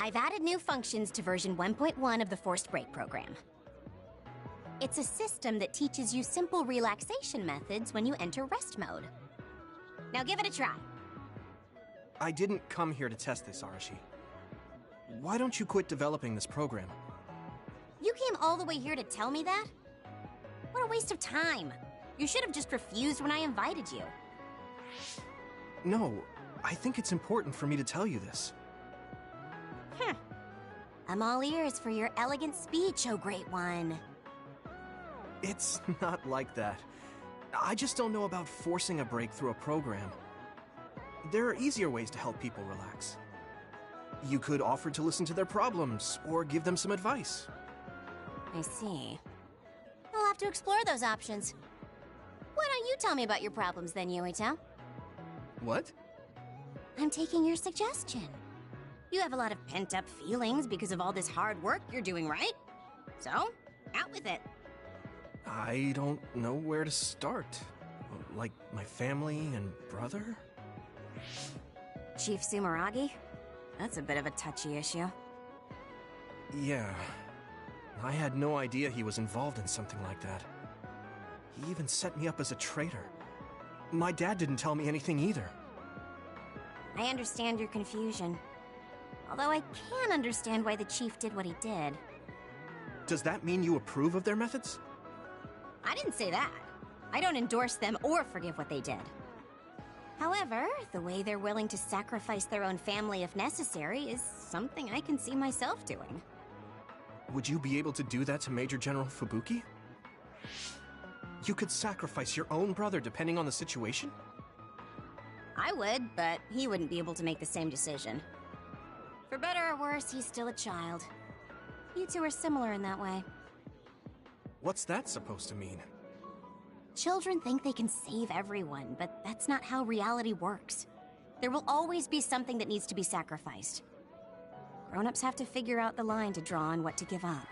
I've added new functions to version 1.1 of the Forced Break program. It's a system that teaches you simple relaxation methods when you enter rest mode. Now give it a try. I didn't come here to test this, Arashi. Why don't you quit developing this program? You came all the way here to tell me that? What a waste of time. You should have just refused when I invited you. No, I think it's important for me to tell you this. I'm all ears for your elegant speech, oh great one. It's not like that. I just don't know about forcing a break through a program. There are easier ways to help people relax. You could offer to listen to their problems, or give them some advice. I see. I'll have to explore those options. Why don't you tell me about your problems then, Yuito? What? I'm taking your suggestion. You have a lot of pent-up feelings because of all this hard work you're doing, right? So, out with it. I don't know where to start. Like my family and brother? Chief Sumeragi? That's a bit of a touchy issue. Yeah. I had no idea he was involved in something like that. He even set me up as a traitor. My dad didn't tell me anything either. I understand your confusion. Although I can understand why the chief did what he did. Does that mean you approve of their methods? I didn't say that. I don't endorse them or forgive what they did. However, the way they're willing to sacrifice their own family if necessary is something I can see myself doing. Would you be able to do that to Major General Fubuki? You could sacrifice your own brother depending on the situation? I would, but he wouldn't be able to make the same decision. For better or worse, he's still a child. You two are similar in that way. What's that supposed to mean? Children think they can save everyone, but that's not how reality works. There will always be something that needs to be sacrificed. Grown-ups have to figure out the line to draw on what to give up.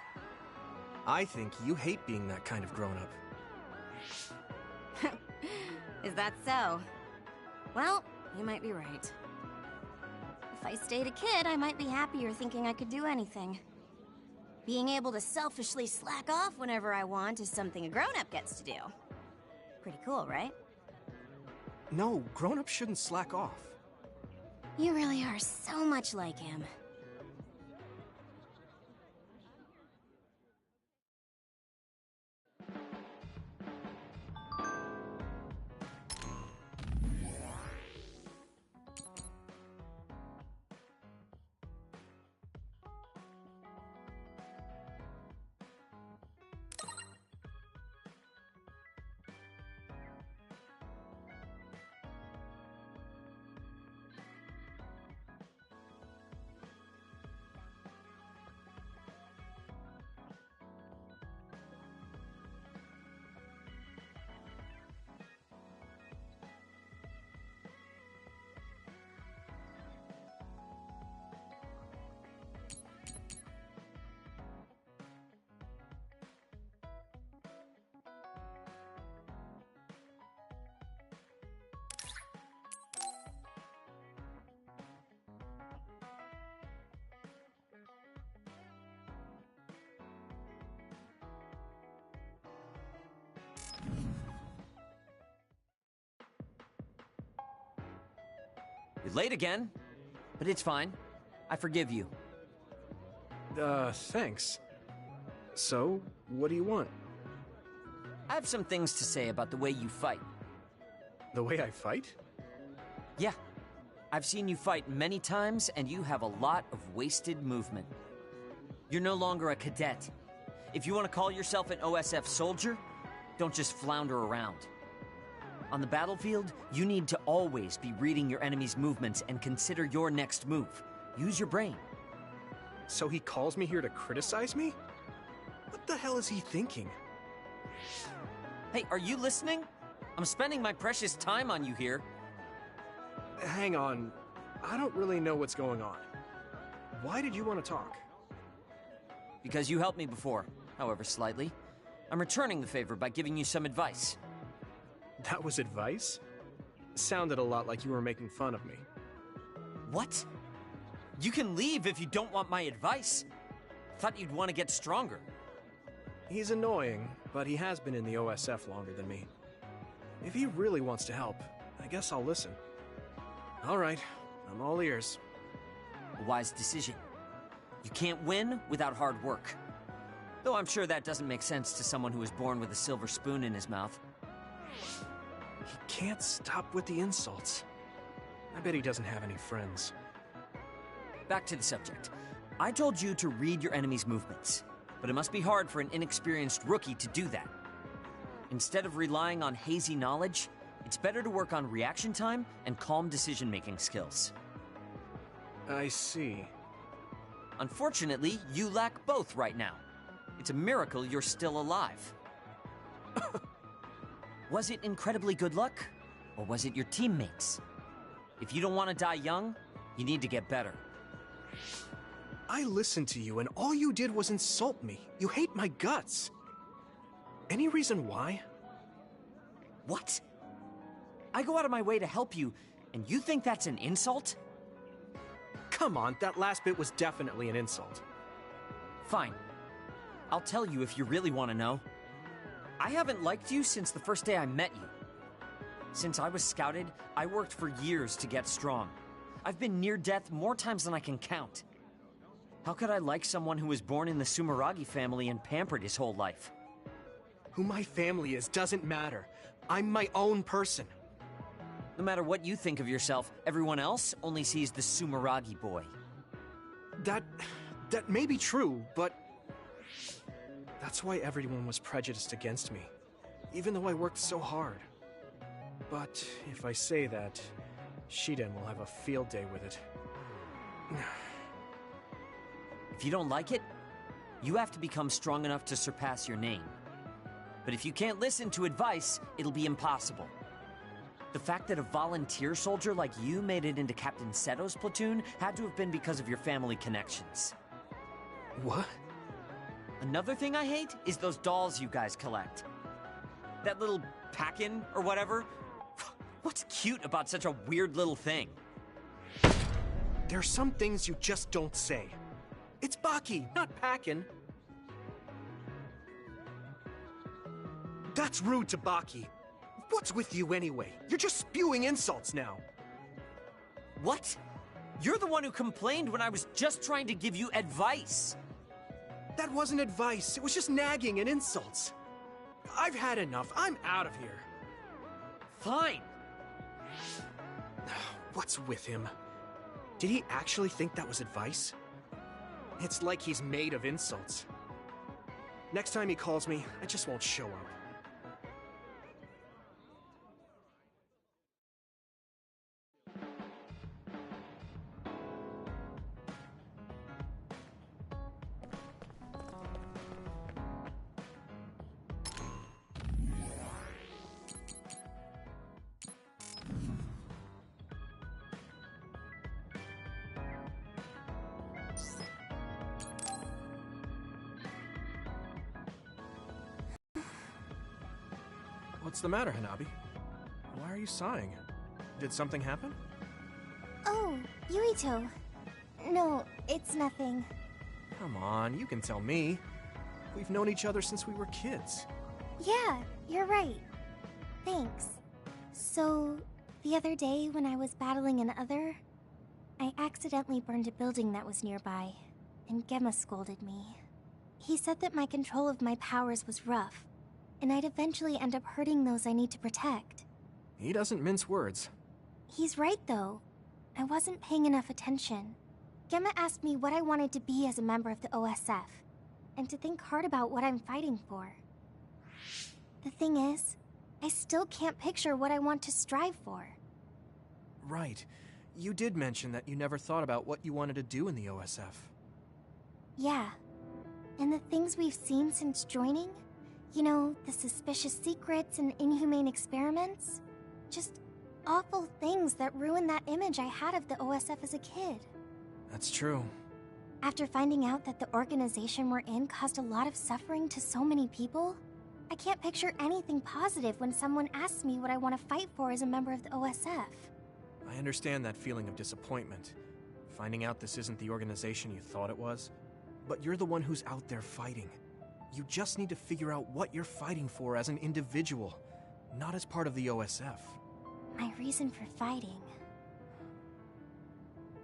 I think you hate being that kind of grown-up. Is that so? Well, you might be right. If I stayed a kid, I might be happier thinking I could do anything. Being able to selfishly slack off whenever I want is something a grown-up gets to do. Pretty cool, right? No, grown-ups shouldn't slack off. You really are so much like him. You're late again, but it's fine. I forgive you. Thanks. So, what do you want? I have some things to say about the way you fight. The way I fight? Yeah. I've seen you fight many times, and you have a lot of wasted movement. You're no longer a cadet. If you want to call yourself an OSF soldier, don't just flounder around. On the battlefield, you need to always be reading your enemy's movements and consider your next move. Use your brain. So he calls me here to criticize me? What the hell is he thinking? Hey, are you listening? I'm spending my precious time on you here. Hang on. I don't really know what's going on. Why did you want to talk? Because you helped me before, however slightly. I'm returning the favor by giving you some advice. That was advice? Sounded a lot like you were making fun of me. What? You can leave if you don't want my advice. Thought you'd want to get stronger. He's annoying, but he has been in the OSF longer than me. If he really wants to help, I guess I'll listen. Alright, I'm all ears. A wise decision. You can't win without hard work. Though I'm sure that doesn't make sense to someone who was born with a silver spoon in his mouth. He can't stop with the insults. I bet he doesn't have any friends. Back to the subject. I told you to read your enemy's movements, but it must be hard for an inexperienced rookie to do that. Instead of relying on hazy knowledge, it's better to work on reaction time and calm decision-making skills. I see. Unfortunately, you lack both right now. It's a miracle you're still alive. Was it incredibly good luck, or was it your teammates? If you don't want to die young, you need to get better. I listened to you, and all you did was insult me. You hate my guts. Any reason why? What? I go out of my way to help you, and you think that's an insult? Come on, that last bit was definitely an insult. Fine. I'll tell you if you really want to know. I haven't liked you since the first day I met you. Since I was scouted, I worked for years to get strong. I've been near death more times than I can count. How could I like someone who was born in the Sumeragi family and pampered his whole life? Who my family is doesn't matter. I'm my own person. No matter what you think of yourself, everyone else only sees the Sumeragi boy. That may be true, but that's why everyone was prejudiced against me, even though I worked so hard. But if I say that, Shiden will have a field day with it. If you don't like it, you have to become strong enough to surpass your name. But if you can't listen to advice, it'll be impossible. The fact that a volunteer soldier like you made it into Captain Seto's platoon had to have been because of your family connections. What? Another thing I hate is those dolls you guys collect. That little pack-in or whatever. What's cute about such a weird little thing? There are some things you just don't say. It's Baki, not Packin. That's rude to Baki. What's with you anyway? You're just spewing insults now. What? You're the one who complained when I was just trying to give you advice. That wasn't advice. It was just nagging and insults. I've had enough. I'm out of here. Fine. What's with him? Did he actually think that was advice? It's like he's made of insults. Next time he calls me, I just won't show up. What's the matter, Hanabi? Why are you sighing? Did something happen? Oh, Yuito. No, it's nothing. Come on, you can tell me. We've known each other since we were kids. Yeah, you're right. Thanks. So, the other day when I was battling an other, I accidentally burned a building that was nearby, and Gemma scolded me. He said that my control of my powers was rough, and I'd eventually end up hurting those I need to protect. He doesn't mince words. He's right, though. I wasn't paying enough attention. Gemma asked me what I wanted to be as a member of the OSF, and to think hard about what I'm fighting for. The thing is, I still can't picture what I want to strive for. Right. You did mention that you never thought about what you wanted to do in the OSF. Yeah. And the things we've seen since joining? You know, the suspicious secrets and inhumane experiments? Just awful things that ruined that image I had of the OSF as a kid. That's true. After finding out that the organization we're in caused a lot of suffering to so many people, I can't picture anything positive when someone asks me what I want to fight for as a member of the OSF. I understand that feeling of disappointment. finding out this isn't the organization you thought it was. But you're the one who's out there fighting. You just need to figure out what you're fighting for as an individual, not as part of the OSF. My reason for fighting.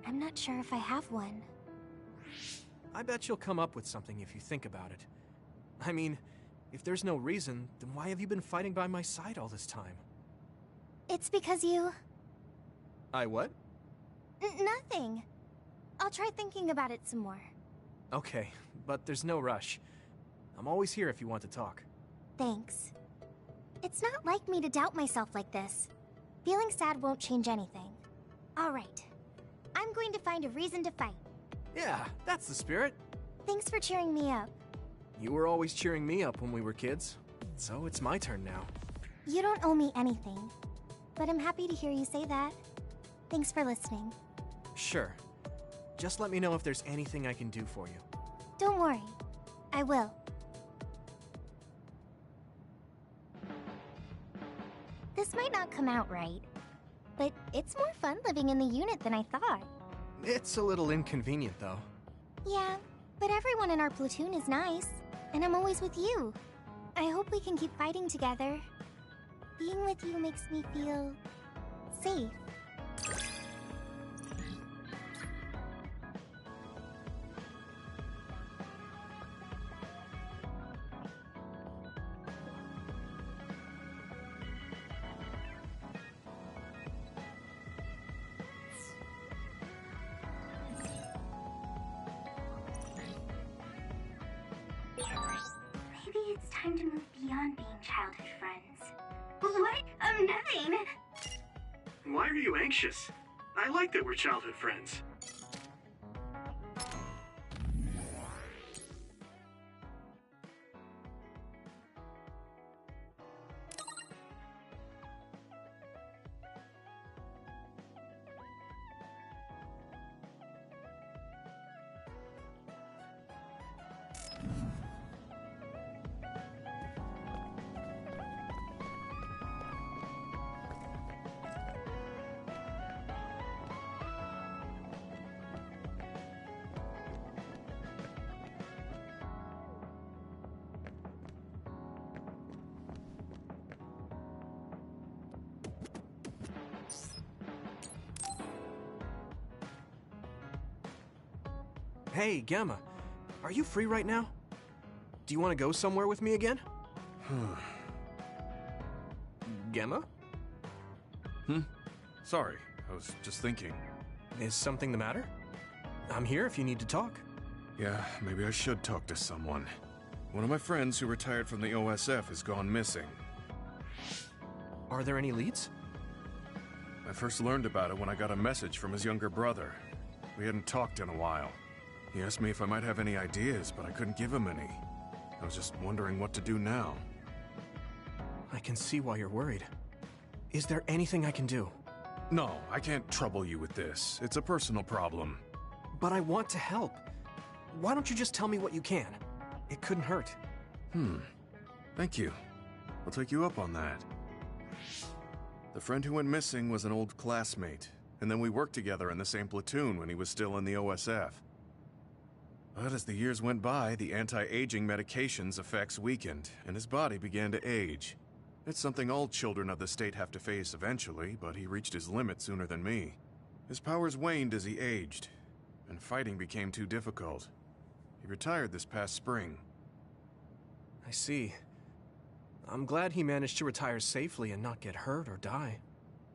I'm not sure if I have one. I bet you'll come up with something if you think about it. I mean, if there's no reason, then why have you been fighting by my side all this time? It's because you... I what? Nothing. I'll try thinking about it some more. Okay, but there's no rush. I'm always here if you want to talk. Thanks. It's not like me to doubt myself like this. Feeling sad won't change anything. All right. I'm going to find a reason to fight. Yeah, that's the spirit. Thanks for cheering me up. You were always cheering me up when we were kids, so it's my turn now. You don't owe me anything, but I'm happy to hear you say that. Thanks for listening. Sure. Just let me know if there's anything I can do for you. Don't worry. I will. This might not come out right, but it's more fun living in the unit than I thought. It's a little inconvenient, though. Yeah, but everyone in our platoon is nice, and I'm always with you. I hope we can keep fighting together. Being with you makes me feel... safe. Maybe it's time to move beyond being childhood friends. What? Nothing. Why are you anxious? I like that we're childhood friends. Hey, Gamma. Are you free right now? Do you want to go somewhere with me again? Gamma? Sorry, I was just thinking. Is something the matter? I'm here if you need to talk. Yeah, maybe I should talk to someone. One of my friends who retired from the OSF has gone missing. Are there any leads? I first learned about it when I got a message from his younger brother. We hadn't talked in a while. He asked me if I might have any ideas, but I couldn't give him any. I was just wondering what to do now. I can see why you're worried. Is there anything I can do? No, I can't trouble you with this. It's a personal problem. But I want to help. Why don't you just tell me what you can? It couldn't hurt. Thank you. I'll take you up on that. The friend who went missing was an old classmate, and then we worked together in the same platoon when he was still in the OSF. But as the years went by, the anti-aging medication's effects weakened, and his body began to age. It's something all children of the state have to face eventually, but he reached his limit sooner than me. His powers waned as he aged, and fighting became too difficult. He retired this past spring. I see. I'm glad he managed to retire safely and not get hurt or die.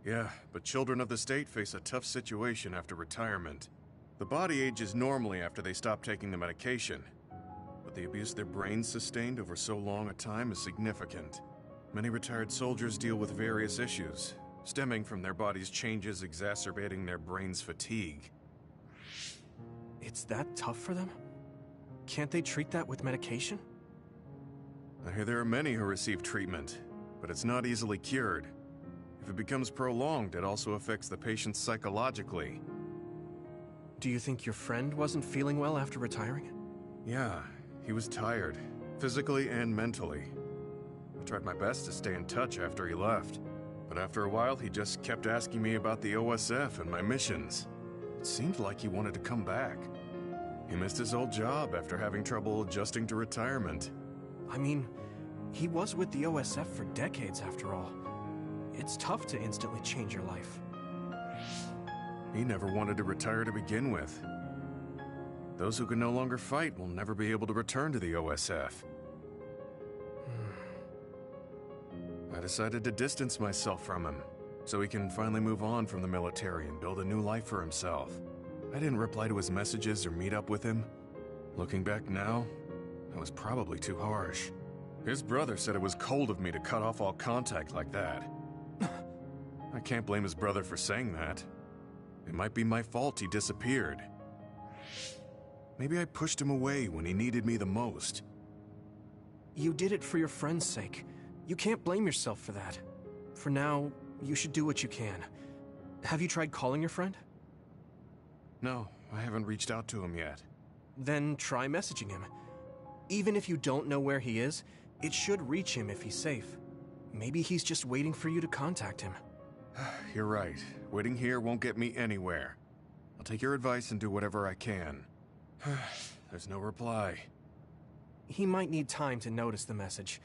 Yeah, but children of the state face a tough situation after retirement. The body ages normally after they stop taking the medication, but the abuse their brains sustained over so long a time is significant. Many retired soldiers deal with various issues, stemming from their body's changes exacerbating their brain's fatigue. It's that tough for them? Can't they treat that with medication? I hear there are many who receive treatment, but it's not easily cured. If it becomes prolonged, it also affects the patient psychologically. Do you think your friend wasn't feeling well after retiring? Yeah, he was tired, physically and mentally. I tried my best to stay in touch after he left, but after a while he just kept asking me about the OSF and my missions. It seemed like he wanted to come back. He missed his old job after having trouble adjusting to retirement. I mean, he was with the OSF for decades after all. It's tough to instantly change your life. He never wanted to retire to begin with. Those who can no longer fight will never be able to return to the OSF. I decided to distance myself from him, so he can finally move on from the military and build a new life for himself. I didn't reply to his messages or meet up with him. Looking back now, that was probably too harsh. His brother said it was cold of me to cut off all contact like that. I can't blame his brother for saying that. It might be my fault he disappeared. Maybe I pushed him away when he needed me the most. You did it for your friend's sake. You can't blame yourself for that. For now, you should do what you can. Have you tried calling your friend? No, I haven't reached out to him yet. Then try messaging him. Even if you don't know where he is, it should reach him if he's safe. Maybe he's just waiting for you to contact him. You're right. Waiting here won't get me anywhere. I'll take your advice and do whatever I can. There's no reply. He might need time to notice the message.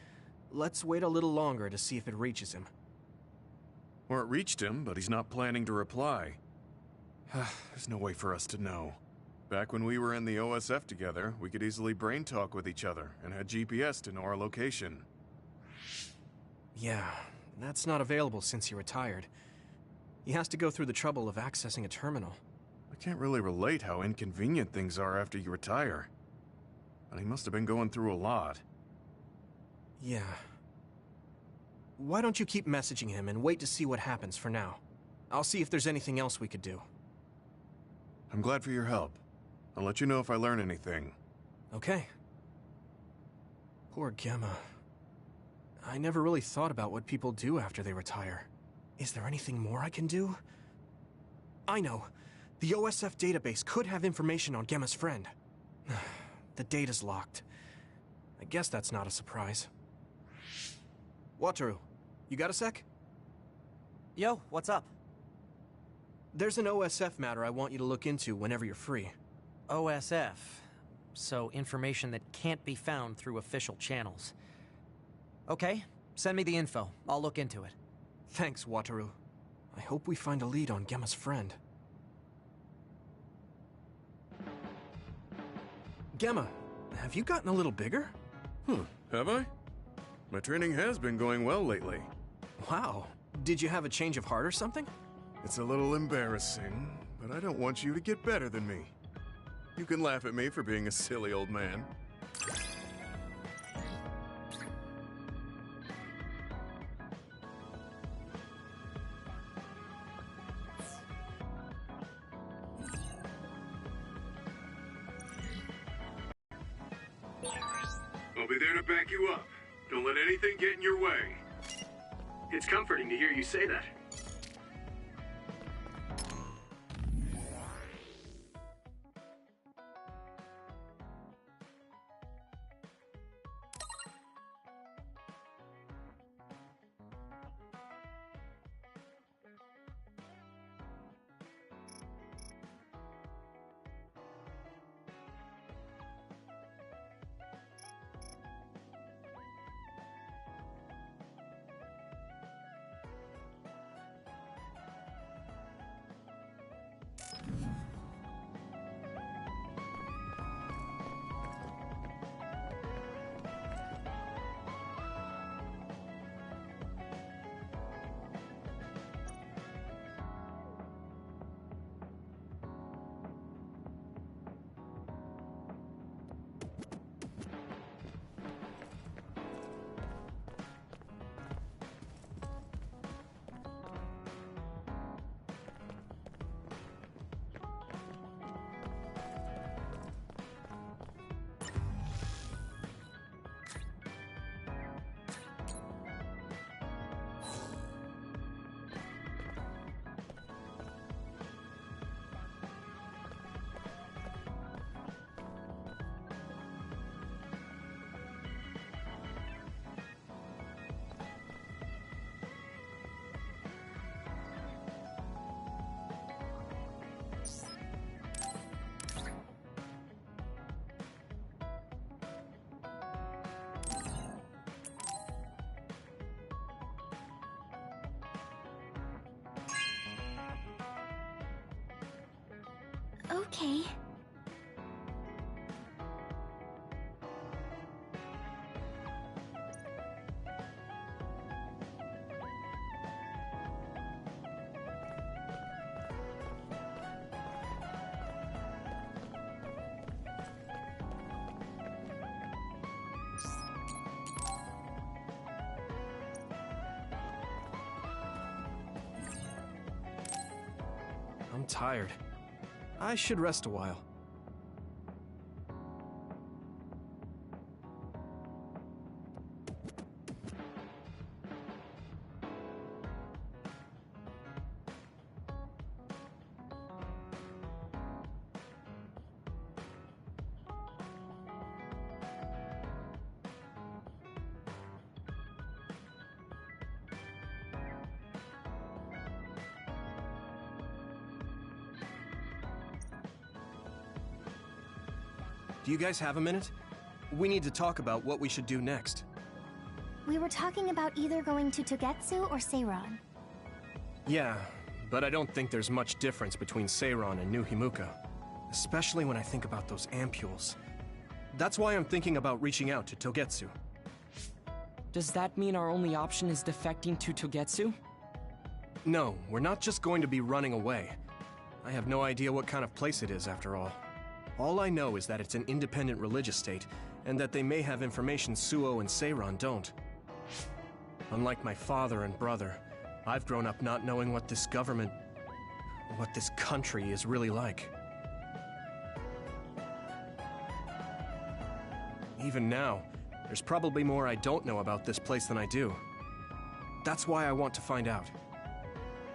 Let's wait a little longer to see if it reaches him. Or it reached him, but he's not planning to reply. There's no way for us to know. Back when we were in the OSF together, we could easily brain talk with each other and had GPS to know our location. Yeah, that's not available since he retired. He has to go through the trouble of accessing a terminal. I can't really relate how inconvenient things are after you retire. But he must have been going through a lot. Yeah. Why don't you keep messaging him and wait to see what happens for now? I'll see if there's anything else we could do. I'm glad for your help. I'll let you know if I learn anything. Okay. Poor Gemma. I never really thought about what people do after they retire. Is there anything more I can do? I know. The OSF database could have information on Gemma's friend. The data's locked. I guess that's not a surprise. Wataru, you got a sec? Yo, what's up? There's an OSF matter I want you to look into whenever you're free. OSF. So information that can't be found through official channels. Okay, send me the info. I'll look into it. Thanks, Wataru. I hope we find a lead on Gemma's friend. Gemma, have you gotten a little bigger? Have I? My training has been going well lately. Wow. Did you have a change of heart or something? It's a little embarrassing, but I don't want you to get better than me. You can laugh at me for being a silly old man. I'll be there to back you up. Don't let anything get in your way. It's comforting to hear you say that. Okay. I'm tired. I should rest a while. Do you guys have a minute? We need to talk about what we should do next. We were talking about either going to Togetsu or Seiron. Yeah, but I don't think there's much difference between Seiron and New Himuka. Especially when I think about those ampules. That's why I'm thinking about reaching out to Togetsu. Does that mean our only option is defecting to Togetsu? No, we're not just going to be running away. I have no idea what kind of place it is, after all. All I know is that it's an independent religious state, and that they may have information Suo and Seiron don't. Unlike my father and brother, I've grown up not knowing what this government, what this country is really like. Even now, there's probably more I don't know about this place than I do. That's why I want to find out.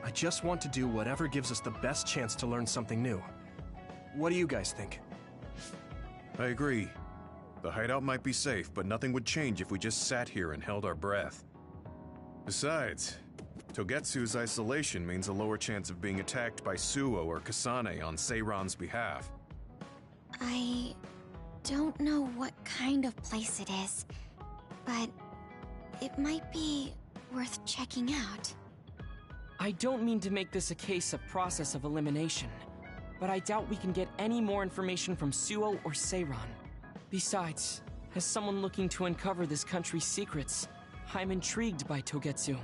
I just want to do whatever gives us the best chance to learn something new. What do you guys think? I agree. The hideout might be safe, but nothing would change if we just sat here and held our breath. Besides, Togetsu's isolation means a lower chance of being attacked by Suo or Kasane on Seiron's behalf. I don't know what kind of place it is, but it might be worth checking out. I don't mean to make this a case of process of elimination, but I doubt we can get any more information from Suo or Seiron. Besides, as someone looking to uncover this country's secrets, I'm intrigued by Togetsu.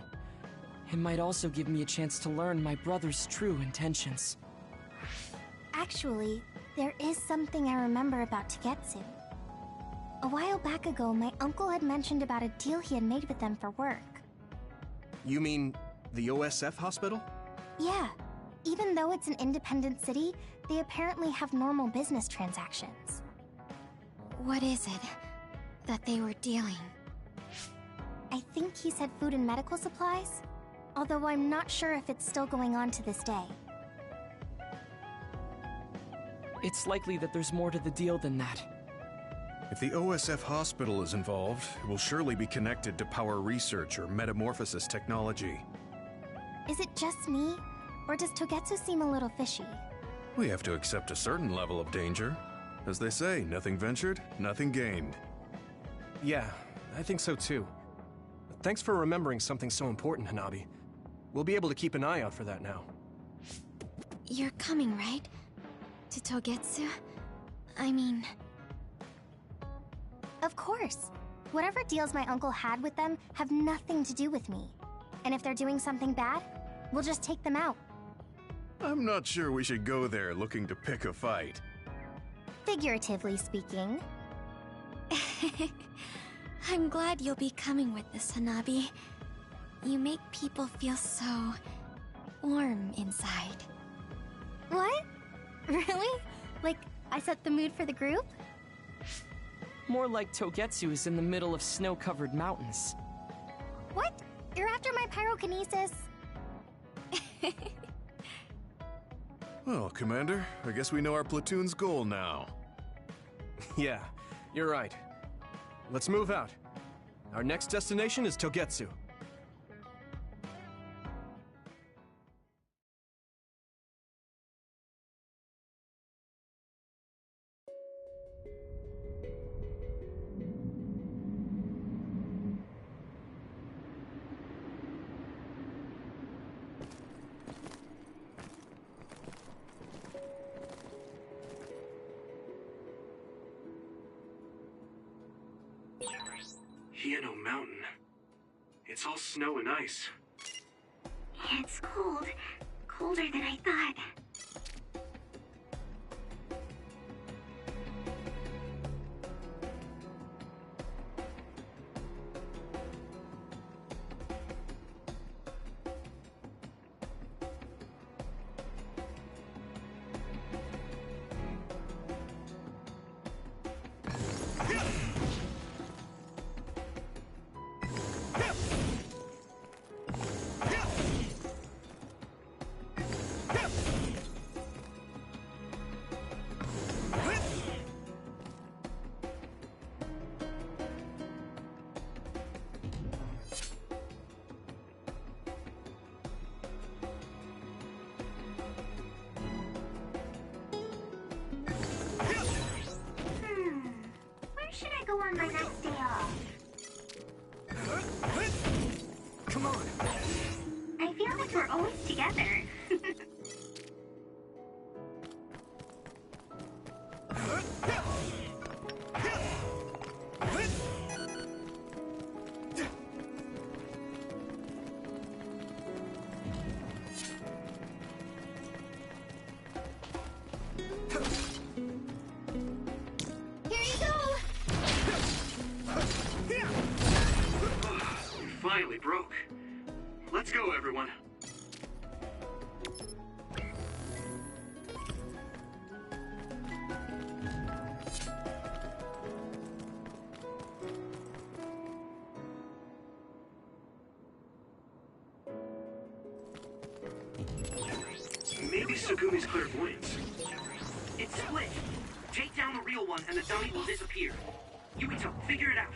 It might also give me a chance to learn my brother's true intentions. Actually, there is something I remember about Togetsu. A while back ago, my uncle had mentioned about a deal he had made with them for work. You mean the OSF hospital? Yeah. Even though it's an independent city, they apparently have normal business transactions. What is it that they were dealing? I think he said food and medical supplies, although I'm not sure if it's still going on to this day. It's likely that there's more to the deal than that. If the OSF hospital is involved, it will surely be connected to power research or metamorphosis technology. Is it just me, or does Togetsu seem a little fishy? We have to accept a certain level of danger. As they say, nothing ventured, nothing gained. Yeah, I think so too. Thanks for remembering something so important, Hanabi. We'll be able to keep an eye out for that now. You're coming, right? To Togetsu? I mean... Of course. Whatever deals my uncle had with them have nothing to do with me. And if they're doing something bad, we'll just take them out. I'm not sure we should go there looking to pick a fight. Figuratively speaking. I'm glad you'll be coming with us, Hanabi. You make people feel so... warm inside. What? Really? Like, I set the mood for the group? More like Togetsu is in the middle of snow-covered mountains. What? You're after my pyrokinesis? Well, Commander, I guess we know our platoon's goal now. Yeah, you're right. Let's move out. Our next destination is Togetsu. Piano Mountain. It's all snow and ice. It's cold. Colder than I thought. Where should I go on my next day off? Come on! I feel like we're always together. Here you go! We finally broke. Let's go, everyone. Maybe Sugumi's clairvoyance. It's split. Take down the real one and the dummy will disappear. Yuito, figure it out.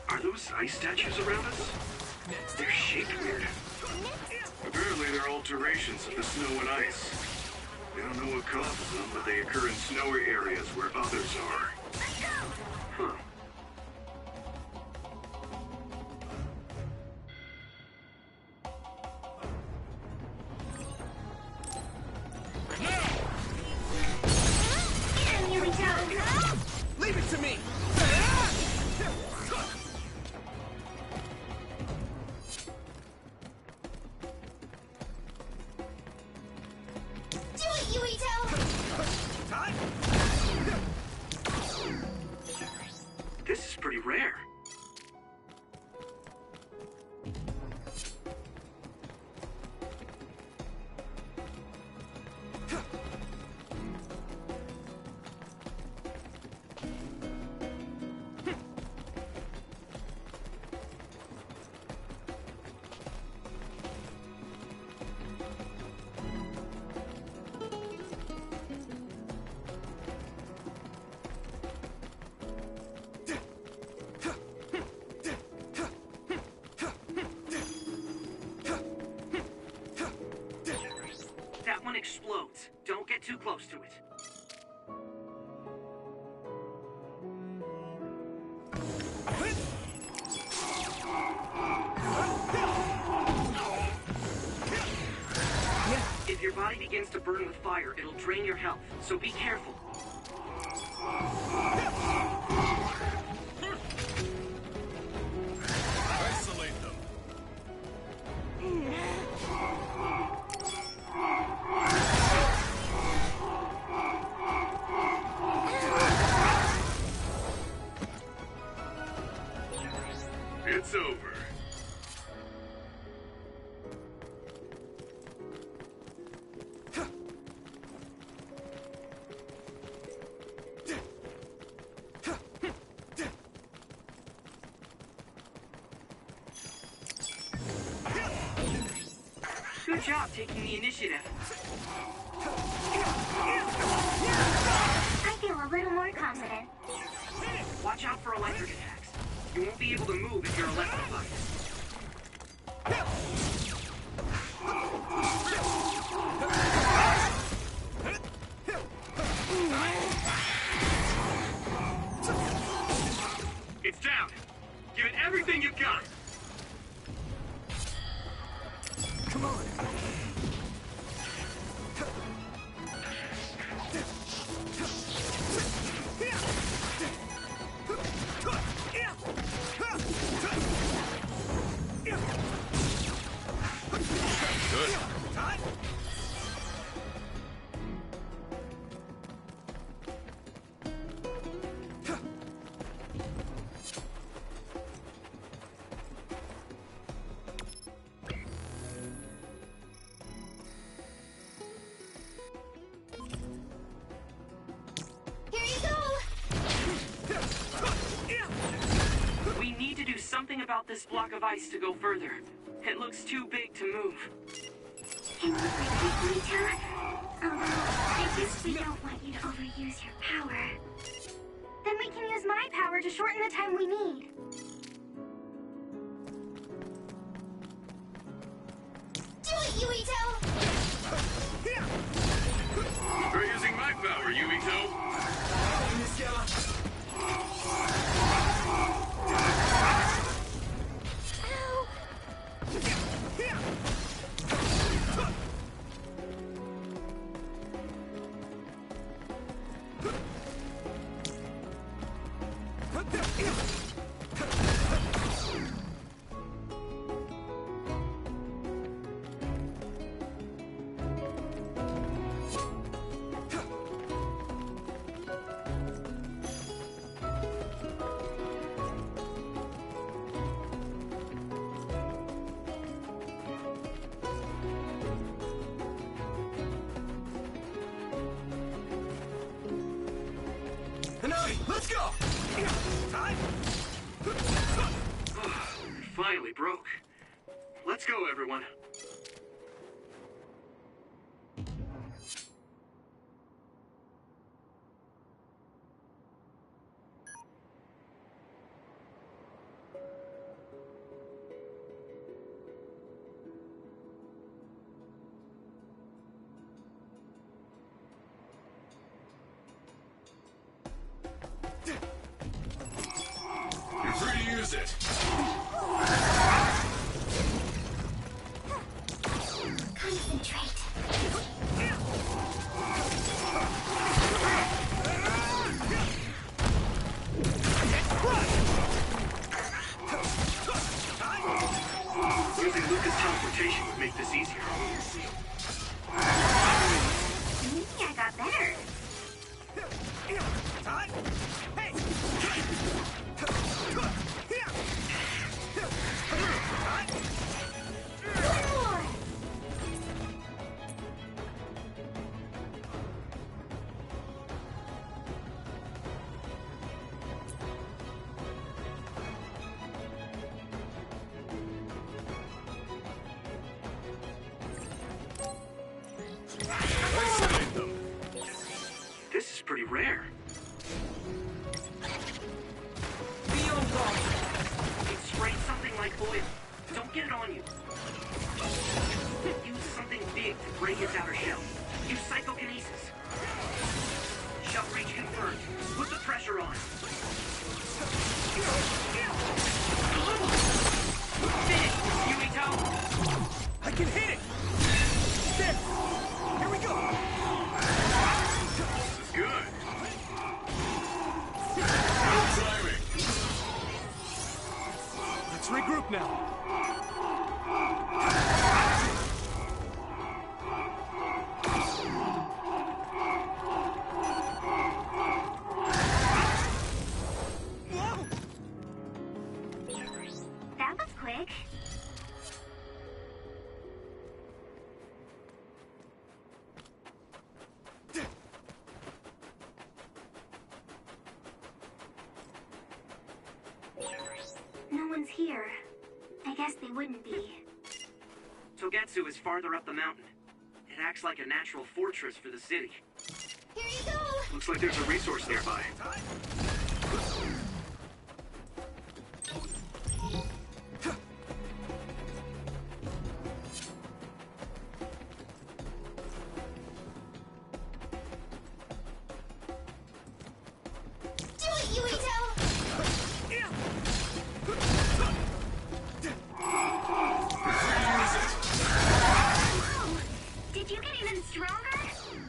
Are those ice statues around us? They're shaped weird. Apparently they're alterations of the snow and ice. We don't know what causes them, but they occur in snowy areas where others are. Huh. Leave it to me! Do it, Yuito! This is pretty rare. That one explodes. Don't get too close to it. If your body begins to burn with fire, it'll drain your health, so be careful. Isolate them. It's over. Good job taking the initiative. I feel a little more confident. Watch out for electric attacks. You won't be able to move if you're electrified. It's down. Give it everything you've got. Come on. this block of ice to go further. It looks too big to move. Can you break it, Yuito? I guess we don't want you to overuse your power. Then we can use my power to shorten the time we need. Do it, Yuito! Try using my power, Yuito. Let's go! Time! Finally broke. Let's go, everyone. You're free to use it. Concentrate. Using Luca's teleportation would make this easier. Maybe I got better. Isolate them. This is pretty rare. It sprays something like oil. Don't get it on you. Use something big to break its outer shell. Use psychokinesis. Shell reach confirmed. Put the pressure on. Finish, Yuito! I can hit it! There! Here we go! This is good. Good timing. Let's regroup now. That was quick. No one's here. I guess they wouldn't be. Togetsu is farther up the mountain. It acts like a natural fortress for the city. Here you go! Looks like there's a resource nearby. Do it, Yuito! Whoa! Did you get even stronger?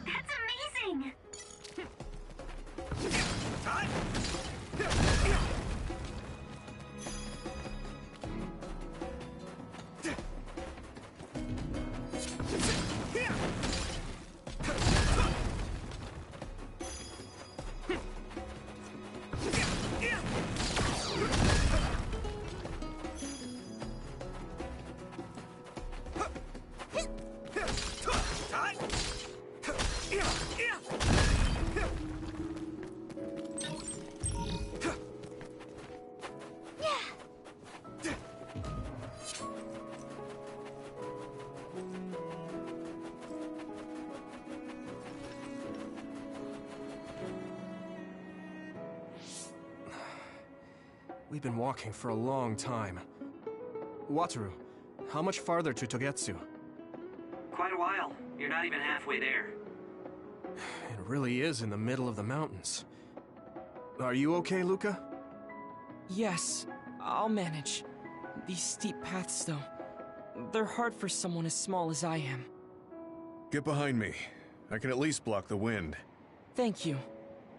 That's amazing! Time! We've been walking for a long time. Wataru, how much farther to Togetsu? Quite a while. You're not even halfway there. It really is in the middle of the mountains. Are you okay, Luca? Yes, I'll manage. These steep paths, though, they're hard for someone as small as I am. Get behind me. I can at least block the wind. Thank you.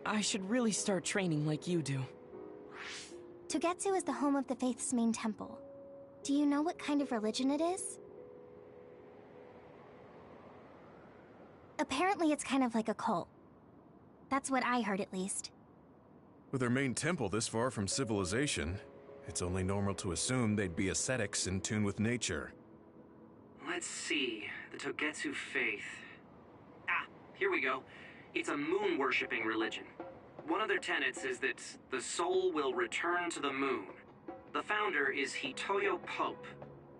I should really start training like you do. Togetsu is the home of the Faith's main temple. Do you know what kind of religion it is? Apparently it's kind of like a cult. That's what I heard, at least. With their main temple this far from civilization, it's only normal to assume they'd be ascetics in tune with nature. Let's see. The Togetsu faith. Ah, here we go. It's a moon-worshipping religion. One of their tenets is that the soul will return to the moon. The founder is Hitoyo Pope.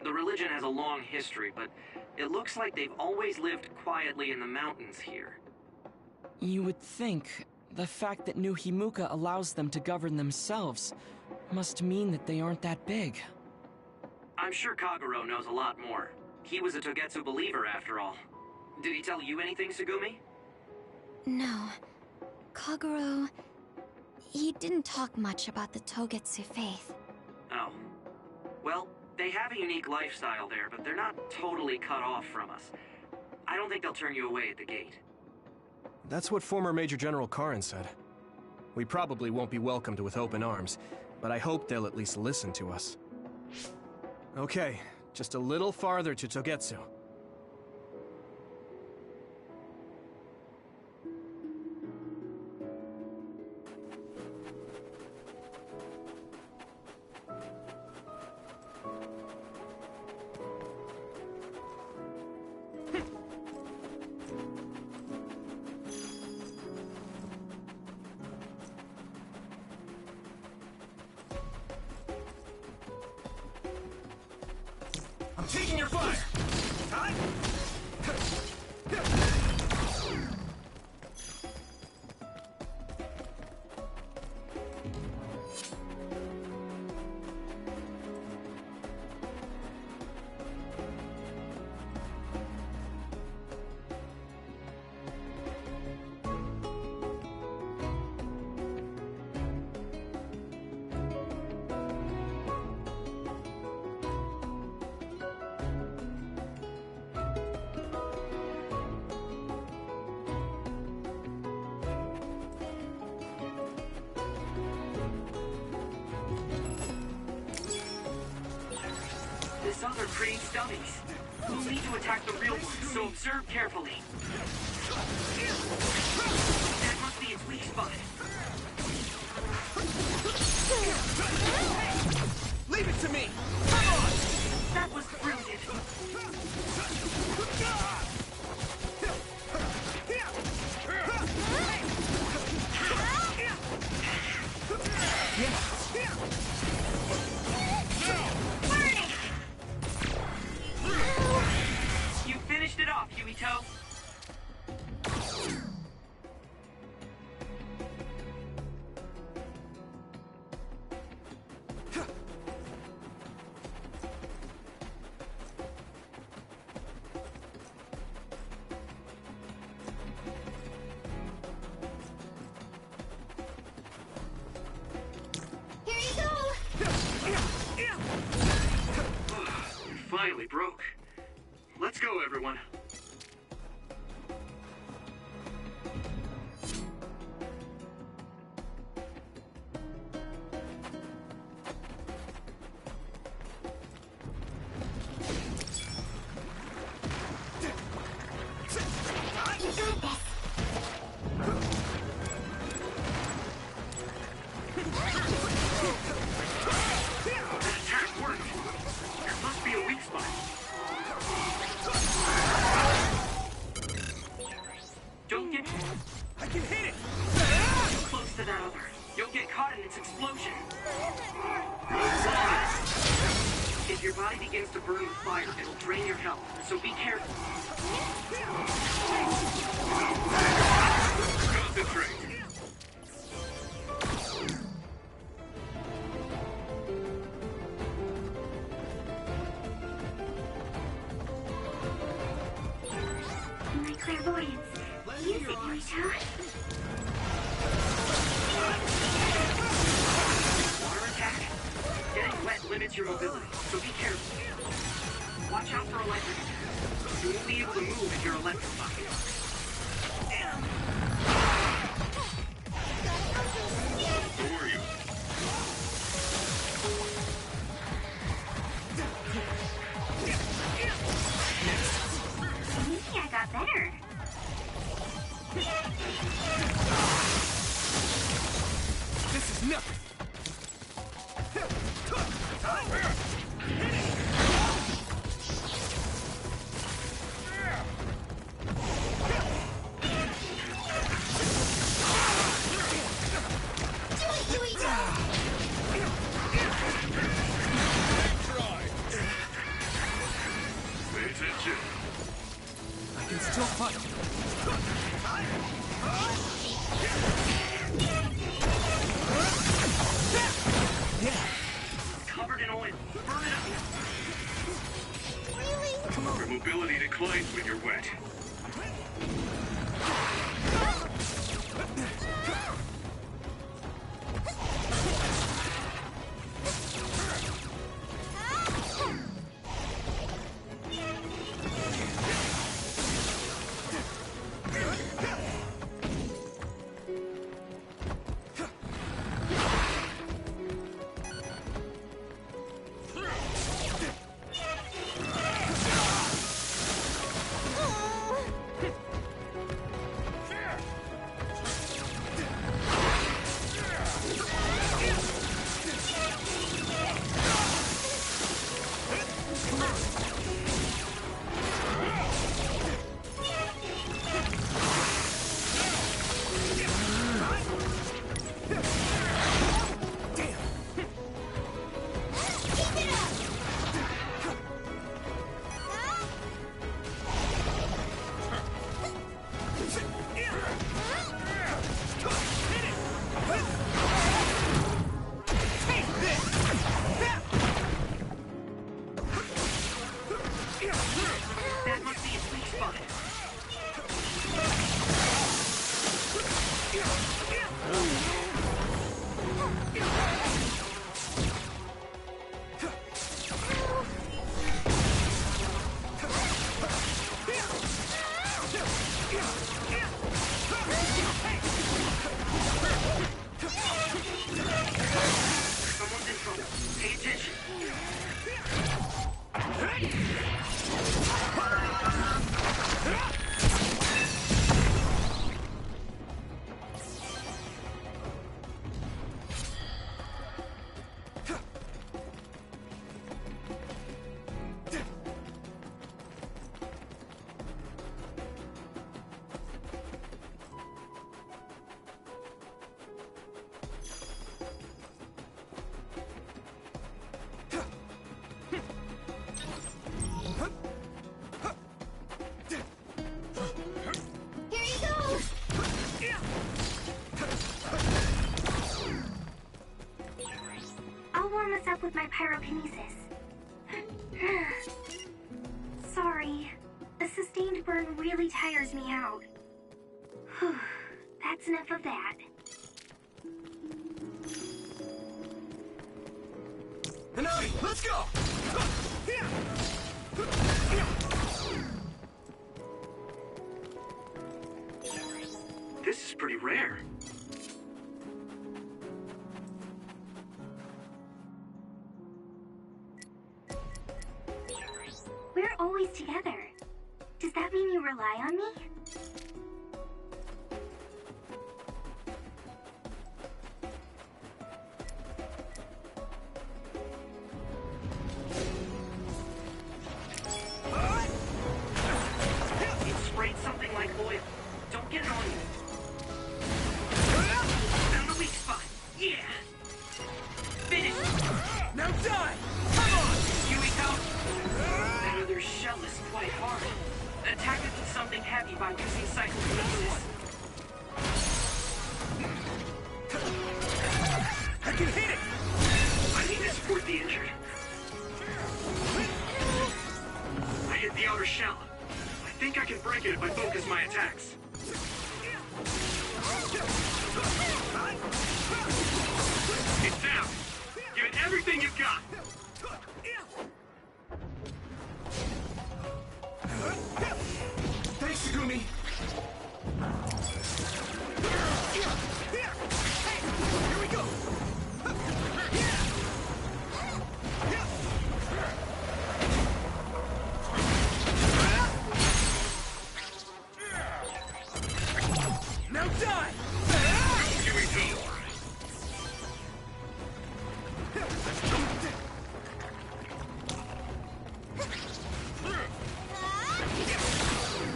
The religion has a long history, but it looks like they've always lived quietly in the mountains here. You would think the fact that New Himuka allows them to govern themselves must mean that they aren't that big. I'm sure Kagero knows a lot more. He was a Togetsu believer, after all. Did he tell you anything, Sugumi? No. Kagero... he didn't talk much about the Togetsu faith. Oh. Well, they have a unique lifestyle there, but they're not totally cut off from us. I don't think they'll turn you away at the gate. That's what former Major General Karin said. We probably won't be welcomed with open arms, but I hope they'll at least listen to us. Okay, just a little farther to Togetsu. Taking your fire! This other creates dummies. We'll need to attack the real ones, so observe carefully. That must be its weak spot. Leave it to me! Come on! That was brilliant. You finished it off, Huito. Here you go! You finally broke. Let's go, everyone. That attack worked. There must be a weak spot. Don't get... I can hit it! too close to that other. You'll get caught in its explosion. If your body begins to burn with fire, it'll drain your health, so be careful. Concentrate. avoidance. Use it, Yuito. Water attack? Getting wet limits your mobility, so be careful. Watch out for electric. You won't be able to move if you're electrified. Who are you? Maybe I got better. This is nothing. Pay attention. I can still fight. Covered in oil. Burn it up. Your mobility declines when you're wet. That must be its weak spot. Someone's in trouble. Pay attention. Here you go! I'll warm us up with my pyrokinesis. Sorry. A sustained burn really tires me out. That's enough of that. Hanabi, let's go! This is pretty rare. We're always together. Does that mean you rely on me? It sprayed something like oil. Don't get it on you. Found the weak spot. Yeah. Finish. Now die! Come on! Yuito. That other shell is quite hard. Attack it with something heavy by using psychokinesis. I can hit it! I need to support the injured. I hit the outer shell. I think I can break break it if I focus my attacks. It's down. Give it everything you've got. Thanks, Shigumi. Here we go! Now die! Here we go.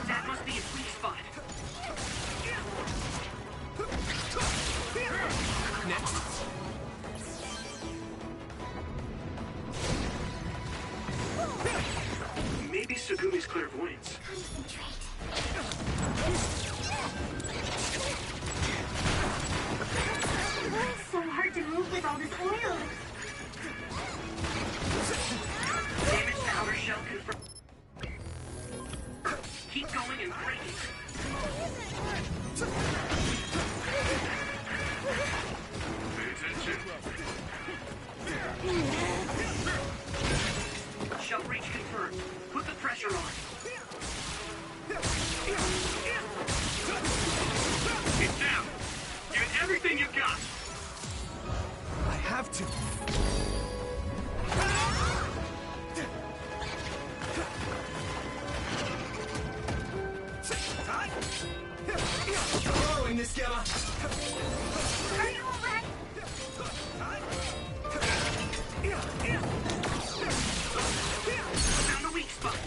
That must be its weak spot. Next. Maybe Sugumi's clairvoyance. It's so hard to move with all this oil. Damage to outer shell confirmed. Keep going and break it. Pay attention. Shell breach confirmed. Put the pressure on. It's down. Give it everything you've got. I have to. Following this, Gamma. Are you alright? Found the weak spot.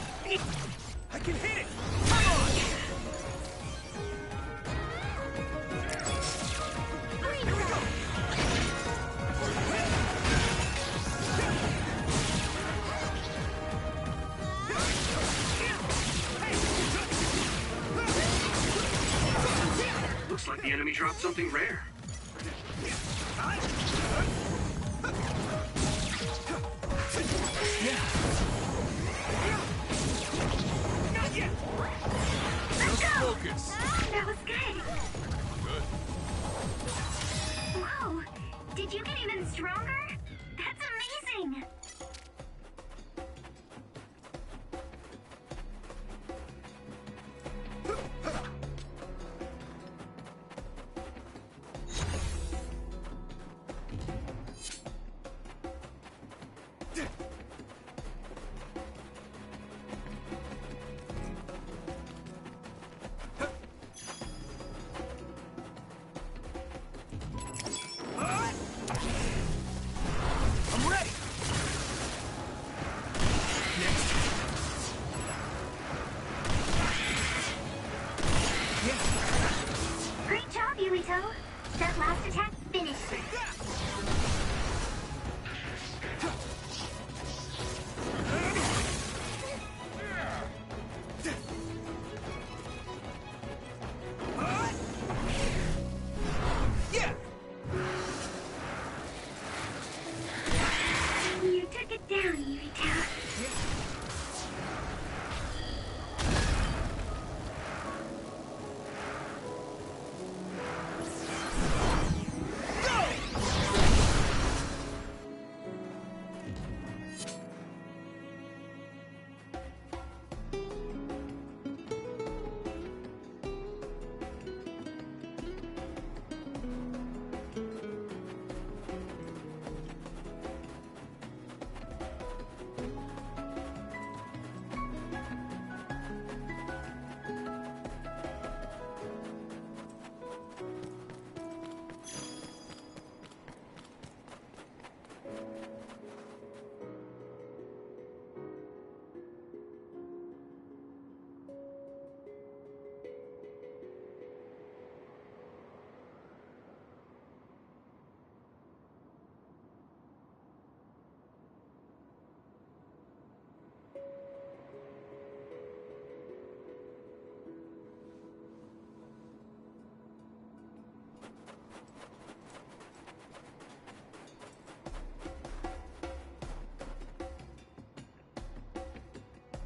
I can hit it. Come on. Here we go. Looks like the enemy dropped something rare. Not yet. Let's go! Focus! That was good. Whoa! Did you get even stronger? That's amazing! I'm ready. Next. Yeah. Great job, Yuito. That last attack finished it. Yeah. You took it down, Yuito.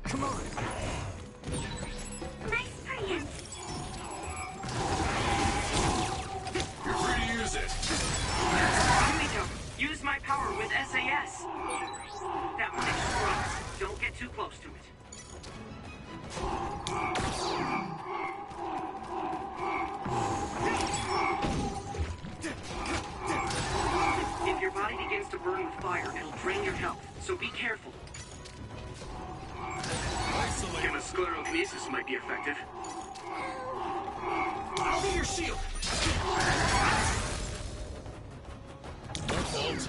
Come on. Nice too close to it. If your body begins to burn with fire, it'll drain your health, so be careful. Gamma sclerokinesis might be effective. I'll be your shield! No fault.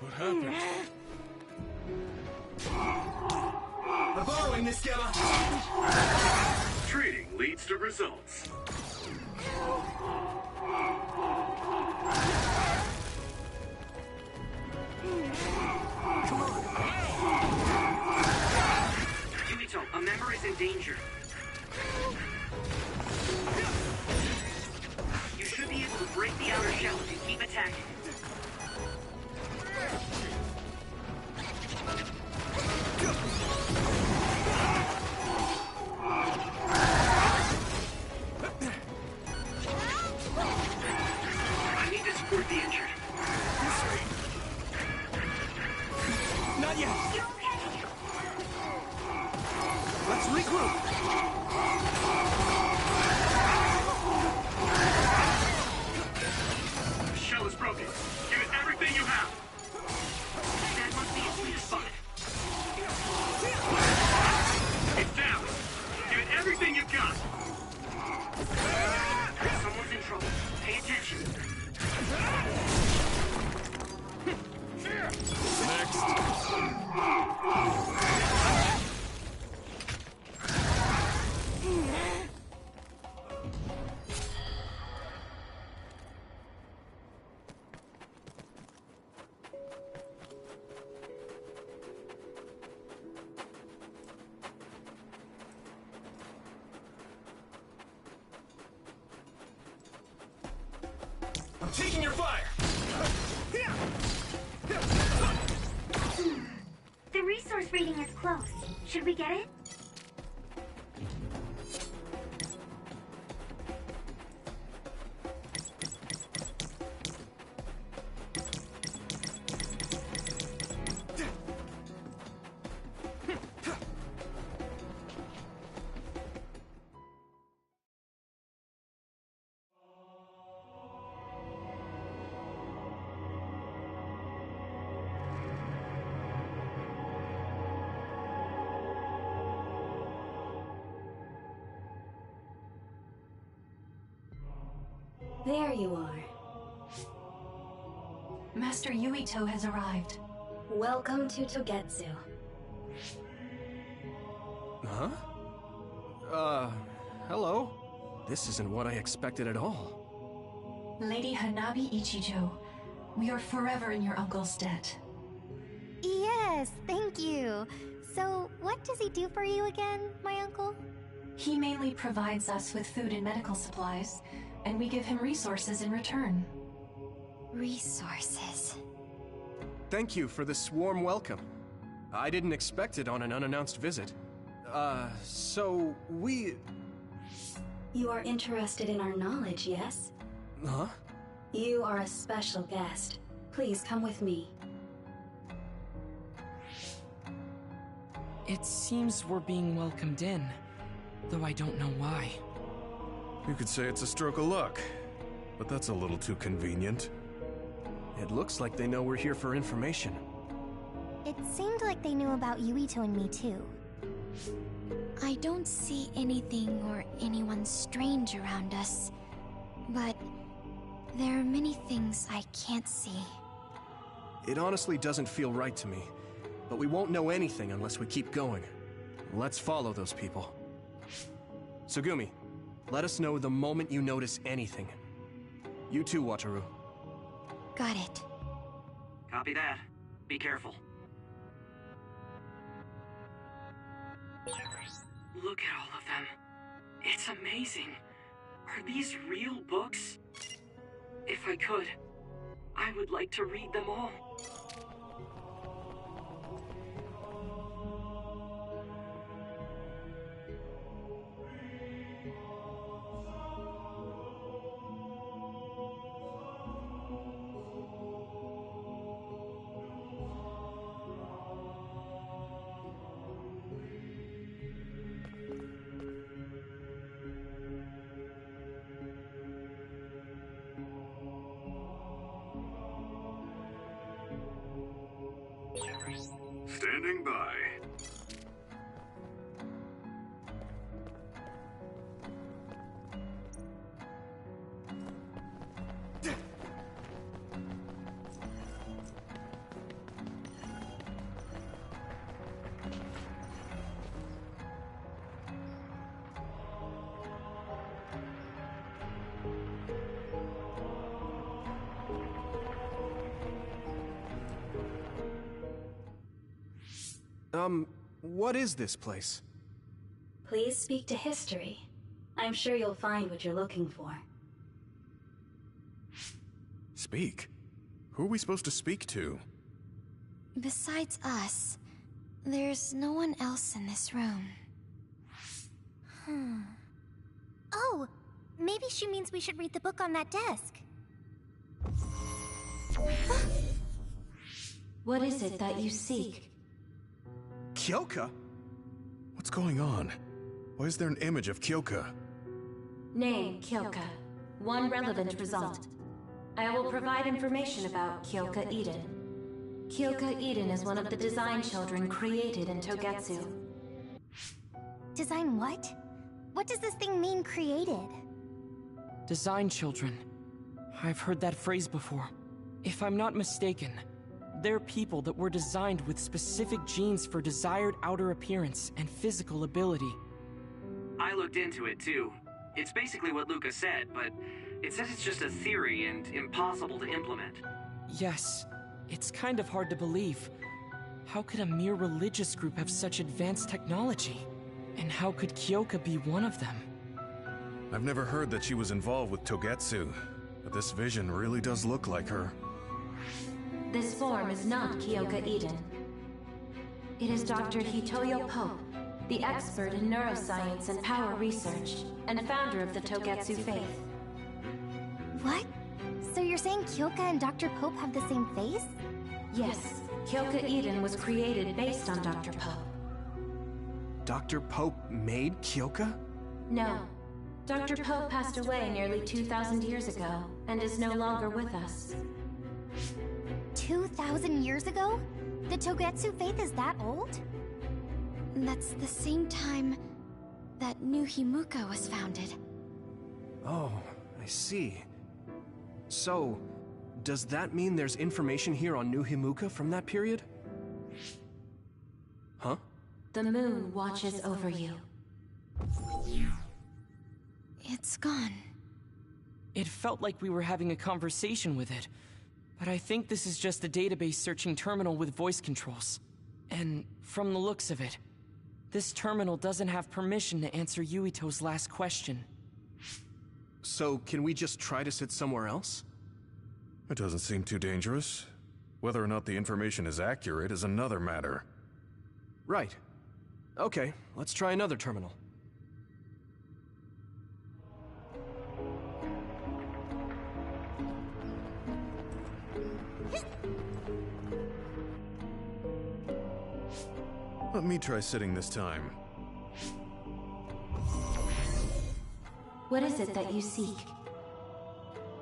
What happened? I'm borrowing this, Gamma! Trading leads to results. Yumito, a member is in danger. You should be able to break the outer shell if you keep attacking. I need to support the injured. Not yet! You okay? Let's regroup! The shell is broken. Give it everything you have. That must be its weak spot. It's down. Give it everything you've got. Someone's in trouble. Pay attention. I'm taking your fire! The resource reading is close. Should we get it? There you are. Master Yuito has arrived. Welcome to Togetsu. Huh? Hello? This isn't what I expected at all. Lady Hanabi Ichijo, we are forever in your uncle's debt. Yes, thank you. So, what does he do for you again, my uncle? He mainly provides us with food and medical supplies, and we give him resources in return. Resources. Thank you for this warm welcome. I didn't expect it on an unannounced visit. So we... You are interested in our knowledge, yes? Huh? You are a special guest. Please come with me. It seems we're being welcomed in, though I don't know why. You could say it's a stroke of luck, but that's a little too convenient. It looks like they know we're here for information. It seemed like they knew about Yuito and me too. I don't see anything or anyone strange around us, but there are many things I can't see. It honestly doesn't feel right to me, but we won't know anything unless we keep going. Let's follow those people. Sugumi, let us know the moment you notice anything. You too, Wataru. Got it. Copy that. Be careful. Look at all of them. It's amazing. Are these real books? If I could, I would like to read them all. Standing by. What is this place? Please speak to history. I'm sure you'll find what you're looking for. Speak? Who are we supposed to speak to? Besides us, there's no one else in this room. Oh, maybe she means we should read the book on that desk. What is it that you seek? Kyoka? What's going on? Why is there an image of Kyoka? Name, Kyoka. One relevant result. I will provide information about Kyoka Eden. Kyoka Eden is one of the design children created in Togetsu. Design what? What does this thing mean, created? Design children. I've heard that phrase before. If I'm not mistaken, they're people that were designed with specific genes for desired outer appearance and physical ability. I looked into it too. It's basically what Luca said, but it says it's just a theory and impossible to implement. Yes, it's kind of hard to believe. How could a mere religious group have such advanced technology? And how could Kyoka be one of them? I've never heard that she was involved with Togetsu, but this vision really does look like her. This form is not Kyoka Eden. It is Dr. Hitoyo Pope, the expert in neuroscience and power research, and founder of the Togetsu faith. What? So you're saying Kyoka and Dr. Pope have the same face? Yes, Kyoka Eden was created based on Dr. Pope. Dr. Pope made Kyoka? No. Dr. Pope passed away nearly 2,000 years ago, and is no longer with us. 2,000 years ago? The Togetsu faith is that old? That's the same time that New Himuka was founded. Oh, I see. So, does that mean there's information here on New Himuka from that period? Huh? The moon watches over you. It's gone. It felt like we were having a conversation with it, but I think this is just a database searching terminal with voice controls. And from the looks of it, this terminal doesn't have permission to answer Yuito's last question. So, can we just try to sit somewhere else? It doesn't seem too dangerous. Whether or not the information is accurate is another matter. Right. Okay, let's try another terminal. Let me try sitting this time. What is it that you seek?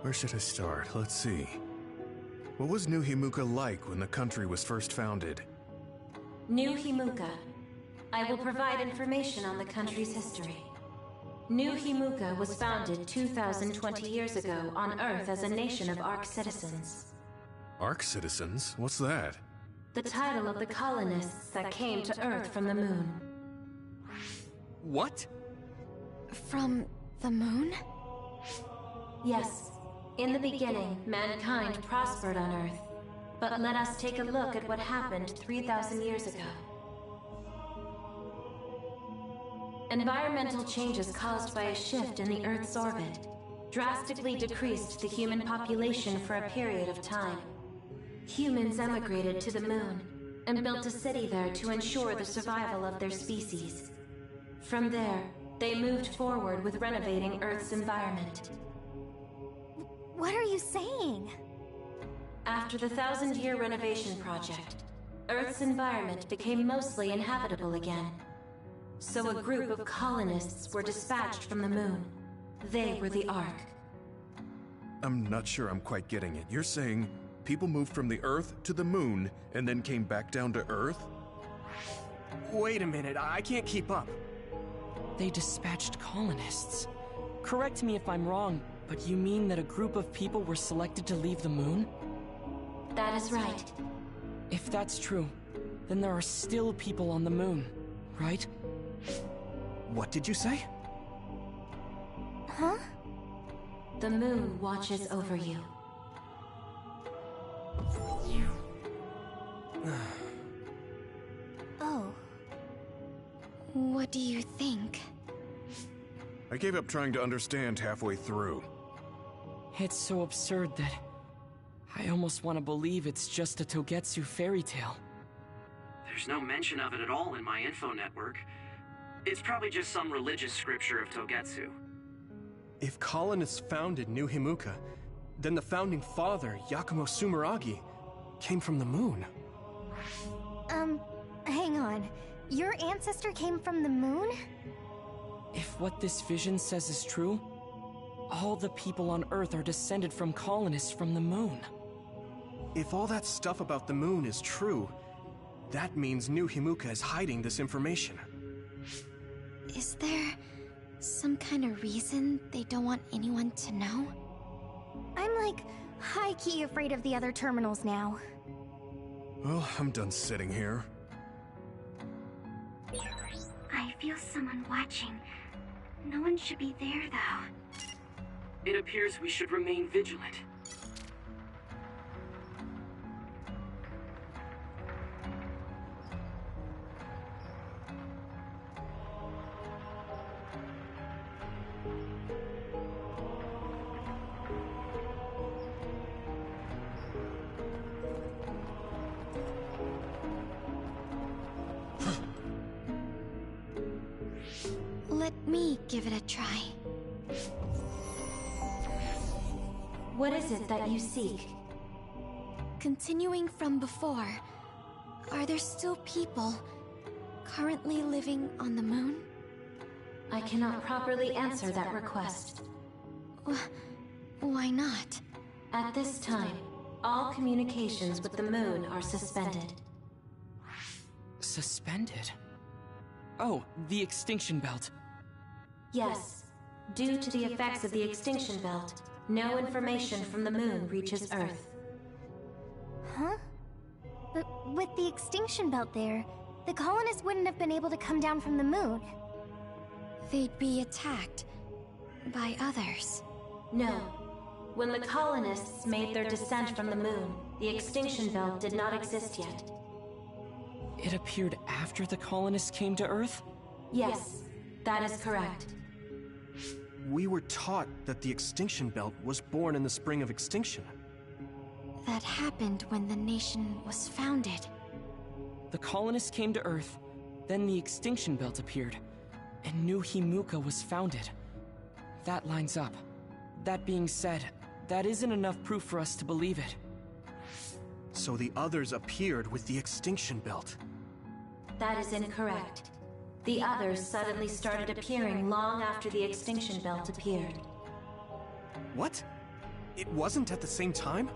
Where should I start? Let's see. What was New Himuka like when the country was first founded? New Himuka. I will provide information on the country's history. New Himuka was founded 2,020 years ago on Earth as a nation of Ark citizens. Ark citizens? What's that? The title of the colonists that came to Earth from the moon. What? From the moon? Yes. In the beginning, mankind prospered on Earth. But let us take a look at what happened 3,000 years ago. Environmental changes caused by a shift in the Earth's orbit drastically decreased the human population for a period of time. Humans emigrated to the moon and built a city there to ensure the survival of their species. From there, they moved forward with renovating Earth's environment. What are you saying? After the 1,000-year renovation project, Earth's environment became mostly inhabitable again. So a group of colonists were dispatched from the moon. They were the Ark. I'm not sure I'm quite getting it. You're saying People moved from the Earth to the moon and then came back down to Earth? Wait a minute, I can't keep up. They dispatched colonists. Correct me if I'm wrong, but you mean that a group of people were selected to leave the moon? That is right. If that's true, then there are still people on the moon, right? What did you say? Huh? The moon watches over you. Oh. What do you think? I gave up trying to understand halfway through. It's so absurd that I almost want to believe it's just a Togetsu fairy tale. There's no mention of it at all in my info network. It's probably just some religious scripture of Togetsu. If colonists founded New Himuka, then the founding father, Yakumo Sumeragi, came from the moon. Hang on. Your ancestor came from the moon? If what this vision says is true, all the people on Earth are descended from colonists from the moon. If all that stuff about the moon is true, that means New Himuka is hiding this information. Is there some kind of reason they don't want anyone to know? I'm like high-key afraid of the other terminals now. Well, I'm done sitting here. I feel someone watching. No one should be there, though. It appears we should remain vigilant. Let me give it a try. What is it that you seek? Continuing from before, are there still people currently living on the moon? I cannot properly answer that request. Why not? At this time, all communications with the moon are suspended. Suspended? Oh, the extinction belt. Yes. Due to the effects of the extinction belt, no information from the moon reaches Earth. Huh? But with the extinction belt there, the colonists wouldn't have been able to come down from the moon. They'd be attacked by others. No. When the colonists made their descent from the moon, the extinction belt did not exist yet. It appeared after the colonists came to Earth? Yes, that is correct. We were taught that the extinction belt was born in the spring of extinction. That happened when the nation was founded. The colonists came to Earth, then the extinction belt appeared, and New Himuka was founded. That lines up. That being said, that isn't enough proof for us to believe it. So the others appeared with the extinction belt. That is incorrect. The others suddenly started appearing long after the extinction belt appeared. What? It wasn't at the same time?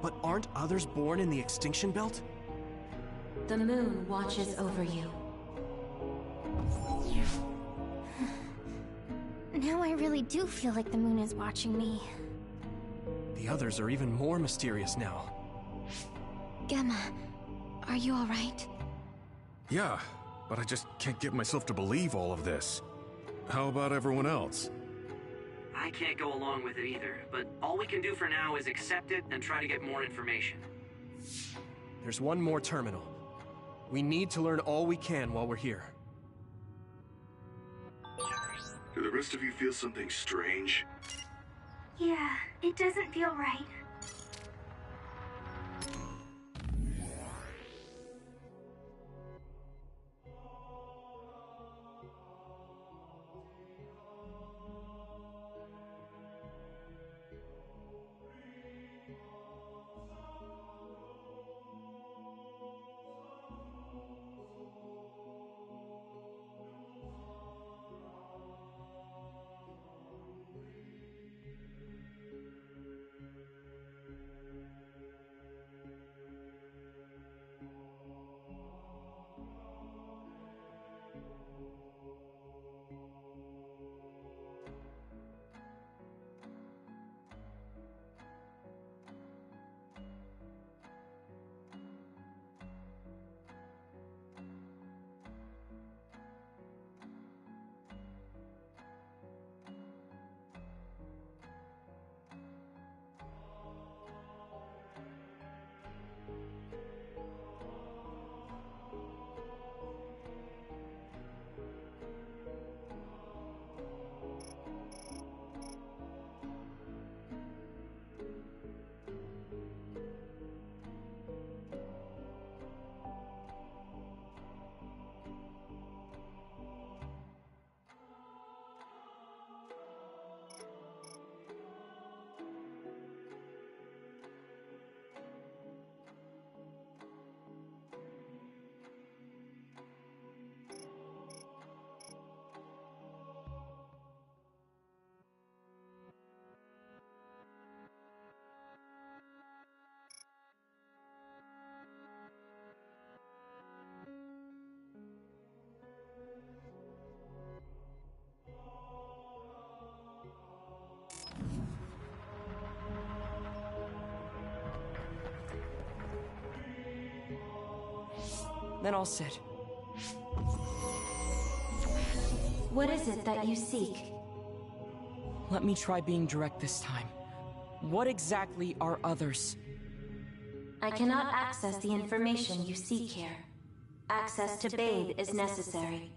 But aren't others born in the extinction belt? The moon watches over you. Now I really do feel like the moon is watching me. The others are even more mysterious now. Gemma, are you alright? Yeah, but I just can't get myself to believe all of this. How about everyone else? I can't go along with it either, but all we can do for now is accept it and try to get more information. There's one more terminal. We need to learn all we can while we're here. Do the rest of you feel something strange? Yeah, it doesn't feel right. then I'll sit. What is it that you seek? Let me try being direct this time. What exactly are others? I cannot access the information you seek here. Access to Babe is necessary.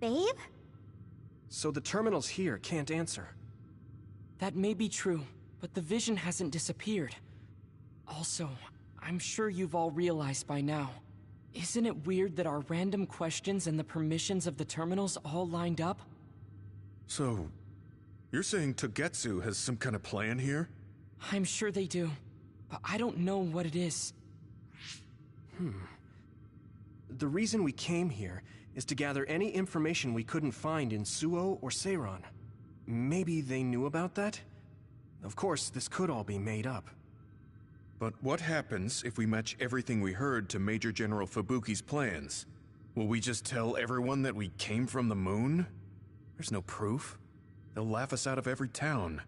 Babe? So the terminals here can't answer. That may be true, but the vision hasn't disappeared. Also, I'm sure you've all realized by now. Isn't it weird that our random questions and the permissions of the terminals all lined up? So, you're saying Togetsu has some kind of plan here? I'm sure they do, but I don't know what it is. The reason we came here is to gather any information we couldn't find in Suo or Seiran. Maybe they knew about that? Of course, this could all be made up. But what happens if we match everything we heard to Major General Fubuki's plans? Will we just tell everyone that we came from the moon? There's no proof. They'll laugh us out of every town.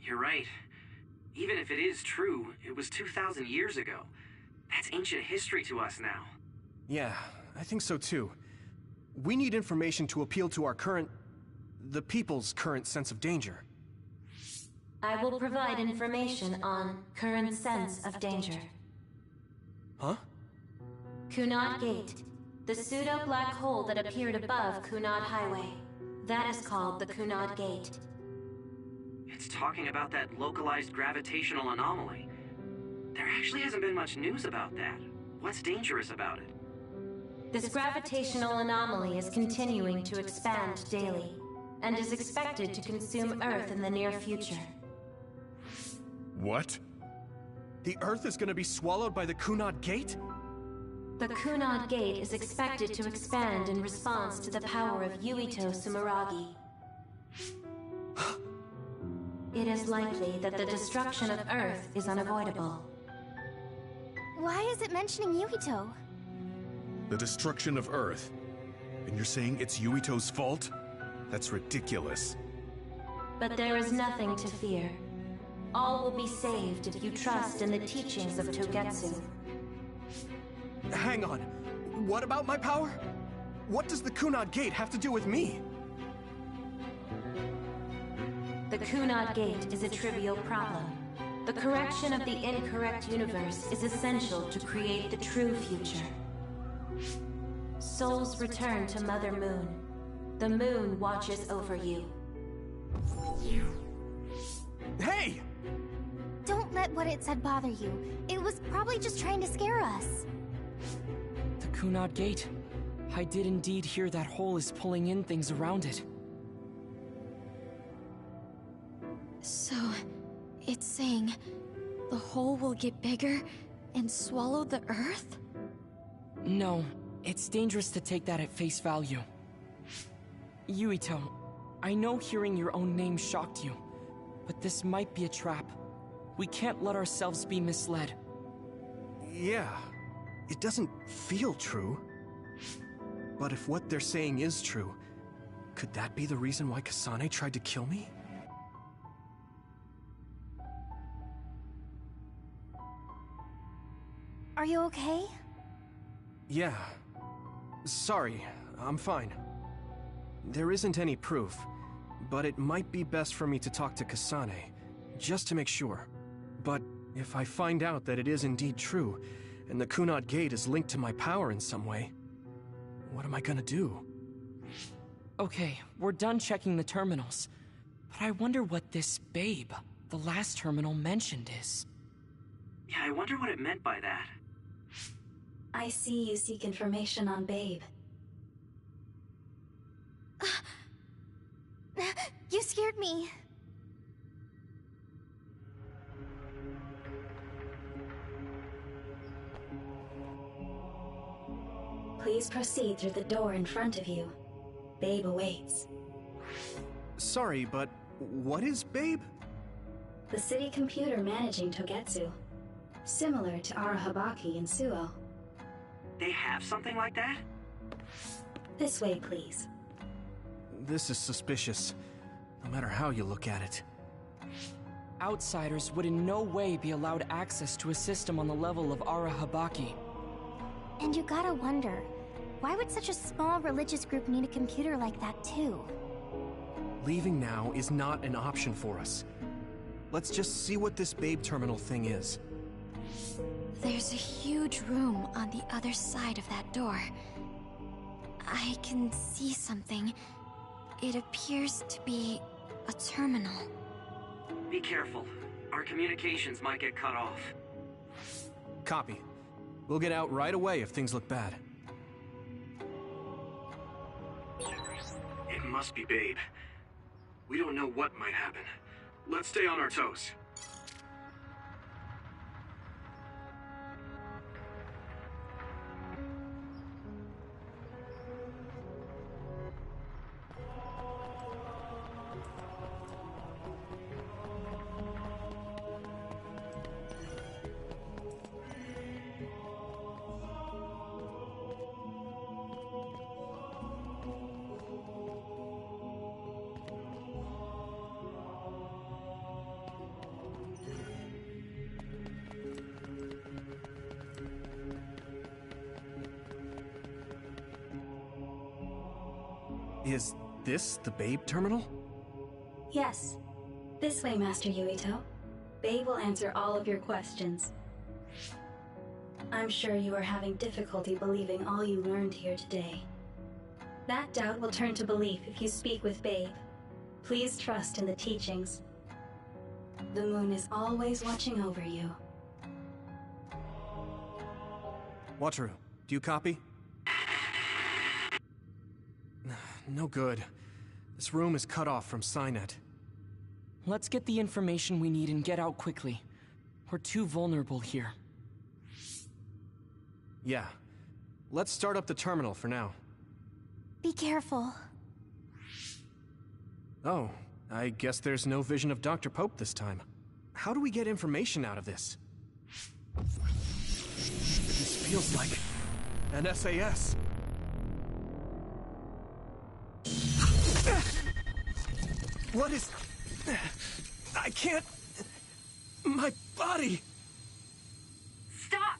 You're right. Even if it is true, it was 2,000 years ago. That's ancient history to us now. Yeah, I think so too. We need information to appeal to the people's current sense of danger. I will provide information on current sense of danger. Huh? Kunad Gate, the pseudo-black hole that appeared above Kunad Highway. That is called the Kunad Gate. It's talking about that localized gravitational anomaly. There actually hasn't been much news about that. What's dangerous about it? This gravitational anomaly is continuing to expand daily, and is expected to consume Earth in the near future. What? The Earth is gonna be swallowed by the Kunad Gate? The Kunad Gate is expected to expand in response to the power of Yuito Sumeragi. It is likely that the destruction of Earth is unavoidable. Why is it mentioning Yuito? The destruction of Earth? And you're saying it's Yuito's fault? That's ridiculous. But there is nothing to fear. All will be saved if you trust in the teachings of Togetsu. Hang on. What about my power? What does the Kunad Gate have to do with me? The Kunad Gate is a trivial problem. The correction of the incorrect universe is essential to create the true future. Souls return to Mother Moon. The moon watches over you. Hey! Don't let what it said bother you. It was probably just trying to scare us. The Kunad Gate. I did indeed hear that hole is pulling in things around it. So, it's saying the hole will get bigger and swallow the Earth? No, it's dangerous to take that at face value. Yuito, I know hearing your own name shocked you, but this might be a trap. We can't let ourselves be misled. Yeah, it doesn't feel true. But if what they're saying is true, could that be the reason why Kasane tried to kill me? Are you okay? Yeah. Sorry, I'm fine. There isn't any proof, but it might be best for me to talk to Kasane, just to make sure. But if I find out that it is indeed true, and the Kunad Gate is linked to my power in some way, what am I gonna do? Okay, we're done checking the terminals. But I wonder what this Babe, the last terminal mentioned, is. Yeah, I wonder what it meant by that. I see you seek information on Babe. You scared me. Please proceed through the door in front of you. Babe awaits. Sorry, but what is Babe? The city computer managing Togetsu. Similar to Arahabaki in Suo. They have something like that? This way, please. This is suspicious, no matter how you look at it. Outsiders would in no way be allowed access to a system on the level of Arahabaki. And you gotta wonder, why would such a small religious group need a computer like that too? Leaving now is not an option for us. Let's just see what this Babe terminal thing is. There's a huge room on the other side of that door. I can see something. It appears to be a terminal. Be careful. Our communications might get cut off. Copy. We'll get out right away if things look bad. It must be Babe. We don't know what might happen. Let's stay on our toes. Is this the Babe terminal? Yes. This way, Master Yuito. Babe will answer all of your questions. I'm sure you are having difficulty believing all you learned here today. That doubt will turn to belief if you speak with Babe. Please trust in the teachings. The moon is always watching over you. Wataru, do you copy? No good. This room is cut off from Cynet. Let's get the information we need and get out quickly. We're too vulnerable here. Yeah. Let's start up the terminal for now. Be careful. Oh, I guess there's no vision of Dr. Pope this time. How do we get information out of this? This feels like an SAS. What is... I can't... My body... Stop!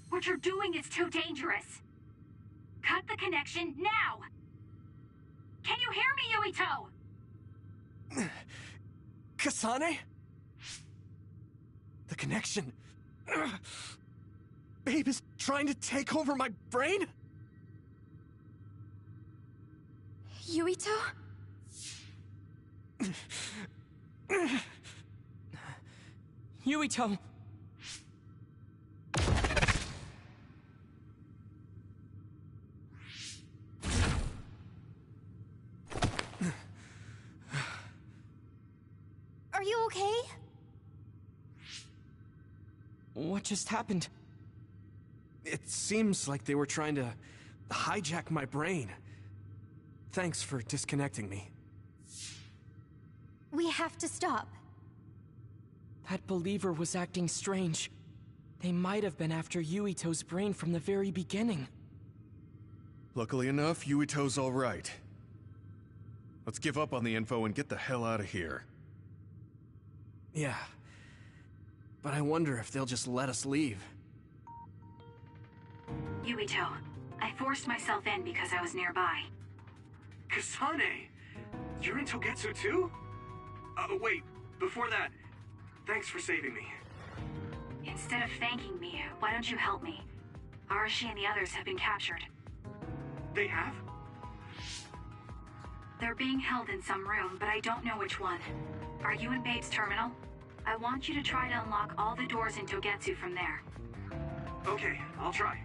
What you're doing is too dangerous. Cut the connection now! Can you hear me, Yuito? Kasane? The connection... Babe is trying to take over my brain? Yuito? Yuito! Are you okay? What just happened? It seems like they were trying to hijack my brain. Thanks for disconnecting me. We have to stop. That believer was acting strange. They might have been after Yuito's brain from the very beginning. Luckily enough, Yuito's all right. Let's give up on the info and get the hell out of here. Yeah. But I wonder if they'll just let us leave. Yuito, I forced myself in because I was nearby. Kasane! You're in Togetsu too? Wait, before that, thanks for saving me. Instead of thanking me, why don't you help me? Arashi and the others have been captured. They have? They're being held in some room, but I don't know which one. Are you in Babe's terminal? I want you to try to unlock all the doors in Togetsu from there. Okay, I'll try.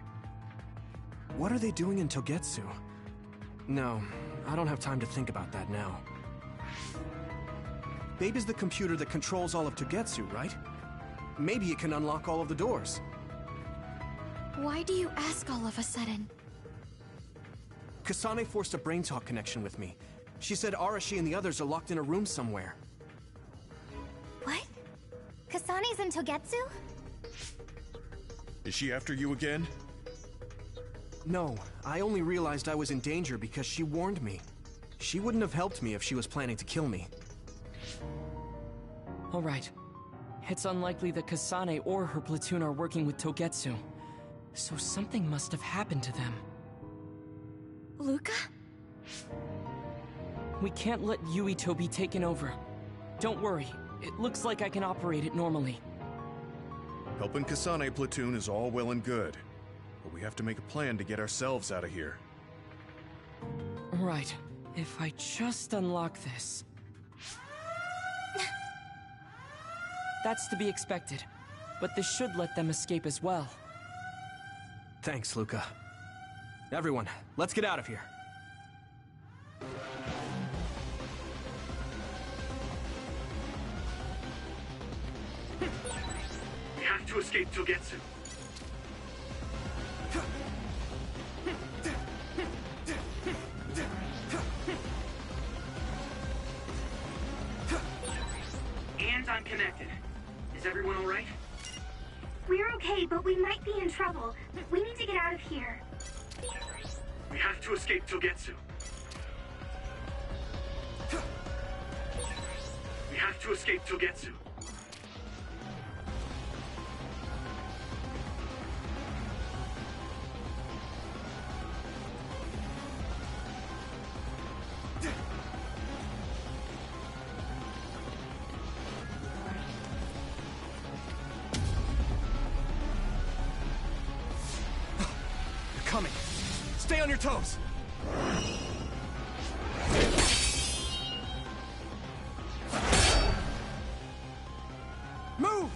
What are they doing in Togetsu? No, I don't have time to think about that now. Babe is the computer that controls all of Togetsu, right? Maybe it can unlock all of the doors. Why do you ask all of a sudden? Kasane forced a brain talk connection with me. She said Arashi and the others are locked in a room somewhere. What? Kasane's in Togetsu? Is she after you again? No, I only realized I was in danger because she warned me. She wouldn't have helped me if she was planning to kill me. Alright. It's unlikely that Kasane or her platoon are working with Togetsu. So something must have happened to them. Luca? We can't let Yuito be taken over. Don't worry, it looks like I can operate it normally. Helping Kasane platoon is all well and good, but we have to make a plan to get ourselves out of here. Right. If I just unlock this... That's to be expected, but this should let them escape as well. Thanks, Luca. Everyone, let's get out of here. We have to escape Togetsu. And I'm connected. Is everyone all right? We're okay, but we might be in trouble. We need to get out of here. We have to escape Togetsu. We have to escape Togetsu. Coming. Stay on your toes. Move!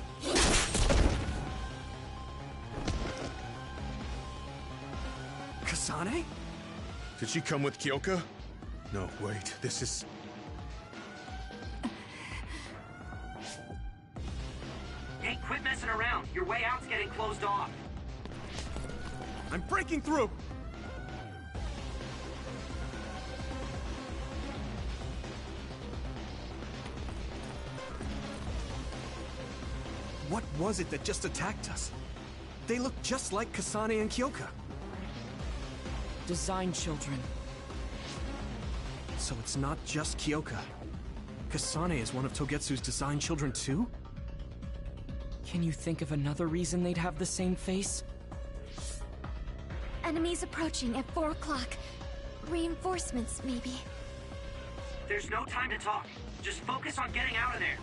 Kasane? Did she come with Kyoka? No, wait, this is... Hey, quit messing around. Your way out's getting closed off. I'm breaking through! What was it that just attacked us? They look just like Kasane and Kyoka. Design children. So it's not just Kyoka. Kasane is one of Togetsu's design children too? Can you think of another reason they'd have the same face? Enemies approaching at 4 o'clock. Reinforcements, maybe. There's no time to talk. Just focus on getting out of there.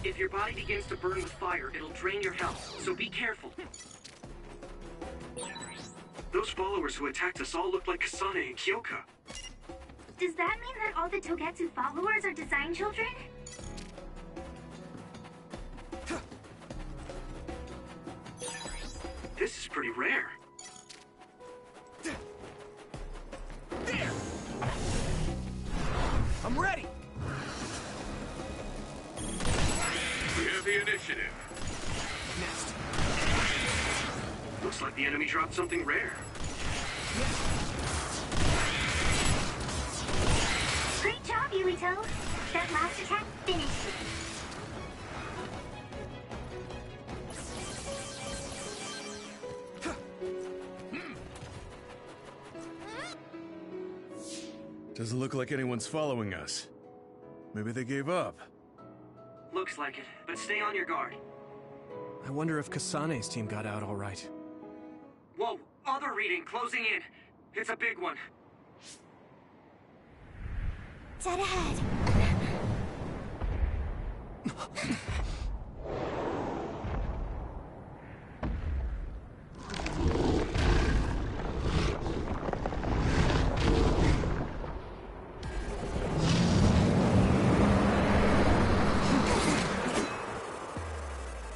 If your body begins to burn with fire, it'll drain your health, so be careful. Those followers who attacked us all look like Kasane and Kyoka. Does that mean that all the Togetsu followers are design children? This is pretty rare. There! I'm ready! We have the initiative. Next. Looks like the enemy dropped something rare. Great job, Yuito. That last attack finished it. Doesn't look like anyone's following us. Maybe they gave up. Looks like it, but stay on your guard. I wonder if Kasane's team got out all right. Whoa, other reading closing in. It's a big one. Dead ahead.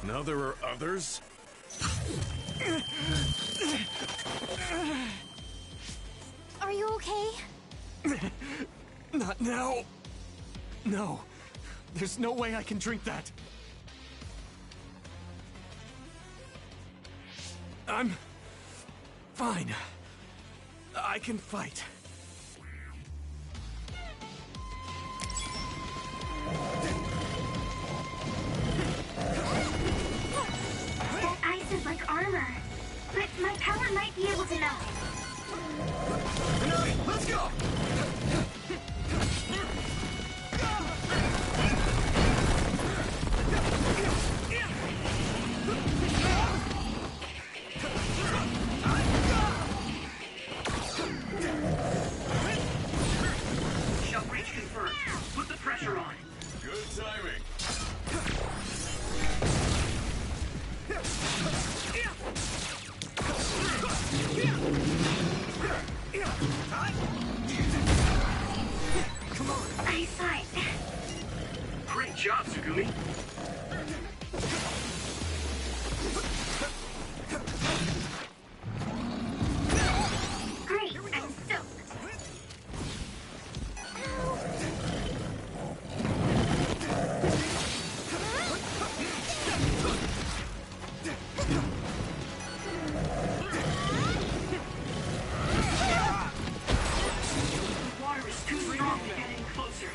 Now there are others? Are you okay? Not now. No, There's no way I can drink that. I'm fine. I can fight. That ice is like armor, but my power might be able to melt it. Let's go! Shell breach confirmed. Put the pressure on. Good timing. Come on! I saw it. Great job, Tsugumi. Great, I'm stoked. The water is too strong to get any closer.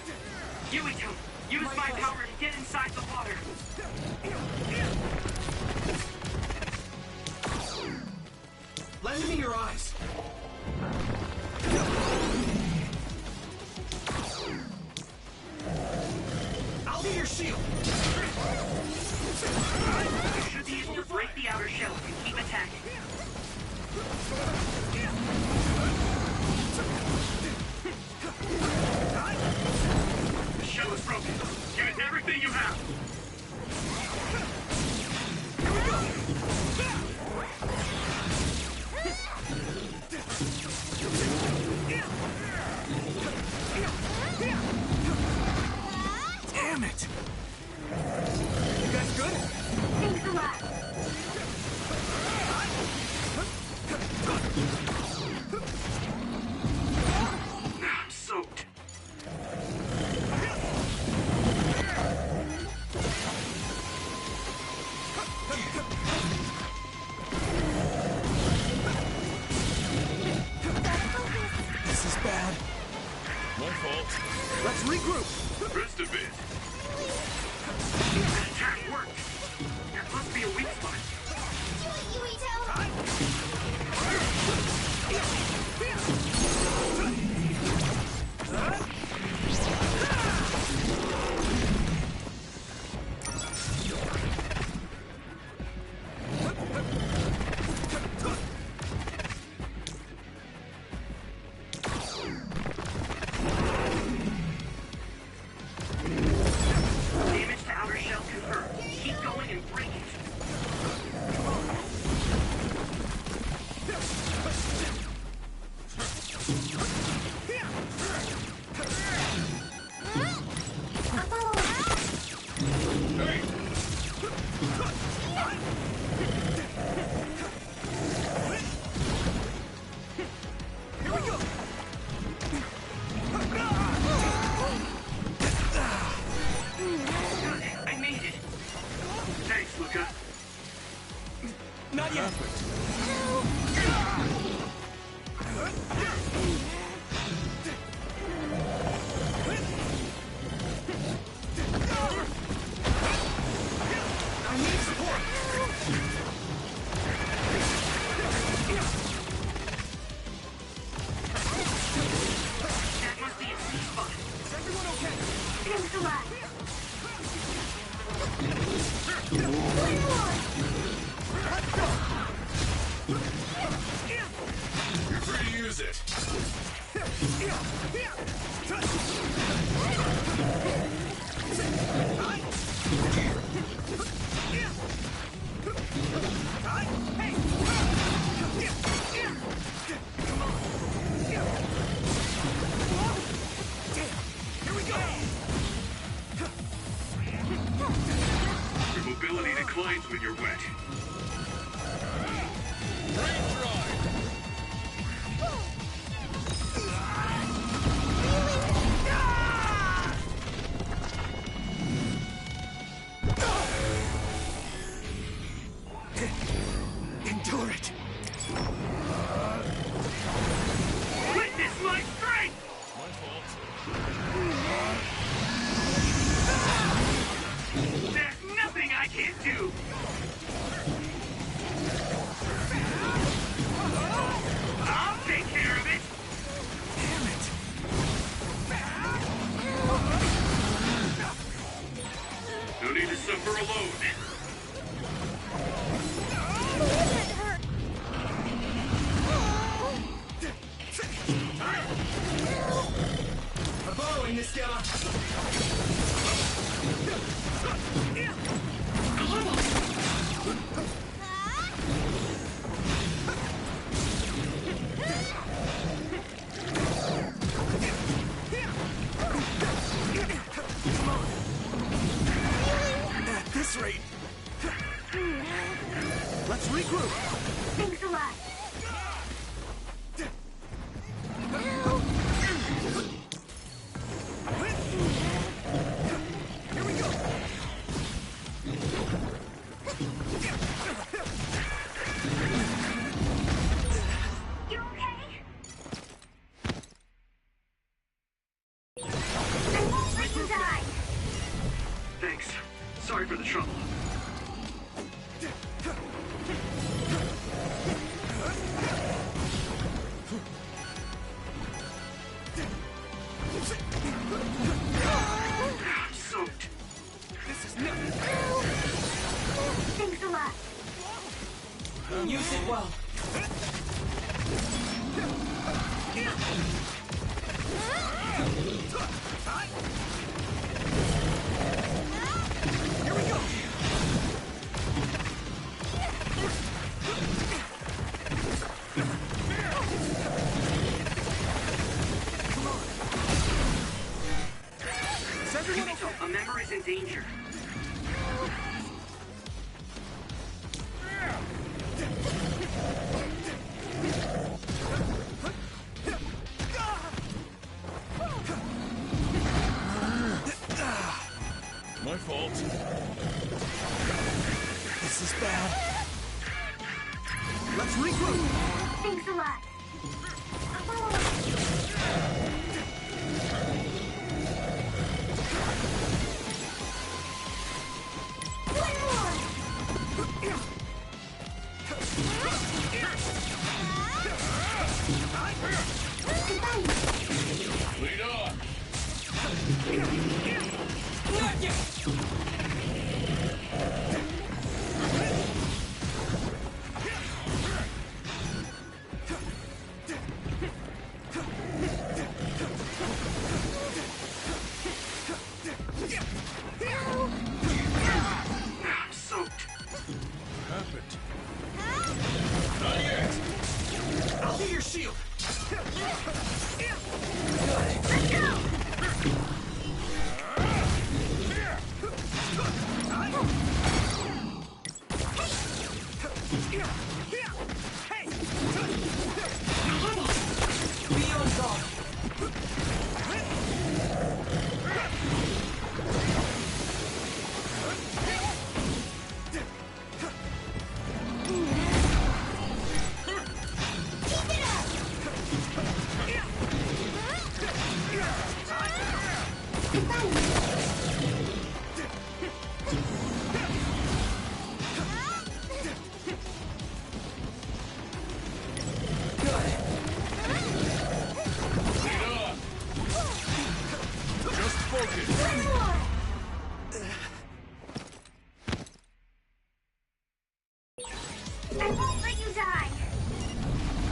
Yuito, use my power to get inside the water. Lend me your eyes. I'll be your shield. You should be able to break the outer shell if you keep attacking. The shell is broken. Give it everything you have. Damn it! You guys good? Thanks a lot. I'm soaked. This is bad. My fault. Let's regroup. Rest a bit. That attack worked. There must be a weak spot. Damage to outer shell confirmed. Keep going and break it. I made it. Thanks, Luca. Not yet. I need support. That must be a weak spot. Is everyone okay? Thanks a lot. You're free to use it. Your mobility declines when you're wet. Let's regroup! Thanks a lot. Here we go! You okay? I won't let you die. Thanks. Sorry for the trouble. I'm soaked. This is nothing! Thanks a lot. Use it well. Here we go! Come on! Is everyone okay? A member is in danger. My fault. This is bad. Let's regroup! Thanks a lot. One more! Lead on! I'm soaked. Happened. Not yet! I'll be your shield! Let's go! Be on guard. Lead on! Just focus! I won't let you die.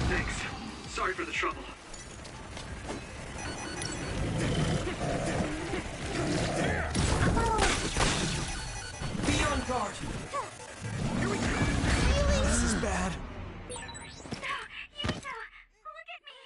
Thanks. Sorry for the trouble. Be on guard. Here we go! This is bad. Yuito, look at me.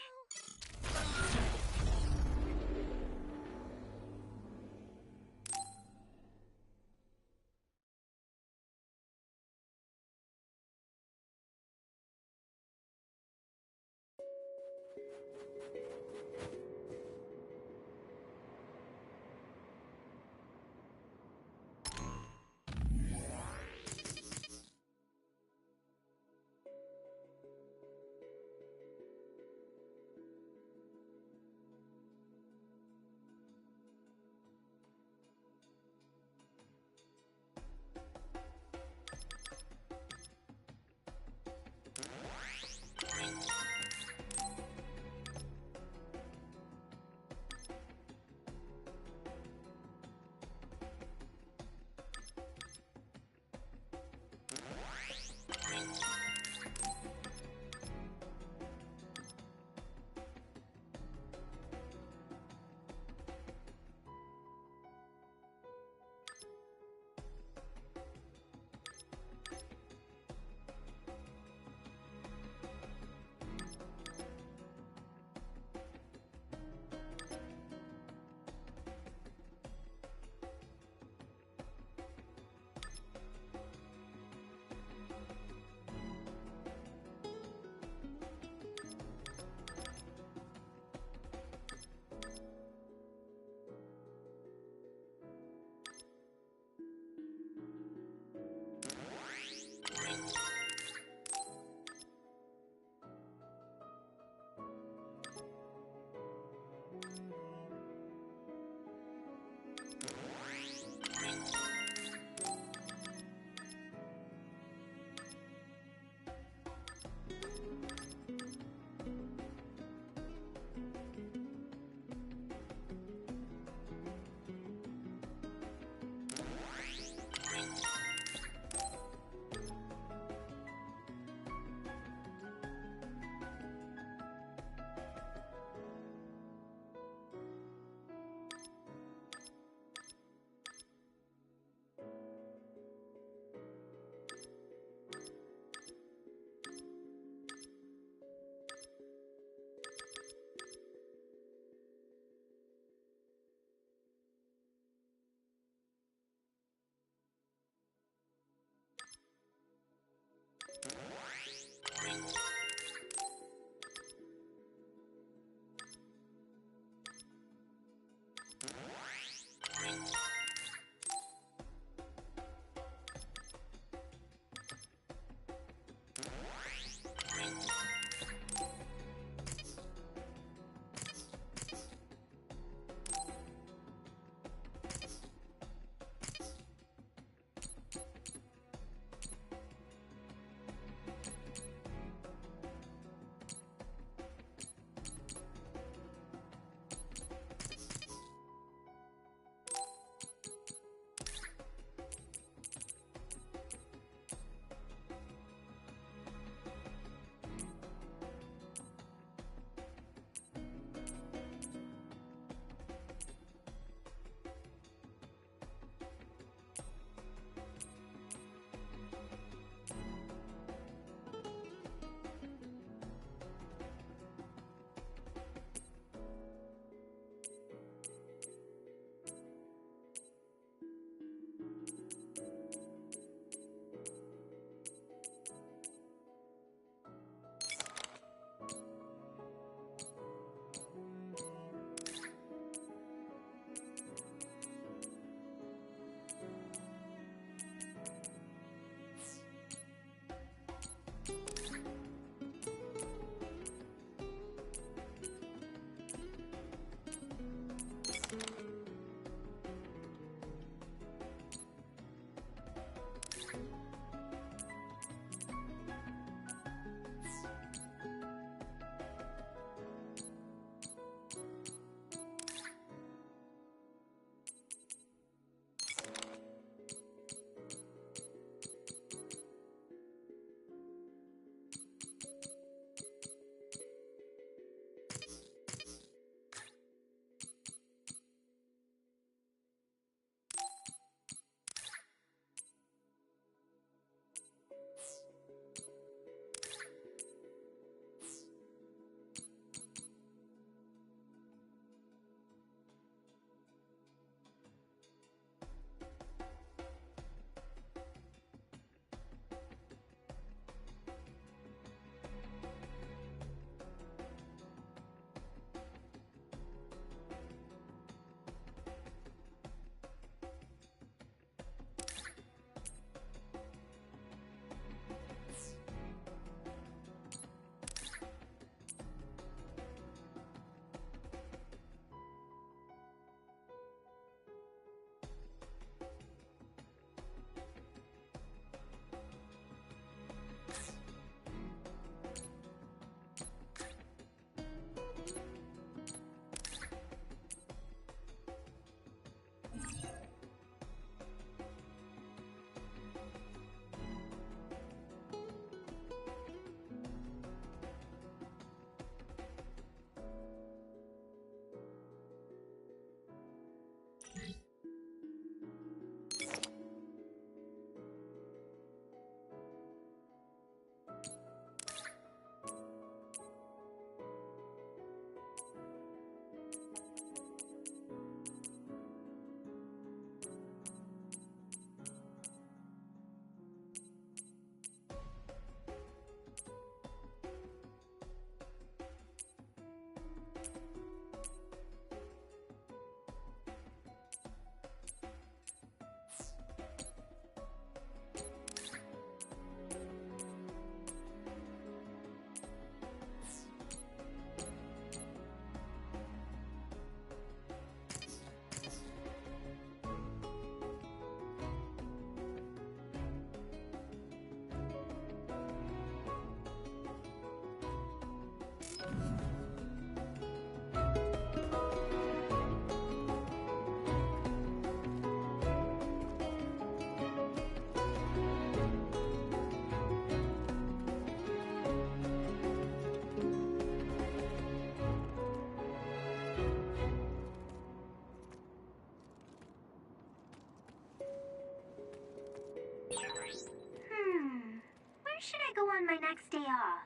should I go on my next day off?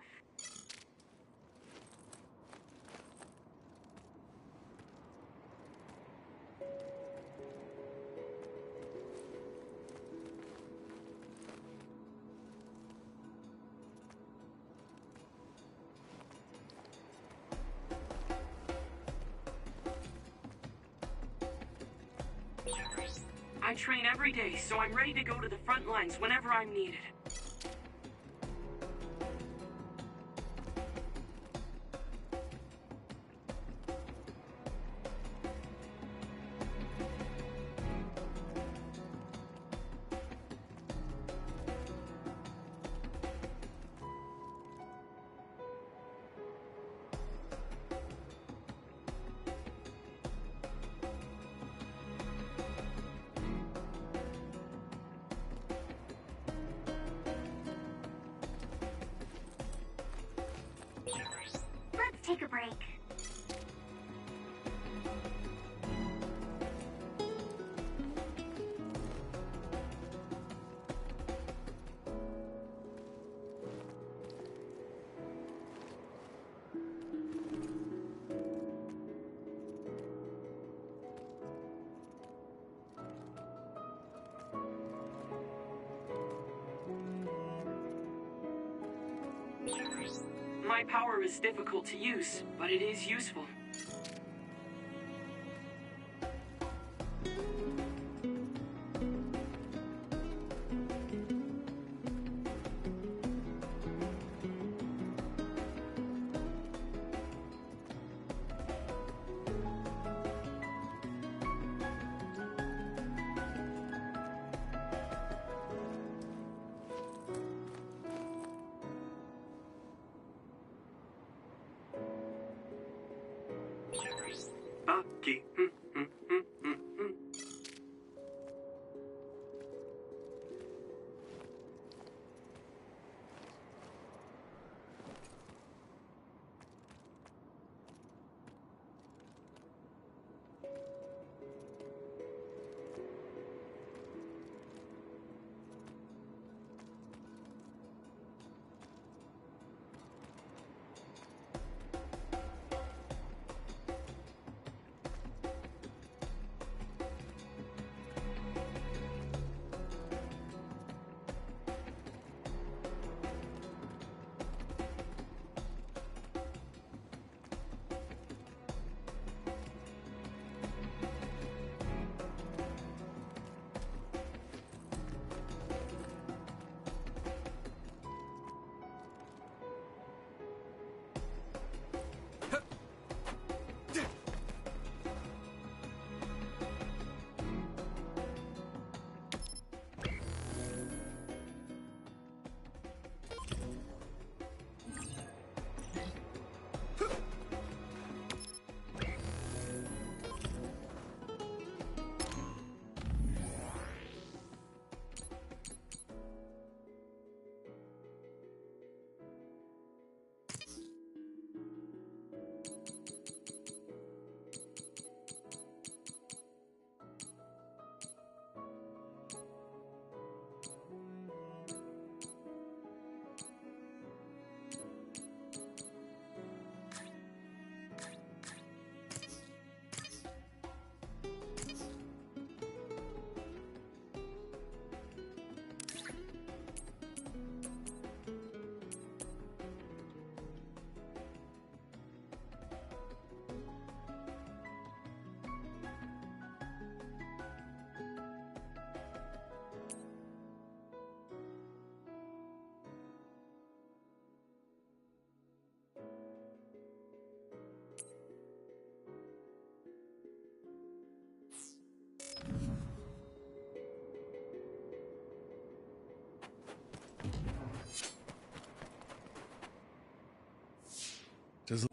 I train every day, so I'm ready to go to the front lines whenever I'm needed. Let's take a break. My power is difficult to use, but it is useful. Bucky. Does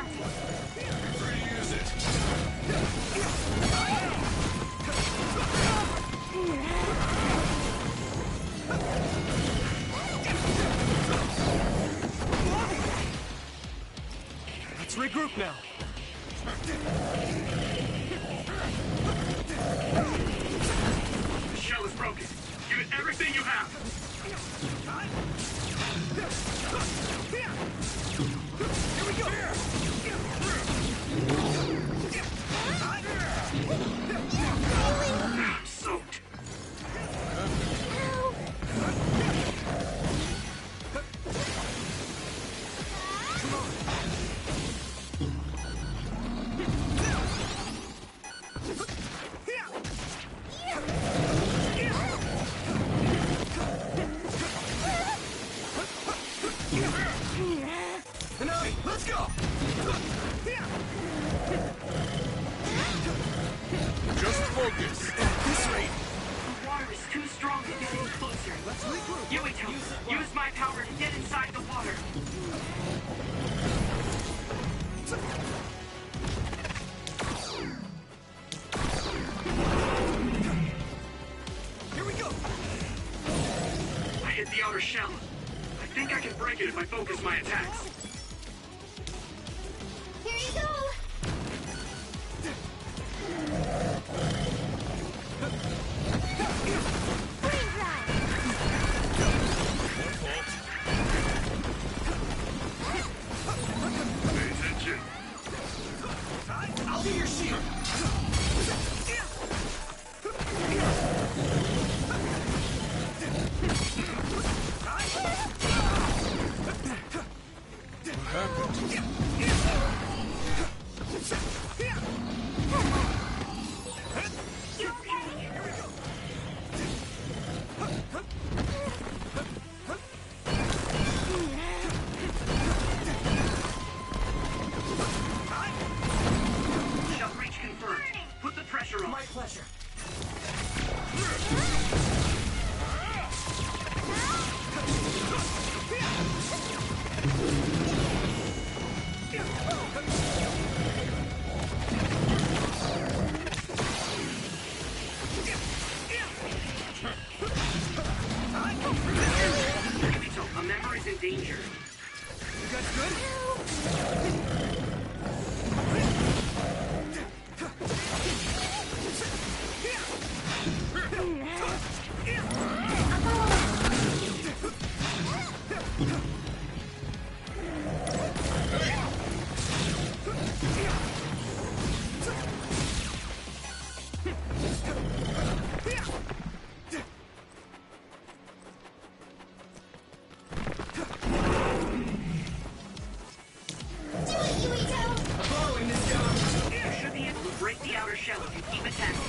that. Use it. Let's regroup now. The shell is broken. Give it everything you have. Here we go. I'm soaked. Let's go. Just focus. At this rate. The water is too strong to get any closer. Let's regroup. Yuito, use my power to get inside the water. Here we go. I hit the outer shell. I think I can break it if I focus my attacks. Here you go! Freeze ride! Pay attention. I'll be your shield. You okay? Shell breach confirmed. Put the pressure on. My pleasure. Yuito, a member is in danger. You guys good? Following this job. You should be able to break the outer shell if you keep attacking.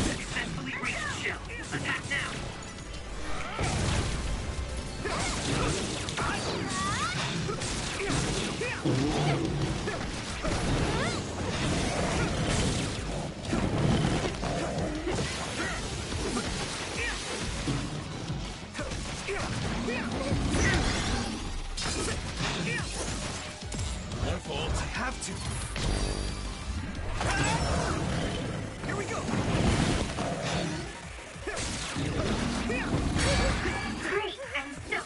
Successfully breached the shell. Attack now. My fault. I have to. Here we go. Great, I'm so.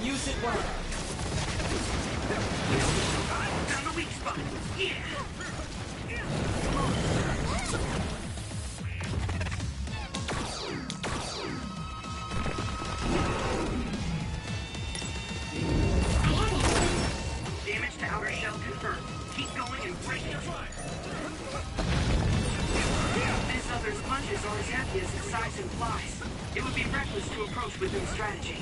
Use it well. Found the weak spot. Yeah. Damage to outer shell confirmed. Keep going and break it. This other's punches are as heavy as its size implies. It would be reckless to approach with new strategy.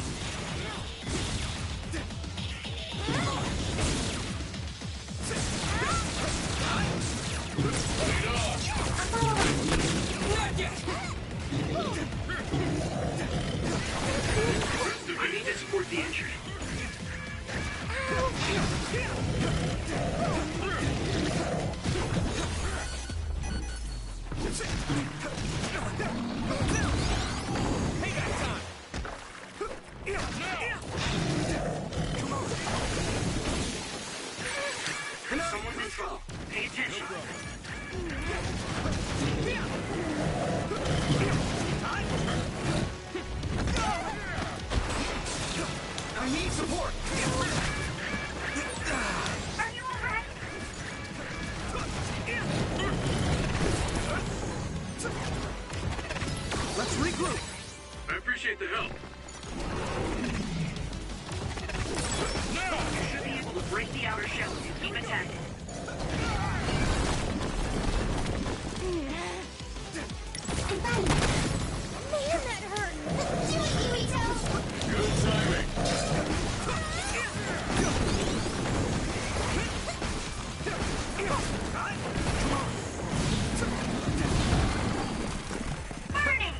Not yet! need to support the injured. Someone's in trouble. Pay attention. I need support! Are you alright? Let's regroup! I appreciate the help. You should be able to break the outer shell if you keep attacking. Man, that hurt! Do it, Yuito! Good timing. Burning!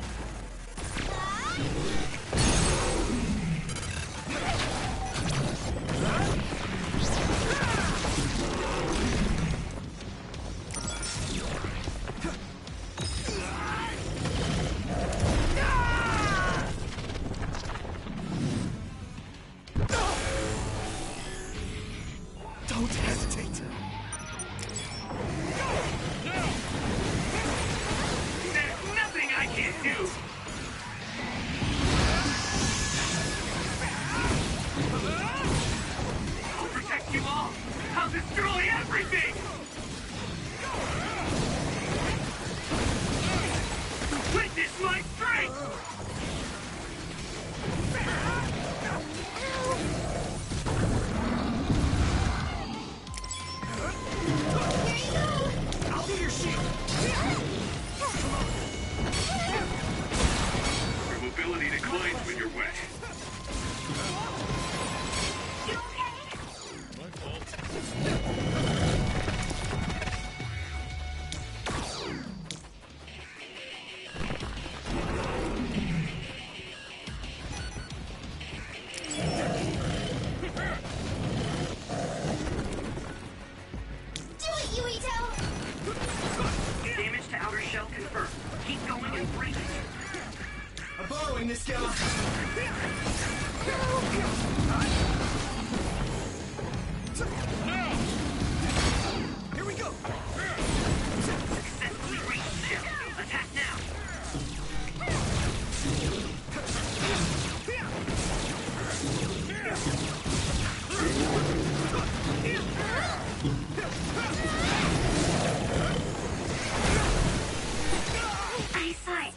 Don't hesitate. There's nothing I can't do! I'll protect you all! I'll destroy everything! Witness my strength! I'll be your shield! Your mobility declines when you're wet. You okay? My fault. Do it, Yuito! Damage to outer shell confirmed. Keep going and break it. I'm borrowing this guy! Here we go! Successfully reached the shell. Attack now! I saw it.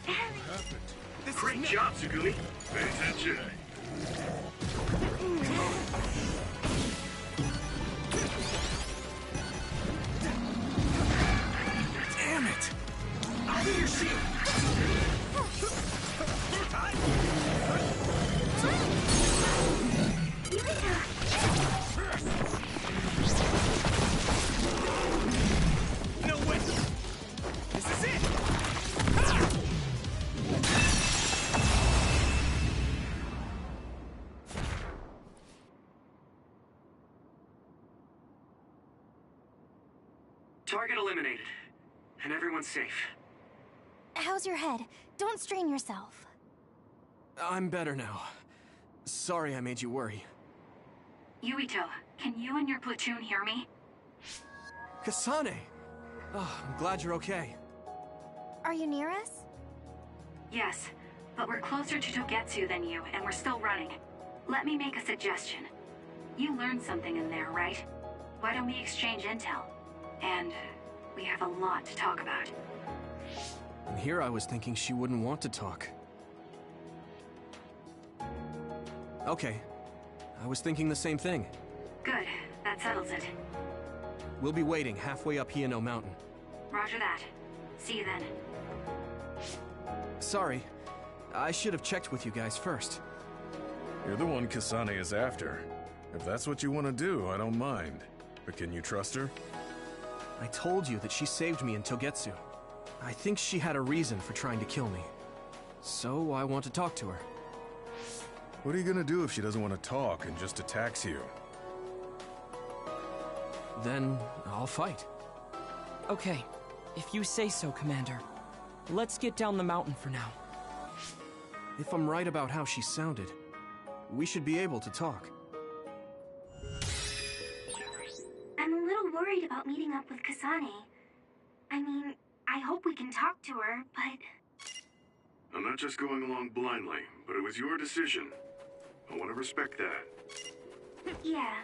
Great job, Tsugumi. Pay attention. Damn it! I'll be your shield! No way! This is it! Target eliminated. And everyone's safe. How's your head? Don't strain yourself. I'm better now. Sorry I made you worry. Yuito, can you and your platoon hear me? Kasane! Oh, I'm glad you're okay. Are you near us? Yes, but we're closer to Togetsu than you, and we're still running. Let me make a suggestion. You learned something in there, right? Why don't we exchange intel? And we have a lot to talk about. And here I was thinking she wouldn't want to talk. Okay. I was thinking the same thing. Good, that settles it. We'll be waiting halfway up Hiano Mountain. Roger that. See you then. Sorry. I should have checked with you guys first. You're the one Kasane is after. If that's what you want to do, I don't mind. But can you trust her? I told you that she saved me in Togetsu. I think she had a reason for trying to kill me. So I want to talk to her. What are you gonna do if she doesn't want to talk and just attacks you? Then I'll fight. Okay, if you say so, Commander. Let's get down the mountain for now. If I'm right about how she sounded, we should be able to talk. I'm a little worried about meeting up with Kasane. I mean, I hope we can talk to her, but... I'm not just going along blindly, but it was your decision. I want to respect that. Yeah.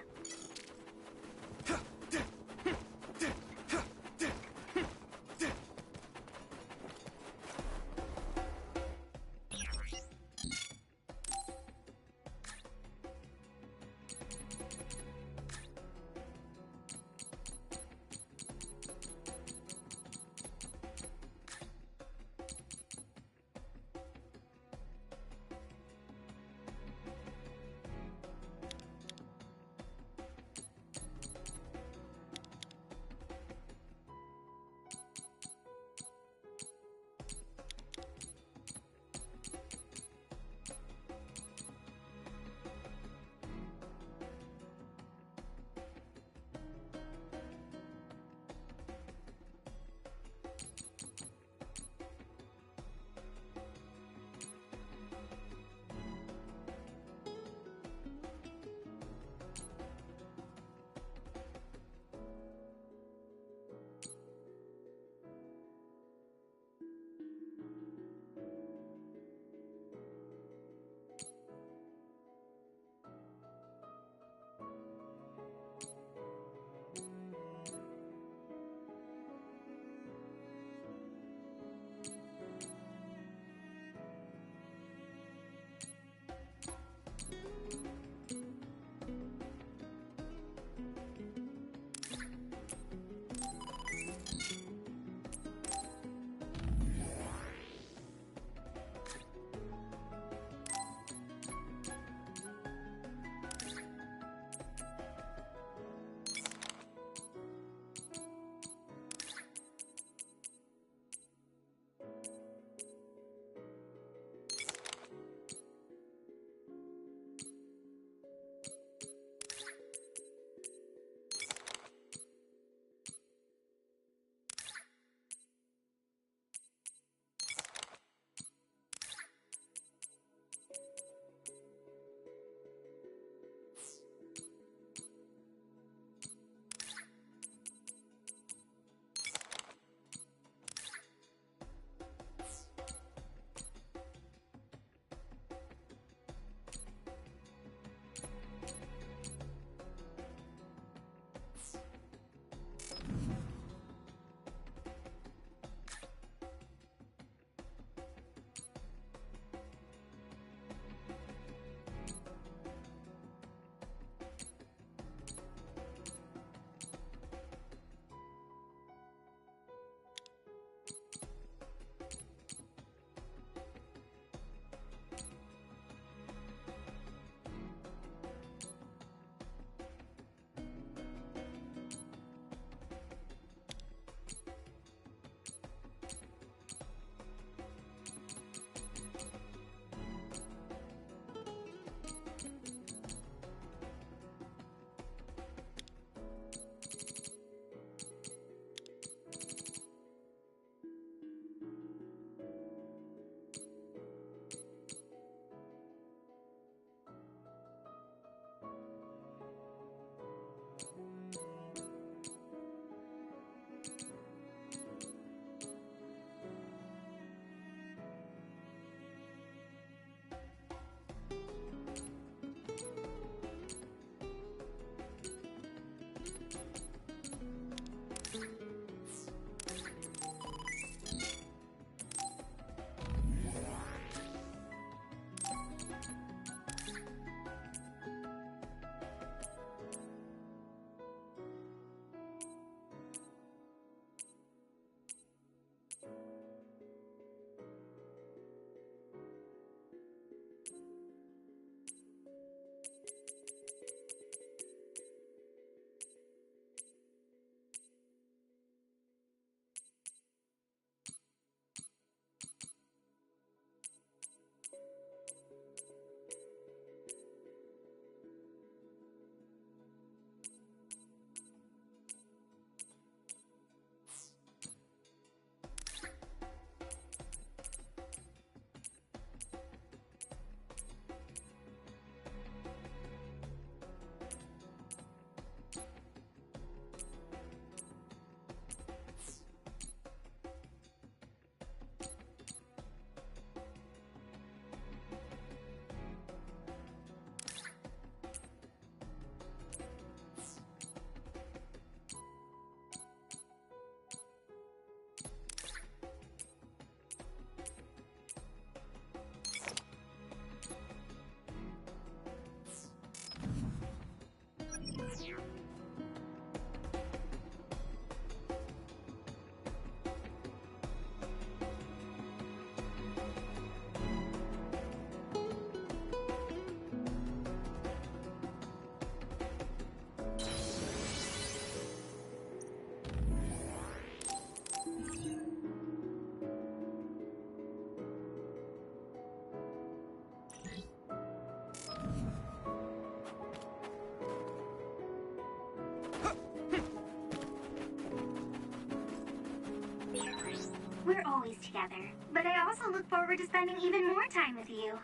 We're always together, but I also look forward to spending even more time with you.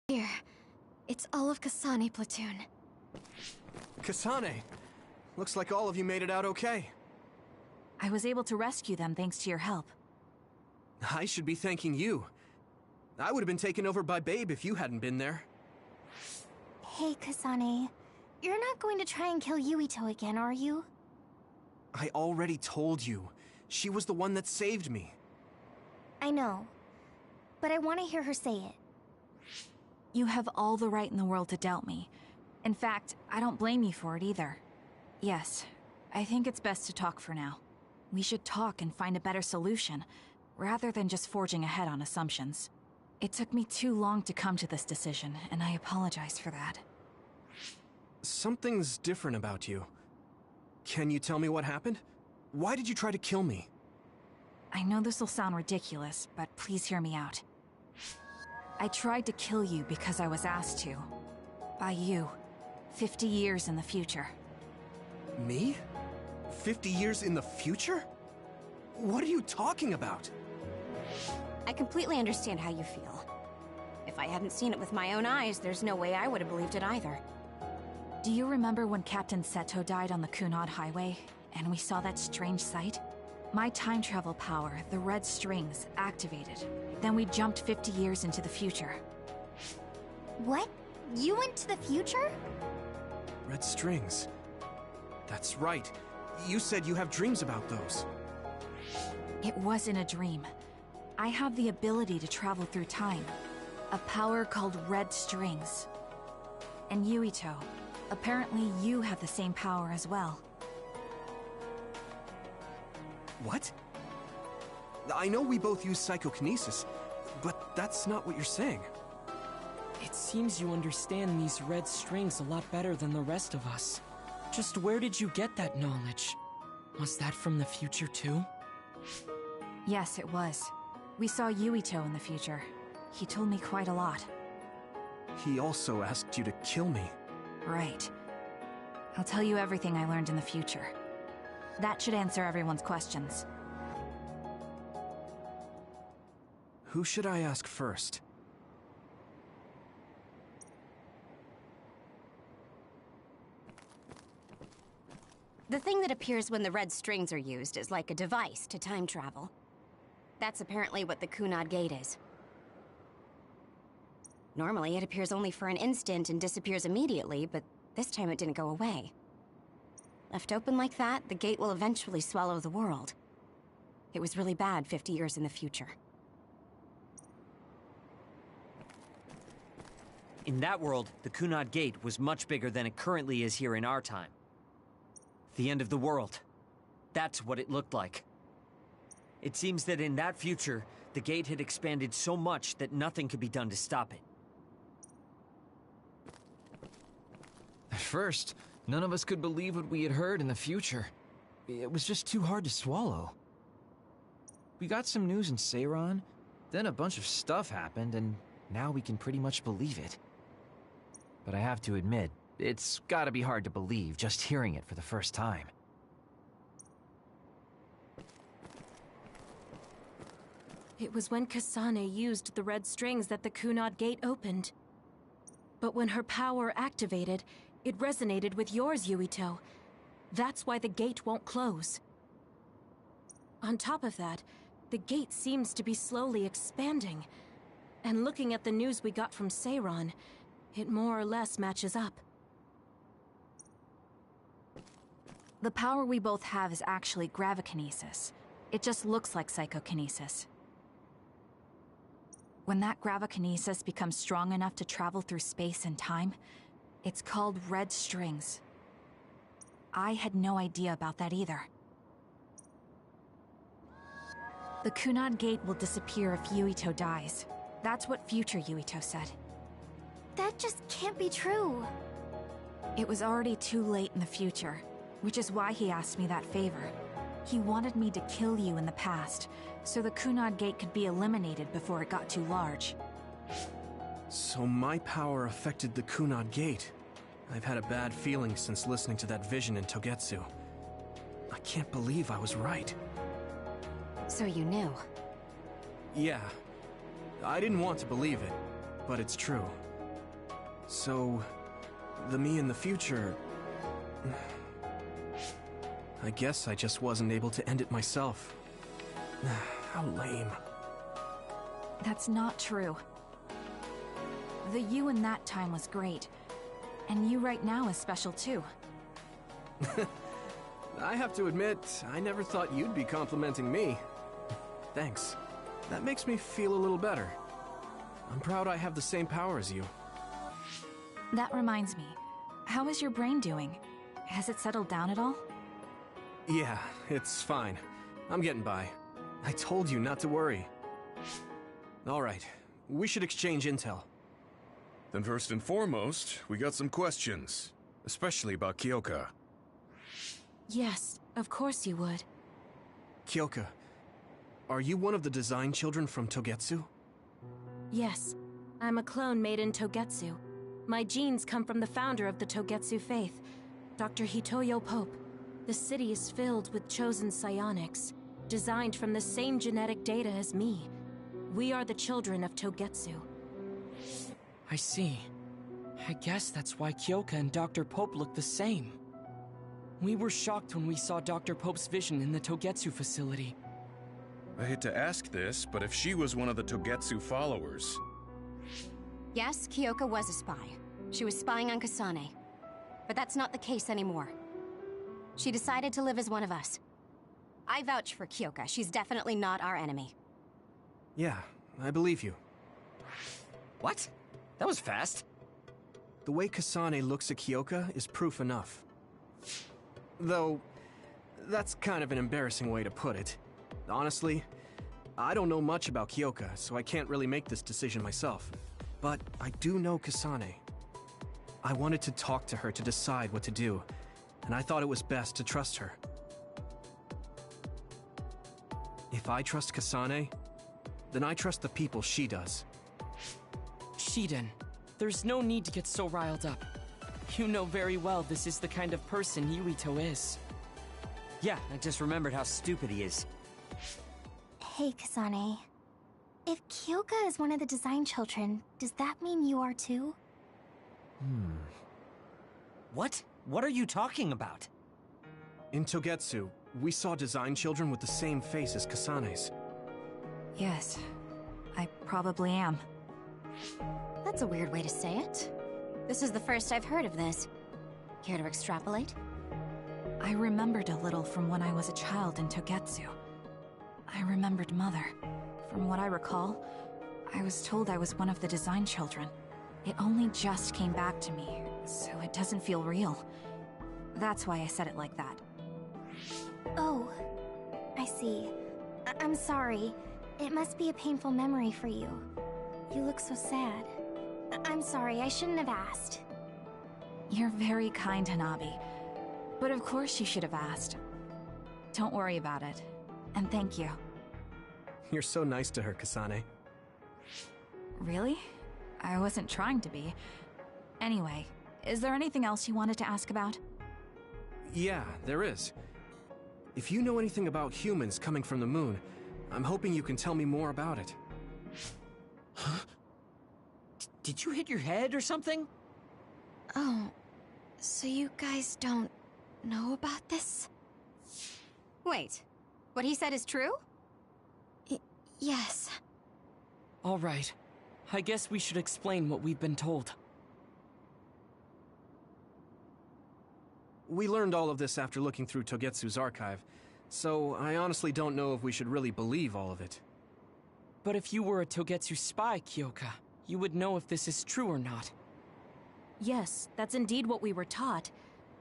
Here. It's all of Kasane platoon. Kasane! Looks like all of you made it out okay. I was able to rescue them thanks to your help. I should be thanking you. I would have been taken over by Babe if you hadn't been there. Hey, Kasane. You're not going to try and kill Yuito again, are you? I already told you. She was the one that saved me. I know. But I want to hear her say it. You have all the right in the world to doubt me. In fact, I don't blame you for it either. Yes, I think it's best to talk for now. We should talk and find a better solution, rather than just forging ahead on assumptions. It took me too long to come to this decision, and I apologize for that. Something's different about you. Can you tell me what happened? Why did you try to kill me? I know this will sound ridiculous, but please hear me out. I tried to kill you because I was asked to. By you. 50 years in the future. Me? 50 years in the future? What are you talking about? I completely understand how you feel. If I hadn't seen it with my own eyes, there's no way I would have believed it either. Do you remember when Captain Seto died on the Kunad Highway, and we saw that strange sight? My time travel power, the red strings, activated. Then we jumped 50 years into the future. What? You went to the future? Red strings. That's right. You said you have dreams about those. It wasn't a dream. I have the ability to travel through time. A power called red strings. And Yuito, apparently you have the same power as well. What? I know we both use psychokinesis, but that's not what you're saying. It seems you understand these red strings a lot better than the rest of us. Just where did you get that knowledge? Was that from the future too? Yes, it was. We saw Yuito in the future. He told me quite a lot. He also asked you to kill me. Right. I'll tell you everything I learned in the future. That should answer everyone's questions. Who should I ask first? The thing that appears when the red strings are used is like a device to time travel. That's apparently what the Kunad Gate is. Normally, it appears only for an instant and disappears immediately, but this time it didn't go away. Left open like that, the gate will eventually swallow the world. It was really bad 50 years in the future. In that world, the Kunad Gate was much bigger than it currently is here in our time. The end of the world. That's what it looked like. It seems that in that future, the gate had expanded so much that nothing could be done to stop it. At first, none of us could believe what we had heard in the future. It was just too hard to swallow. We got some news in Seiran, then a bunch of stuff happened, and now we can pretty much believe it. But I have to admit, it's gotta be hard to believe just hearing it for the first time. It was when Kasane used the red strings that the Kunad Gate opened. But when her power activated, it resonated with yours, Yuito. That's why the gate won't close. On top of that, the gate seems to be slowly expanding. And looking at the news we got from Seiran, it more or less matches up. The power we both have is actually gravikinesis. It just looks like psychokinesis. When that gravikinesis becomes strong enough to travel through space and time, it's called red strings. I had no idea about that either. The Kunad Gate will disappear if Yuito dies. That's what future Yuito said. That just can't be true. It was already too late in the future, which is why he asked me that favor. He wanted me to kill you in the past, so the Kunad Gate could be eliminated before it got too large. So my power affected the Kunad Gate. I've had a bad feeling since listening to that vision in Togetsu. I can't believe I was right. So you knew? Yeah. I didn't want to believe it, but it's true. So, the me in the future... I guess I just wasn't able to end it myself. How lame. That's not true. The you in that time was great, and you right now is special too. I have to admit, I never thought you'd be complimenting me. Thanks. That makes me feel a little better. I'm proud I have the same power as you. That reminds me, how is your brain doing? Has it settled down at all? Yeah, it's fine. I'm getting by. I told you not to worry. Alright, we should exchange intel. Then first and foremost, we got some questions. Especially about Kyoka. Yes, of course you would. Kyoka, are you one of the design children from Togetsu? Yes, I'm a clone made in Togetsu. My genes come from the founder of the Togetsu faith, Dr. Hitoyo Pope. The city is filled with chosen psionics, designed from the same genetic data as me. We are the children of Togetsu. I see. I guess that's why Kyoka and Dr. Pope look the same. We were shocked when we saw Dr. Pope's vision in the Togetsu facility. I hate to ask this, but if she was one of the Togetsu followers... Yes, Kyoka was a spy. She was spying on Kasane. But that's not the case anymore. She decided to live as one of us. I vouch for Kyoka. She's definitely not our enemy. Yeah, I believe you. What? That was fast. The way Kasane looks at Kyoka is proof enough. Though, that's kind of an embarrassing way to put it. Honestly, I don't know much about Kyoka, so I can't really make this decision myself. But I do know Kasane. I wanted to talk to her to decide what to do, and I thought it was best to trust her. If I trust Kasane, then I trust the people she does. Shiden, there's no need to get so riled up. You know very well this is the kind of person Yuito is. Yeah, I just remembered how stupid he is. Hey, Kasane. If Kyoka is one of the design children, does that mean you are too? What? What are you talking about? In Togetsu, we saw design children with the same face as Kasane's. Yes, I probably am. That's a weird way to say it. This is the first I've heard of this. Care to extrapolate? I remembered a little from when I was a child in Togetsu. I remembered Mother. From what I recall, I was told I was one of the design children. It only just came back to me, so it doesn't feel real. That's why I said it like that. Oh, I see. I'm sorry. It must be a painful memory for you. You look so sad. I'm sorry, I shouldn't have asked. You're very kind, Hanabi. But of course you should have asked. Don't worry about it. And thank you. You're so nice to her, Kasane. Really? I wasn't trying to be. Anyway, is there anything else you wanted to ask about? Yeah, there is. If you know anything about humans coming from the moon, I'm hoping you can tell me more about it. Huh? Did you hit your head or something? Oh, so you guys don't know about this? Wait, what he said is true? Yes. All right. I guess we should explain what we've been told. We learned all of this after looking through Togetsu's archive, so I honestly don't know if we should really believe all of it. But if you were a Togetsu spy, Kyoka, you would know if this is true or not. Yes, that's indeed what we were taught.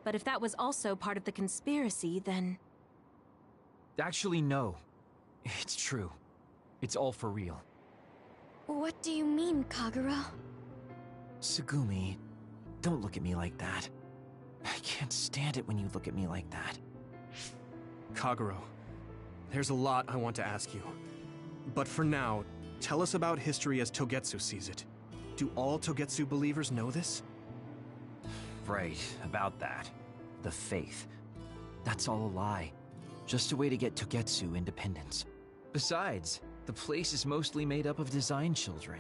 But if that was also part of the conspiracy, then... Actually, no. It's true. It's all for real. What do you mean, Kagero? Tsugumi, don't look at me like that. I can't stand it when you look at me like that. Kagero, there's a lot I want to ask you. But for now, tell us about history as Togetsu sees it. Do all Togetsu believers know this? Right, about that. The faith. That's all a lie. Just a way to get Togetsu independence. Besides, the place is mostly made up of design children.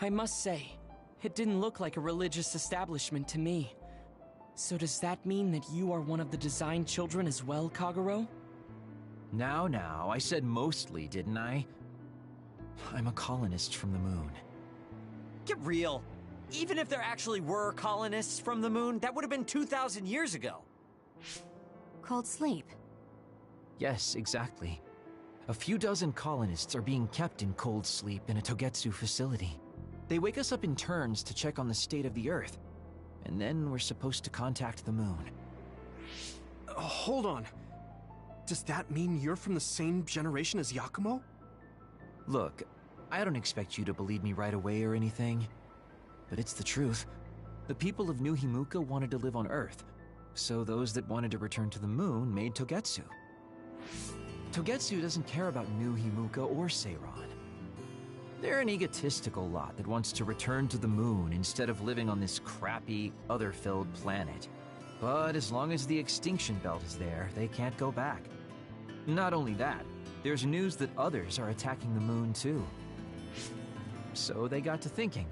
I must say, it didn't look like a religious establishment to me. So does that mean that you are one of the design children as well, Kagero? Now, I said mostly, didn't I? I'm a colonist from the moon. Get real. Even if there actually were colonists from the moon, that would have been 2,000 years ago. Cold sleep. Yes, exactly. A few dozen colonists are being kept in cold sleep in a Togetsu facility. They wake us up in turns to check on the state of the Earth, and then we're supposed to contact the moon. Hold on. Does that mean you're from the same generation as Yakumo? Look, I don't expect you to believe me right away or anything, but it's the truth. The people of New Himuka wanted to live on Earth, so those that wanted to return to the moon made Togetsu. Togetsu doesn't care about New Himuka or Seiran. They're an egotistical lot that wants to return to the moon instead of living on this crappy, other-filled planet. But as long as the extinction belt is there, they can't go back. Not only that, there's news that others are attacking the moon too. So they got to thinking,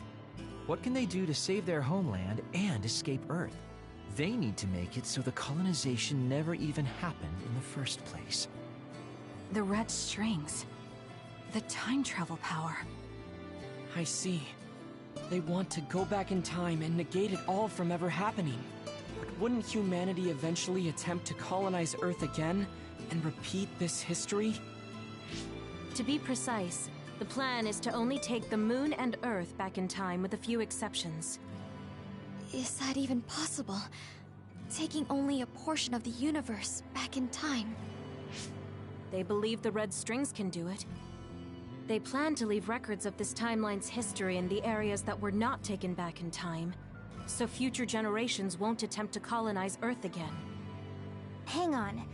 what can they do to save their homeland and escape Earth? They need to make it so the colonization never even happened in the first place. The red strings. The time travel power. I see. They want to go back in time and negate it all from ever happening. But wouldn't humanity eventually attempt to colonize Earth again and repeat this history? To be precise, the plan is to only take the moon and Earth back in time with a few exceptions. Is that even possible? Taking only a portion of the universe back in time. They believe the red strings can do it. They plan to leave records of this timeline's history in the areas that were not taken back in time, so future generations won't attempt to colonize Earth again. Hang on.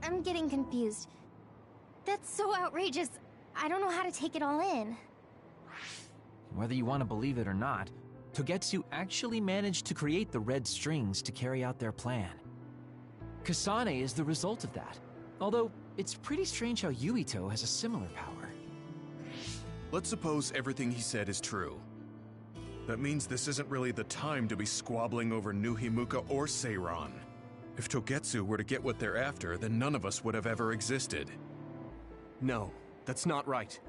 I'm getting confused. That's so outrageous. I don't know how to take it all in. Whether you want to believe it or not, Togetsu actually managed to create the red strings to carry out their plan. Kasane is the result of that, although it's pretty strange how Yuito has a similar power. Let's suppose everything he said is true. That means this isn't really the time to be squabbling over New Himuka or Seiran. If Togetsu were to get what they're after, then none of us would have ever existed. No, that's not right.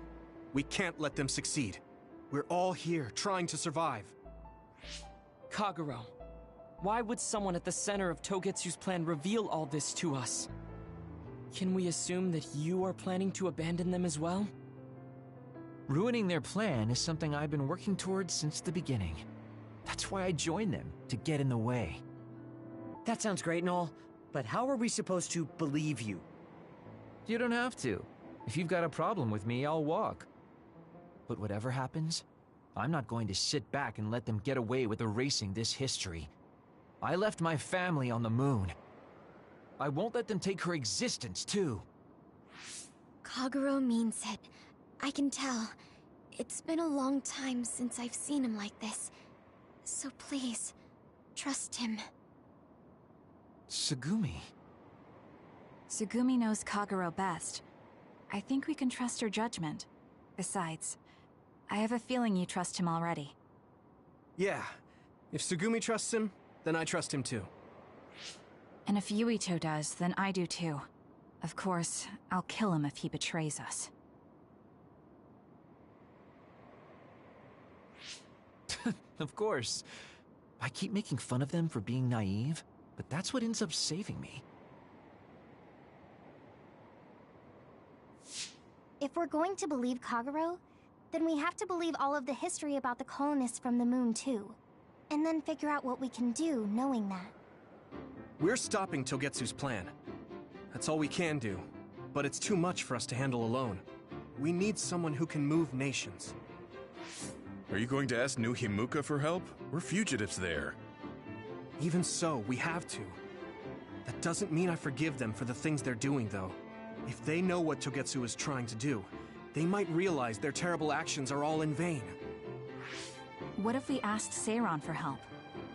We can't let them succeed. We're all here, trying to survive. Kagero, why would someone at the center of Togetsu's plan reveal all this to us? Can we assume that you are planning to abandon them as well? Ruining their plan is something I've been working towards since the beginning. That's why I joined them, to get in the way. That sounds great and all, but how are we supposed to believe you? You don't have to. If you've got a problem with me, I'll walk. But whatever happens, I'm not going to sit back and let them get away with erasing this history. I left my family on the moon. I won't let them take her existence, too. Kagero means it. I can tell. It's been a long time since I've seen him like this. So please, trust him. Tsugumi. Tsugumi knows Kagero best. I think we can trust her judgment. Besides, I have a feeling you trust him already. Yeah. If Tsugumi trusts him, then I trust him too. And if Yuito does, then I do too. Of course, I'll kill him if he betrays us. Of course. I keep making fun of them for being naive, but that's what ends up saving me. If we're going to believe Kagero, then we have to believe all of the history about the colonists from the moon too. And then figure out what we can do knowing that. We're stopping Togetsu's plan. That's all we can do. but it's too much for us to handle alone. We need someone who can move nations. Are you going to ask New Himuka for help? We're fugitives there. Even so, we have to. That doesn't mean I forgive them for the things they're doing, though. If they know what Togetsu is trying to do, they might realize their terrible actions are all in vain. What if we asked Seiran for help?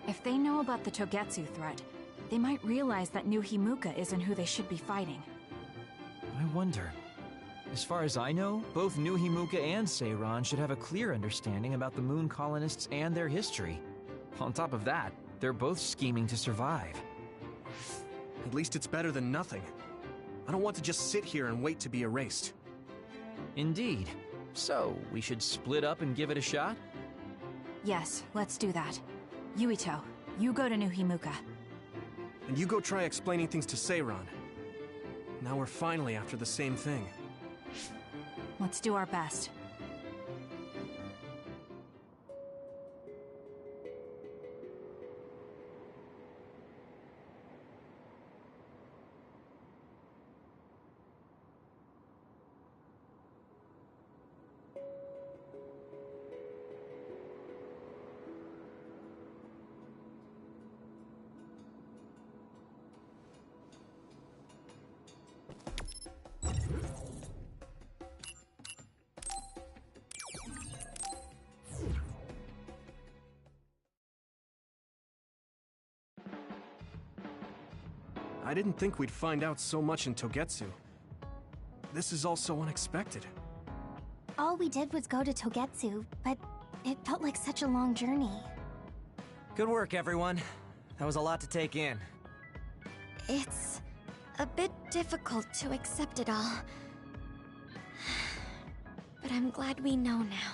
If they know about the Togetsu threat, they might realize that New Himuka isn't who they should be fighting. I wonder. As far as I know, both New Himuka and Seiran should have a clear understanding about the Moon colonists and their history. On top of that, they're both scheming to survive. At least it's better than nothing. I don't want to just sit here and wait to be erased. Indeed. So, we should split up and give it a shot? Yes, let's do that. Yuito, you go to New Himuka. And you go try explaining things to Seiran. Now we're finally after the same thing. Let's do our best. I didn't think we'd find out so much in Togetsu. This is all so unexpected. All we did was go to Togetsu, but it felt like such a long journey. Good work, everyone. That was a lot to take in. It's a bit difficult to accept it all. But I'm glad we know now.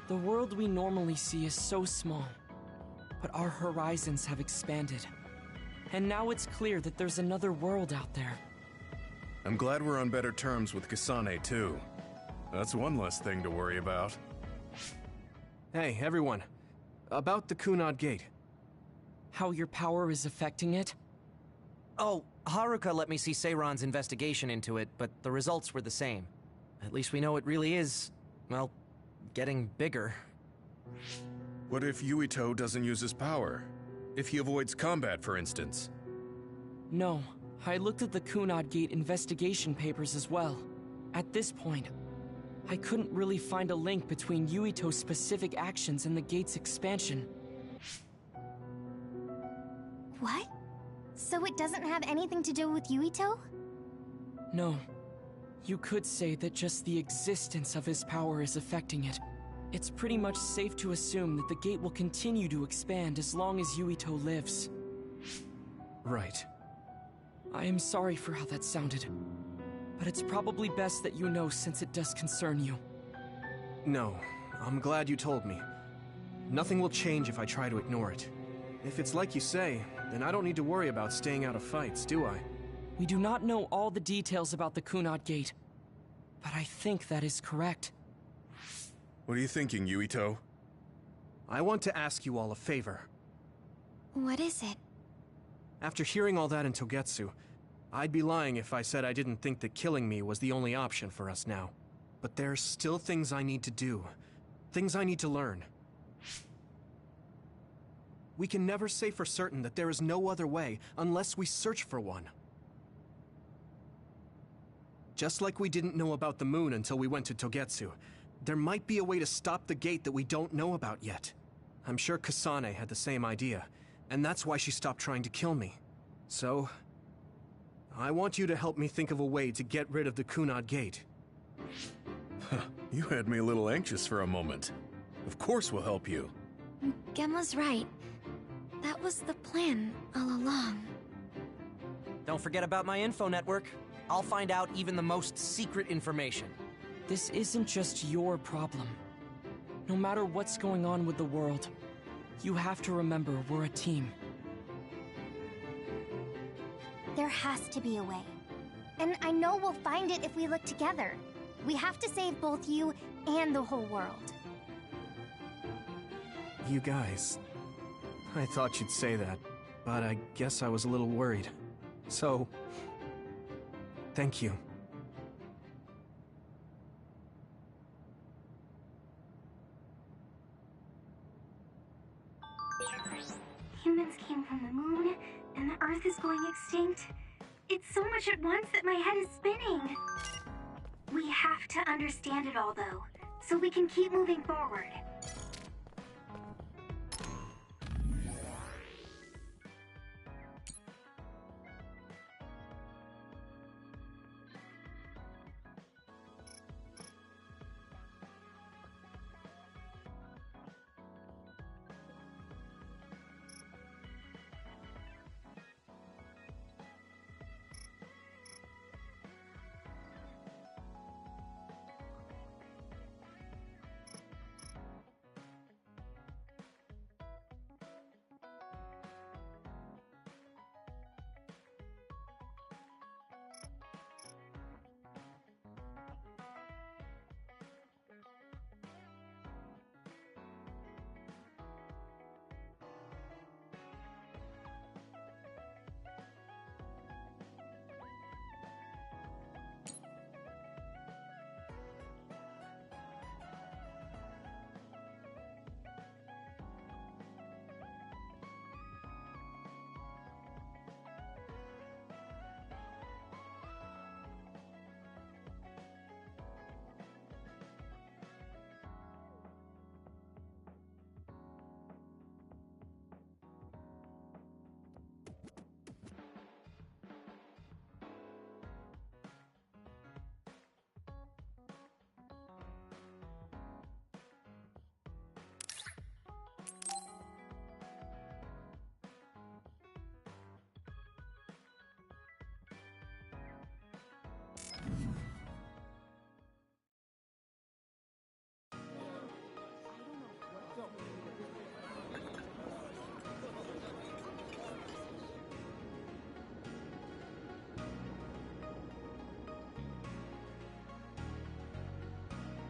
The world we normally see is so small, but our horizons have expanded. And now it's clear that there's another world out there. I'm glad we're on better terms with Kasane, too. That's one less thing to worry about. Hey, everyone. About the Kunad Gate. How your power is affecting it? Oh, Haruka let me see Seiran's investigation into it, but the results were the same. At least we know it really is, well, getting bigger. What if Yuito doesn't use his power? If he avoids combat, for instance? No, I looked at the Kunad Gate investigation papers as well. At this point, I couldn't really find a link between Yuito's specific actions and the gate's expansion. What? So it doesn't have anything to do with Yuito? No. You could say that just the existence of his power is affecting it. It's pretty much safe to assume that the gate will continue to expand as long as Yuito lives. Right. I am sorry for how that sounded, but it's probably best that you know since it does concern you. No, I'm glad you told me. Nothing will change if I try to ignore it. If it's like you say, then I don't need to worry about staying out of fights, do I? We do not know all the details about the Kunad Gate, but I think that is correct. What are you thinking, Yuito? I want to ask you all a favor. What is it? After hearing all that in Togetsu, I'd be lying if I said I didn't think that killing me was the only option for us now. But there's still things I need to do. Things I need to learn. We can never say for certain that there is no other way unless we search for one. Just like we didn't know about the moon until we went to Togetsu, there might be a way to stop the gate that we don't know about yet. I'm sure Kasane had the same idea, and that's why she stopped trying to kill me. So, I want you to help me think of a way to get rid of the Kunad Gate. You had me a little anxious for a moment. Of course we'll help you. Gemma's right. That was the plan all along. Don't forget about my info network. I'll find out even the most secret information. This isn't just your problem. No matter what's going on with the world, you have to remember we're a team. There has to be a way. And I know we'll find it if we look together. We have to save both you and the whole world. You guys... I thought you'd say that, but I guess I was a little worried. So... Thank you. Humans came from the moon, and the Earth is going extinct. It's so much at once that my head is spinning. We have to understand it all, though, so we can keep moving forward.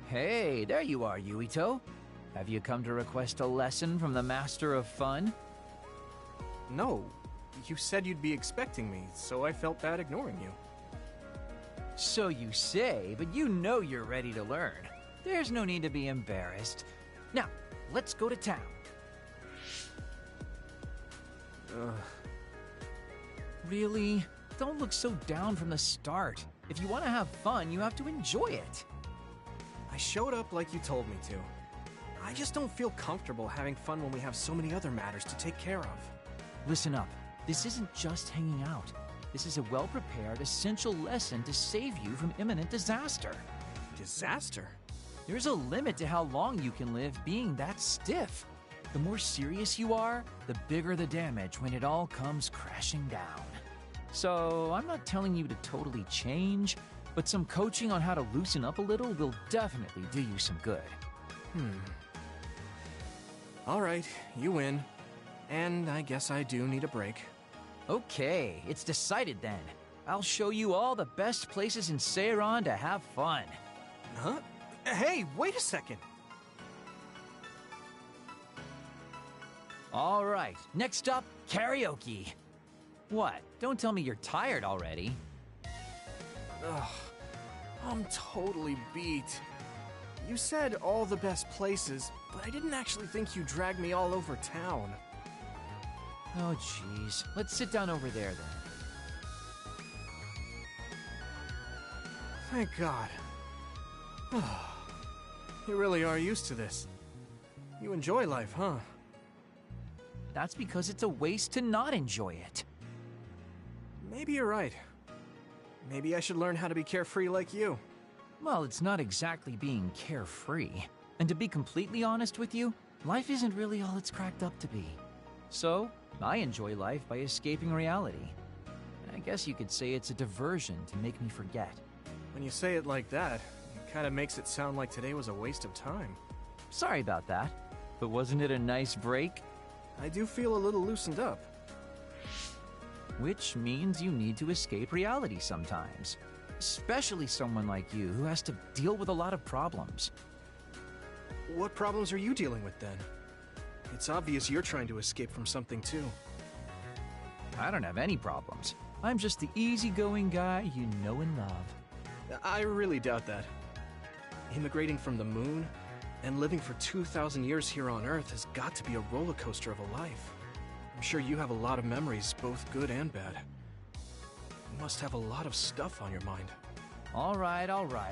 Hey, there you are, Yuito. Have you come to request a lesson from the Master of Fun? No. You said you'd be expecting me, so I felt bad ignoring you. So you say, but you know you're ready to learn. There's no need to be embarrassed. Now, let's go to town. Really? Don't look so down from the start. If you want to have fun, you have to enjoy it. I showed up like you told me to. I just don't feel comfortable having fun when we have so many other matters to take care of. Listen up. This isn't just hanging out. This is a well-prepared, essential lesson to save you from imminent disaster. Disaster? There's a limit to how long you can live being that stiff. The more serious you are, the bigger the damage when it all comes crashing down. So, I'm not telling you to totally change, but some coaching on how to loosen up a little will definitely do you some good. All right, you win. And I guess I do need a break. Okay, it's decided then. I'll show you all the best places in Seiran to have fun. Huh? Hey, wait a second! All right, next up, karaoke. What? Don't tell me you're tired already. Ugh, I'm totally beat. You said all the best places, but I didn't actually think you dragged me all over town. Oh, jeez. Let's sit down over there, then. Thank God. You really are used to this. You enjoy life, huh? That's because it's a waste to not enjoy it. Maybe you're right. Maybe I should learn how to be carefree like you. Well, it's not exactly being carefree. And to be completely honest with you, life isn't really all it's cracked up to be. So, I enjoy life by escaping reality. And I guess you could say it's a diversion to make me forget. When you say it like that, it kind of makes it sound like today was a waste of time. Sorry about that, but wasn't it a nice break? I do feel a little loosened up. Which means you need to escape reality sometimes. Especially someone like you who has to deal with a lot of problems. What problems are you dealing with then? It's obvious you're trying to escape from something too. I don't have any problems. I'm just the easygoing guy you know and love. I really doubt that. Immigrating from the moon and living for 2,000 years here on Earth has got to be a roller coaster of a life. I'm sure you have a lot of memories, both good and bad. You must have a lot of stuff on your mind. All right,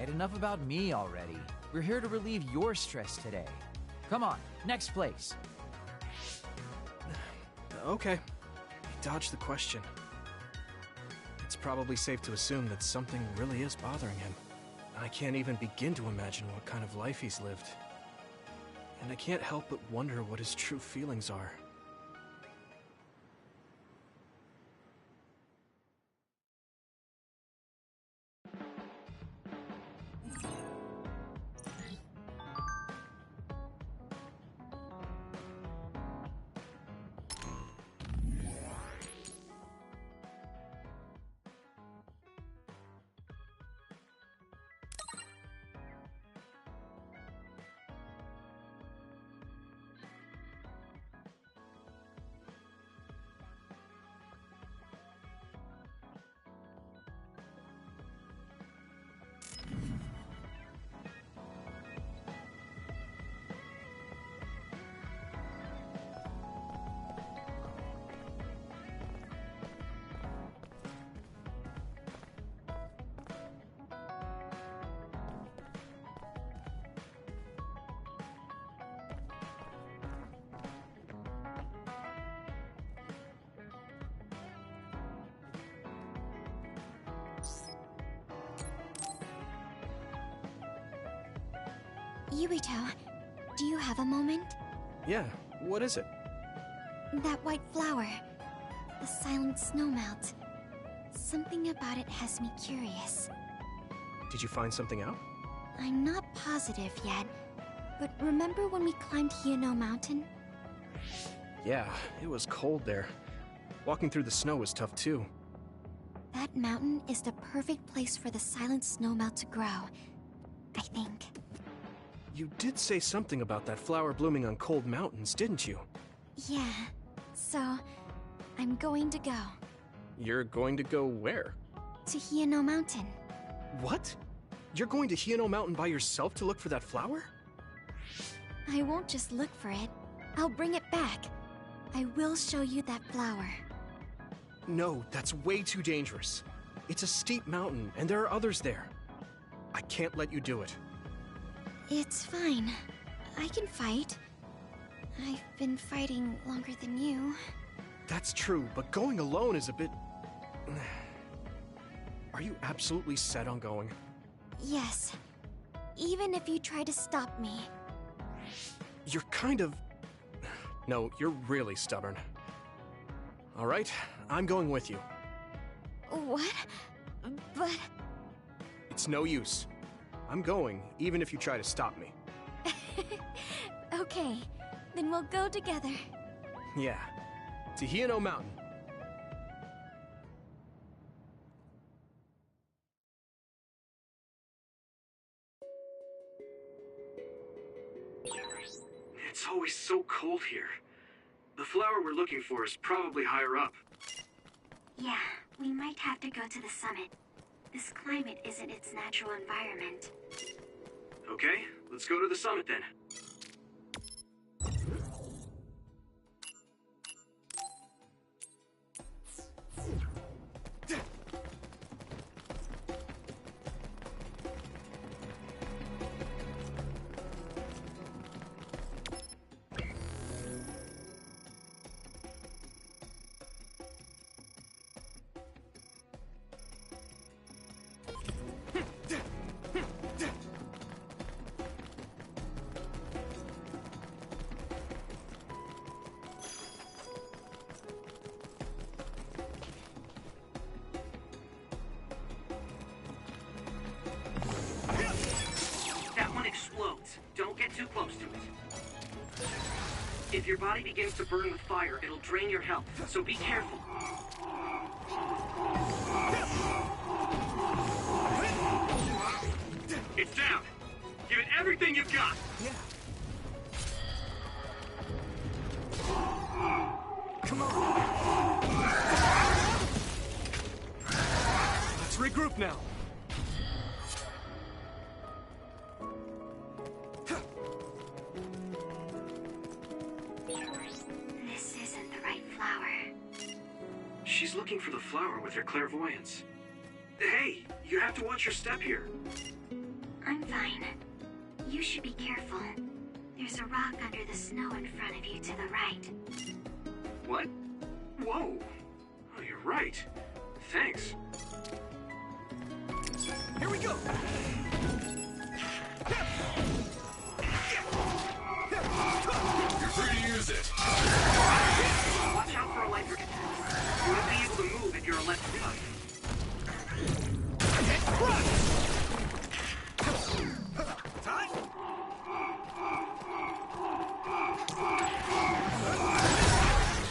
enough about me already. We're here to relieve your stress today. Come on, next place. Okay, he dodged the question. It's probably safe to assume that something really is bothering him. I can't even begin to imagine what kind of life he's lived. And I can't help but wonder what his true feelings are. Yuito, do you have a moment? Yeah, what is it? That white flower. The silent snowmelt. Something about it has me curious. Did you find something out? I'm not positive yet, but remember when we climbed Hino Mountain? Yeah, it was cold there. Walking through the snow was tough too. That mountain is the perfect place for the silent snowmelt to grow, I think. You did say something about that flower blooming on cold mountains, didn't you? Yeah, so I'm going to go. You're going to go where? To Hino Mountain. What? You're going to Hino Mountain by yourself to look for that flower? I won't just look for it. I'll bring it back. I will show you that flower. No, that's way too dangerous. It's a steep mountain, and there are others there. I can't let you do it. It's fine. I can fight. I've been fighting longer than you. That's true, but going alone is a bit... Are you absolutely set on going? Yes. Even if you try to stop me. You're kind of... No, you're really stubborn. Alright, I'm going with you. What? But... It's no use. I'm going, even if you try to stop me. Okay, then we'll go together. Yeah, to Hino Mountain. It's always so cold here. The flower we're looking for is probably higher up. Yeah, we might have to go to the summit. This climate isn't its natural environment. Okay, let's go to the summit then. Don't get too close to it. If your body begins to burn with fire, it'll drain your health, so be careful. It's down. Give it everything you've got. Yeah. Come on. truth now! This isn't the right flower. She's looking for the flower with her clairvoyance. Hey, you have to watch your step here. I'm fine. You should be careful. There's a rock under the snow in front of you to the right. What? Whoa! Oh, you're right. Thanks. Here we go! You're free to use it. Watch out for electric attacks. You won't be able to move if you're electrified.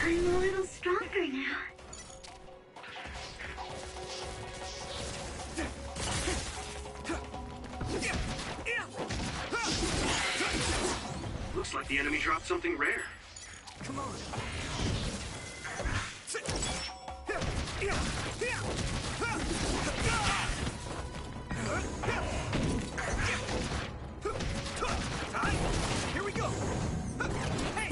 I'm a little stronger now. Looks like the enemy dropped something rare. Come on! Here we go! Hey!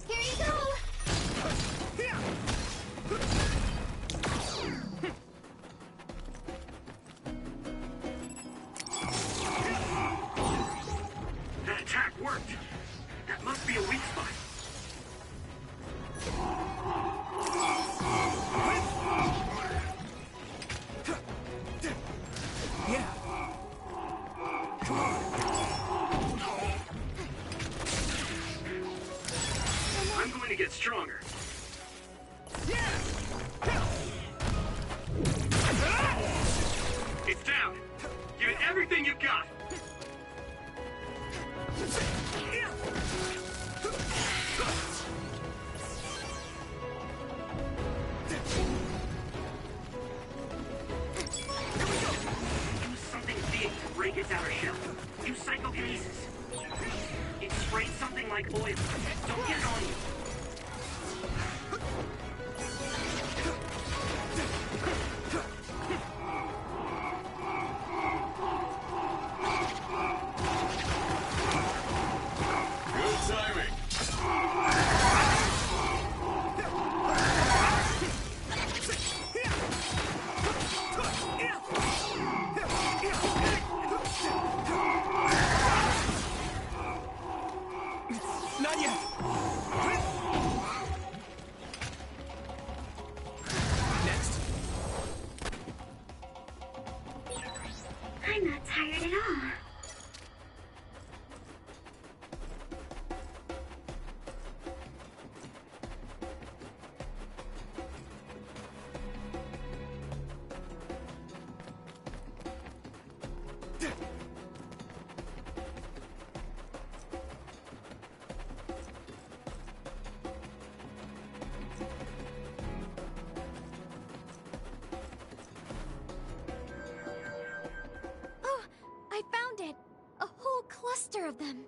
Here you go! That attack worked. That must be a weak spot. Yeah! Come on! I'm going to get stronger. It's down. Give it everything you've got. Use something big to break its outer shell. Use psychokinesis. It sprays something like oil. Don't get it on you. Good timing. Not yet! Next. I'm not tired at all. Oh, I found it! A whole cluster of them.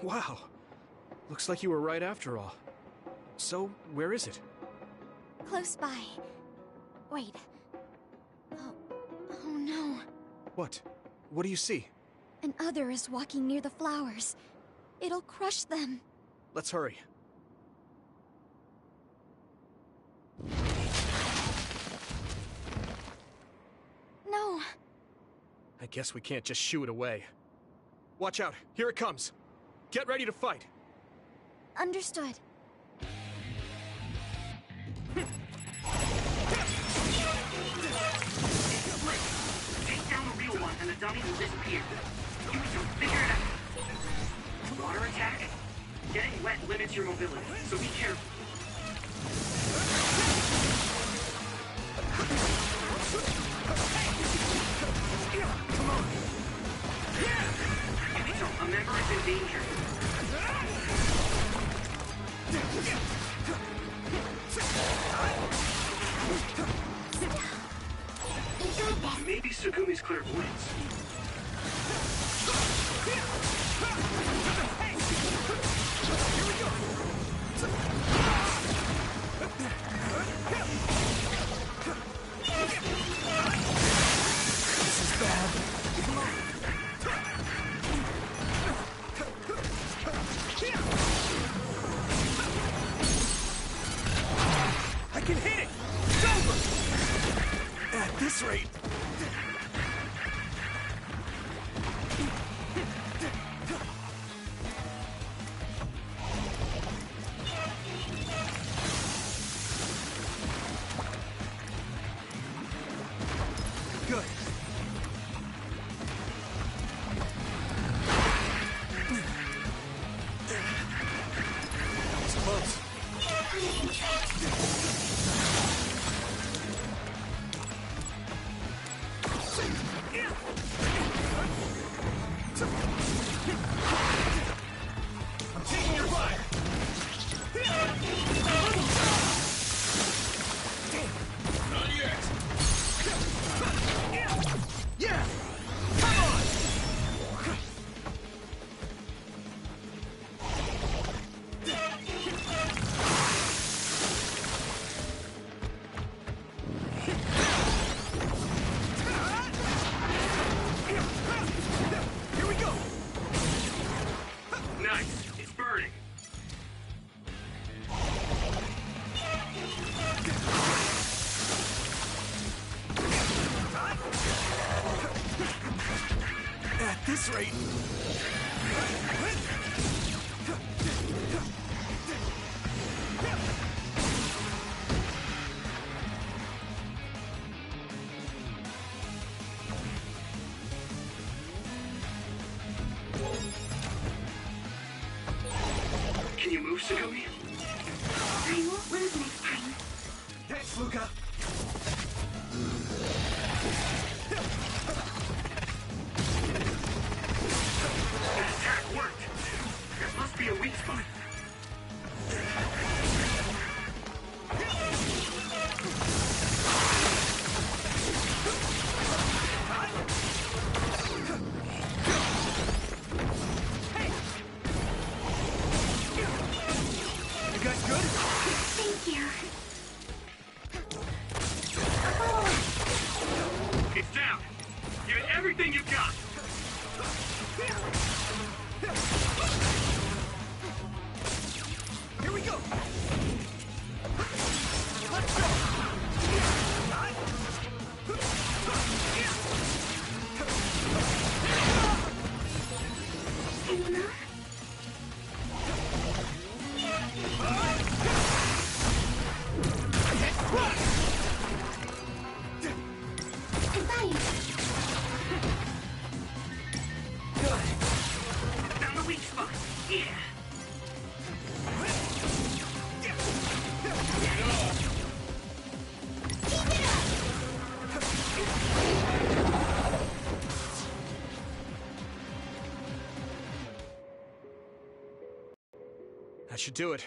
Wow. Looks like you were right after all. So, where is it? Close by. Wait. Oh no. What? What do you see? An other is walking near the flowers. It'll crush them. Let's hurry. No. I guess we can't just shoo it away. Watch out, here it comes. Get ready to fight. Understood. Take down the real one and the dummy will disappear. You can figure it out. Water attack? Getting wet limits your mobility, so be careful. Come on. Yukito, a member is in danger. Megumi's clairvoyance. Here we go! This is bad. Come on. I can hit it! It's over! At this rate... Good. That was close. I'm taking your fire. Not yet. Yeah! Come on! Here we go! Nice. It's burning. At this rate... Can you move, Segumi? I won't lose next time. Thanks, Luca. That attack worked. There must be a weak spot. You guys good? Thank you. It's down. Give it everything you've got. Here we go! Let's go! Enough? Goodbye. Found the weak spot. Yeah. That should do it.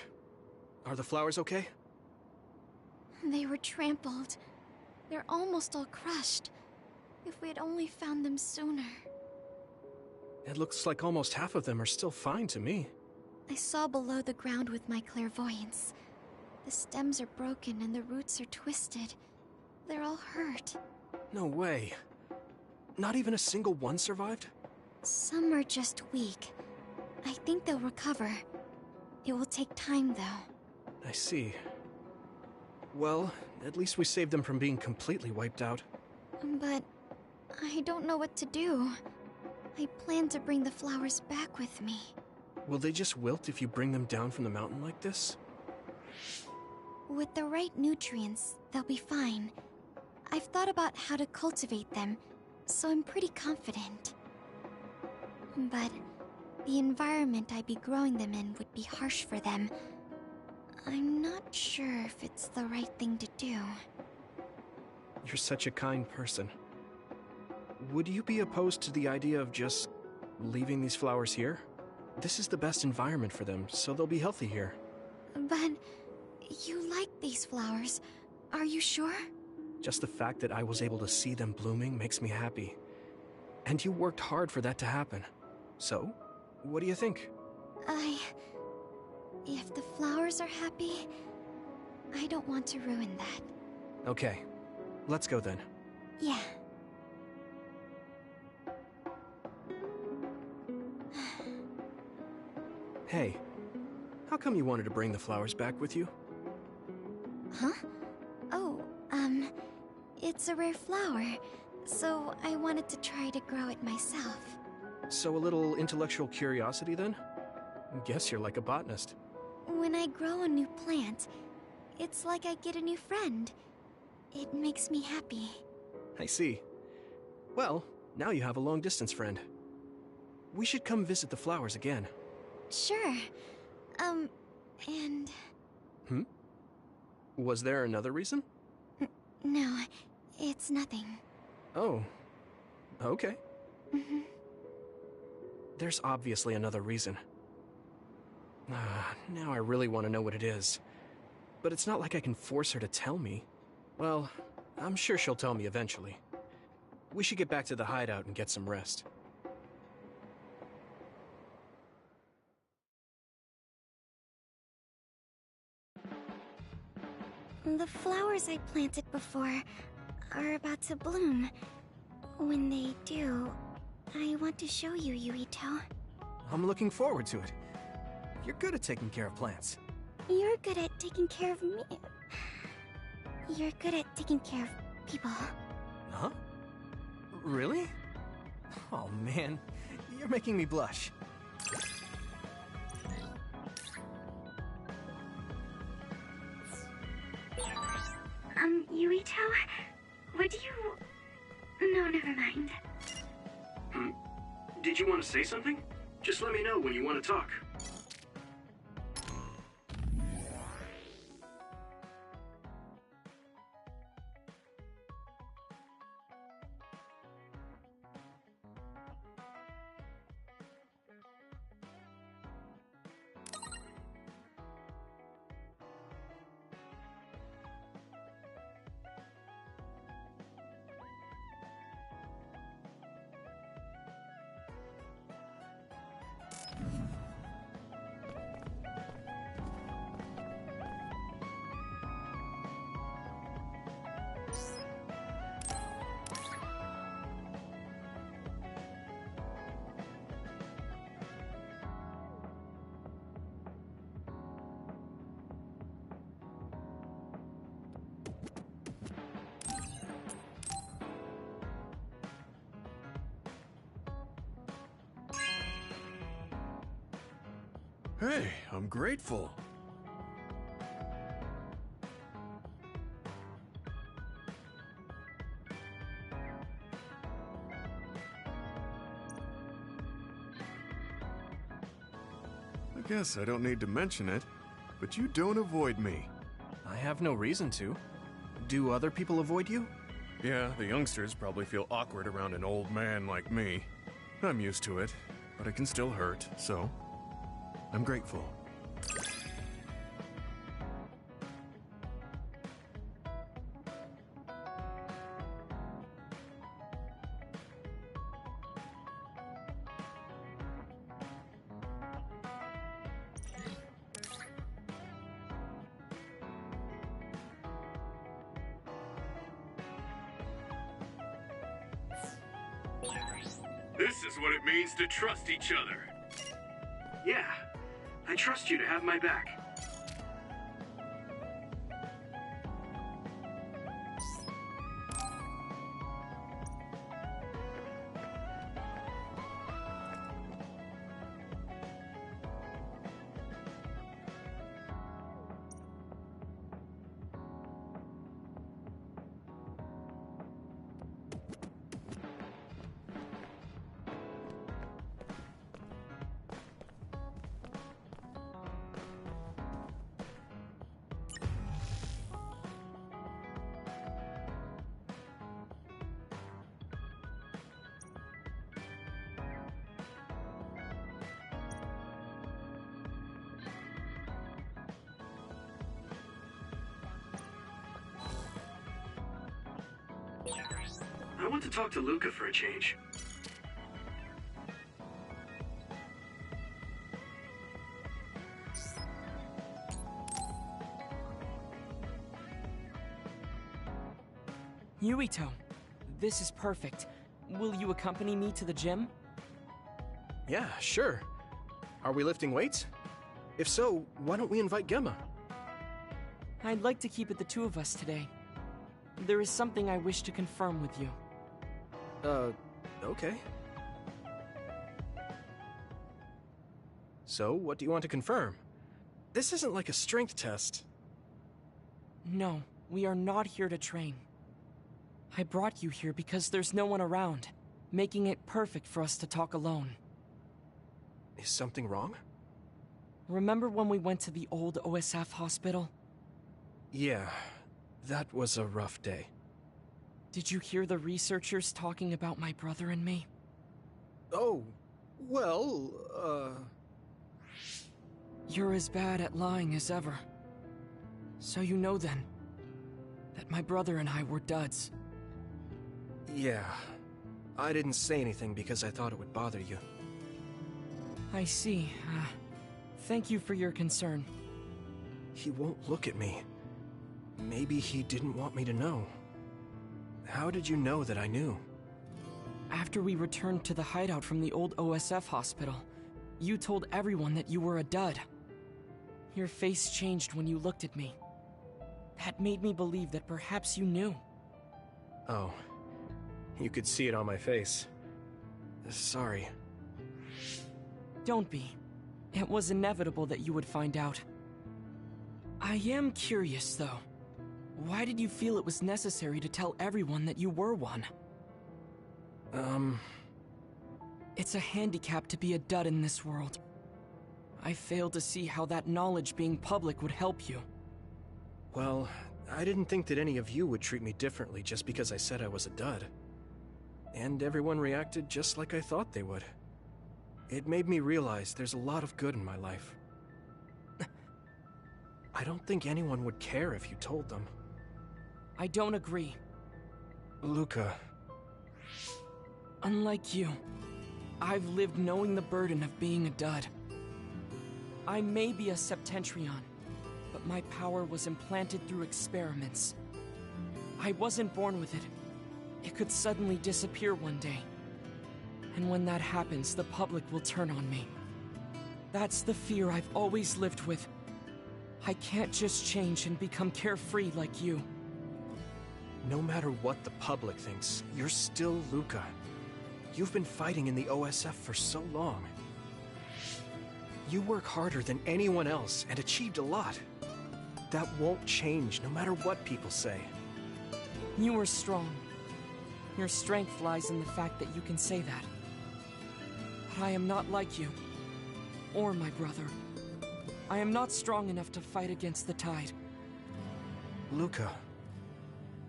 Are the flowers okay? They were trampled. They're almost all crushed. If we had only found them sooner. It looks like almost half of them are still fine to me. I saw below the ground with my clairvoyance. The stems are broken and the roots are twisted. They're all hurt. No way. Not even a single one survived? Some are just weak. I think they'll recover. It will take time, though. I see. Well, at least we saved them from being completely wiped out. But I don't know what to do. I plan to bring the flowers back with me. Will they just wilt if you bring them down from the mountain like this? With the right nutrients, they'll be fine. I've thought about how to cultivate them, so I'm pretty confident. But the environment I'd be growing them in would be harsh for them. I'm not sure if it's the right thing to do. You're such a kind person. Would you be opposed to the idea of just leaving these flowers here? This is the best environment for them, so they'll be healthy here. But you like these flowers, are you sure? Just the fact that I was able to see them blooming makes me happy. And you worked hard for that to happen. So, what do you think? If the flowers are happy, I don't want to ruin that. Okay, let's go then. Yeah. Hey, how come you wanted to bring the flowers back with you? Huh? Oh, it's a rare flower, so I wanted to try to grow it myself. So a little intellectual curiosity then? Guess you're like a botanist. When I grow a new plant, it's like I get a new friend. It makes me happy. I see. Well, now you have a long-distance friend. We should come visit the flowers again. Sure. And... Was there another reason? No, it's nothing. Oh, okay. Mm-hmm. There's obviously another reason. Now I really want to know what it is. But it's not like I can force her to tell me. Well, I'm sure she'll tell me eventually. We should get back to the hideout and get some rest. The flowers I planted before are about to bloom. When they do, I want to show you, Yuito. I'm looking forward to it. You're good at taking care of plants. You're good at taking care of me. You're good at taking care of people. Huh? Really? Oh man, you're making me blush. Yuito, would you... No, never mind. Did you want to say something? Just let me know when you want to talk. Hey, I'm grateful. I guess I don't need to mention it, but you don't avoid me. I have no reason to. Do other people avoid you? Yeah, the youngsters probably feel awkward around an old man like me. I'm used to it, but it can still hurt, so I'm grateful. This is what it means to trust each other. Yeah, I trust you to have my back. I want to talk to Luca for a change. Yuito, this is perfect. Will you accompany me to the gym? Yeah, sure. Are we lifting weights? If so, why don't we invite Gemma? I'd like to keep it the two of us today. There is something I wish to confirm with you. Okay. So, what do you want to confirm? This isn't like a strength test. No, we are not here to train. I brought you here because there's no one around, making it perfect for us to talk alone. Is something wrong? Remember when we went to the old OSF hospital? Yeah, that was a rough day. Did you hear the researchers talking about my brother and me? Oh, well, You're as bad at lying as ever. So you know then, that my brother and I were duds. Yeah. I didn't say anything because I thought it would bother you. I see. Thank you for your concern. He won't look at me. Maybe he didn't want me to know. How did you know that I knew? After we returned to the hideout from the old OSF hospital, you told everyone that you were a dud. Your face changed when you looked at me. That made me believe that perhaps you knew. Oh. You could see it on my face. Sorry. Don't be. It was inevitable that you would find out. I am curious, though. Why did you feel it was necessary to tell everyone that you were one? It's a handicap to be a dud in this world. I fail to see how that knowledge being public would help you. Well, I didn't think that any of you would treat me differently just because I said I was a dud. And everyone reacted just like I thought they would. It made me realize there's a lot of good in my life. I don't think anyone would care if you told them. I don't agree. Luca. Unlike you, I've lived knowing the burden of being a dud. I may be a Septentrion, but my power was implanted through experiments. I wasn't born with it. It could suddenly disappear one day. And when that happens, the public will turn on me. That's the fear I've always lived with. I can't just change and become carefree like you. No matter what the public thinks, you're still Luca. You've been fighting in the OSF for so long. You work harder than anyone else and achieved a lot. That won't change no matter what people say. You are strong. Your strength lies in the fact that you can say that. But I am not like you, or my brother. I am not strong enough to fight against the tide. Luca.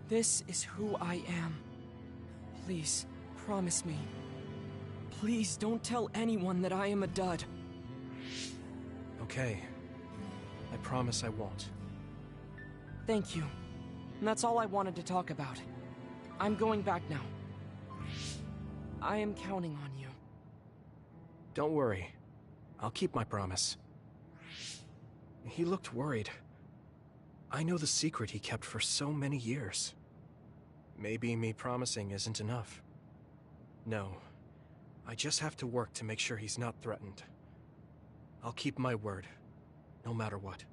This is who I am. Please, promise me. Please don't tell anyone that I am a dud. Okay. I promise I won't. Thank you. And that's all I wanted to talk about. I'm going back now. I am counting on you. Don't worry. I'll keep my promise. He looked worried. I know the secret he kept for so many years. Maybe me promising isn't enough. No. I just have to work to make sure he's not threatened. I'll keep my word, no matter what.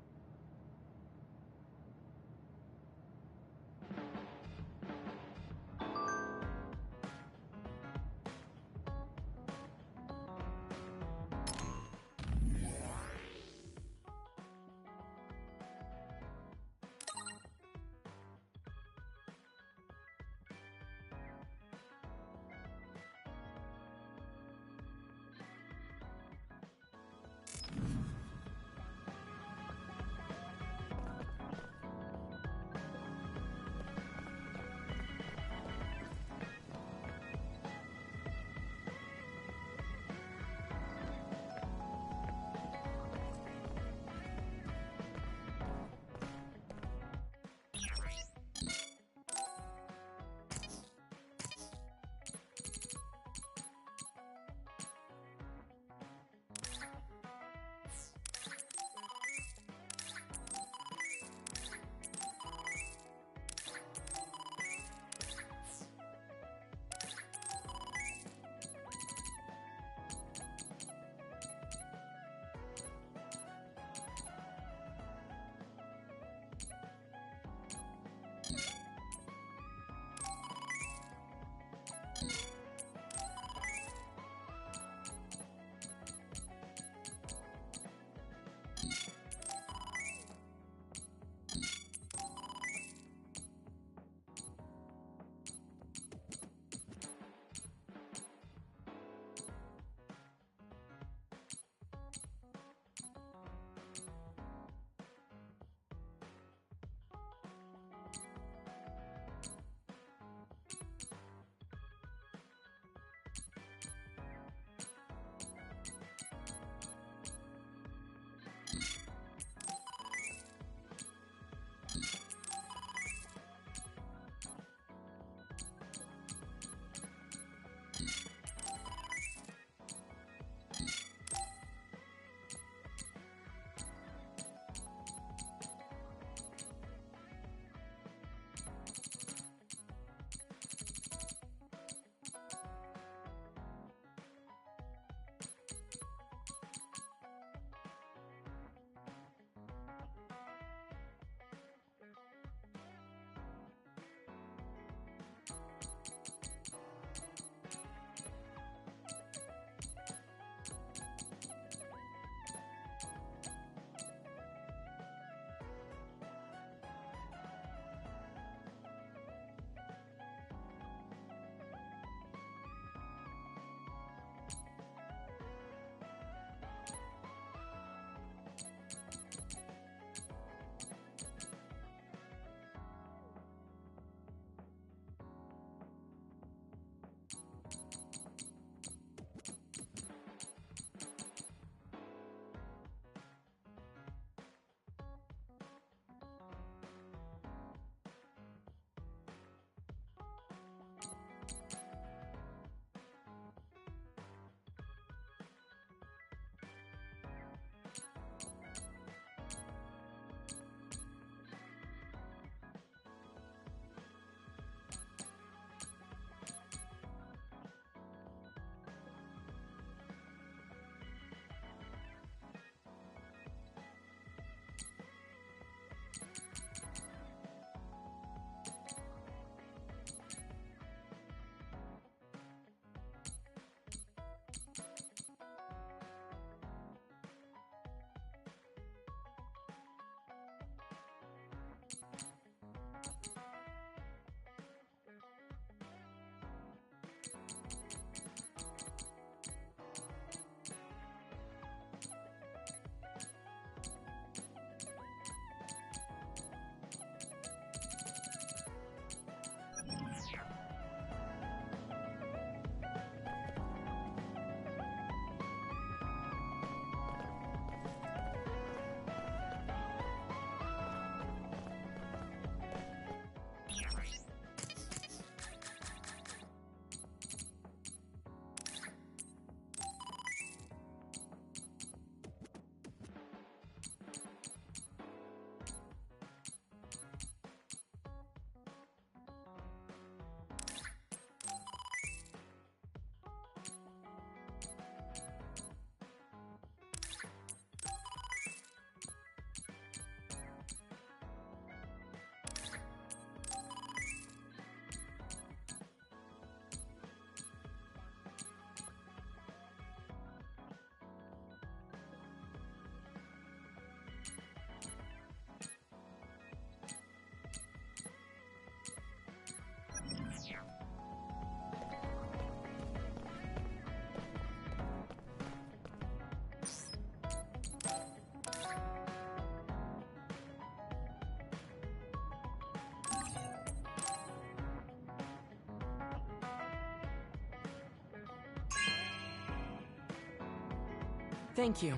Thank you.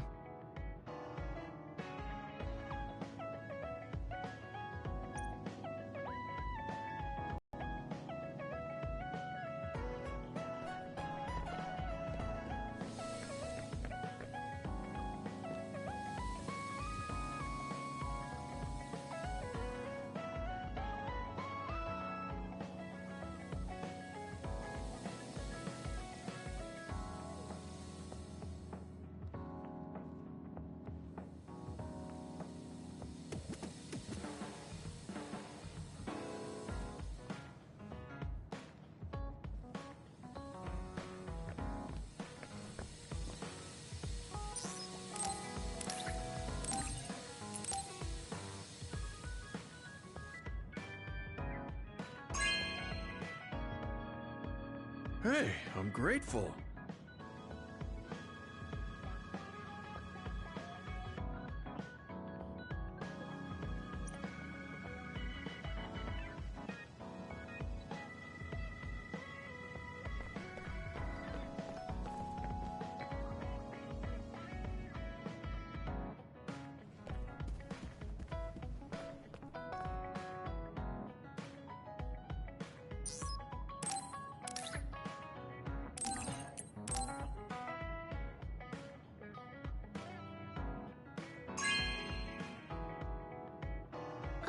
Hey, I'm grateful.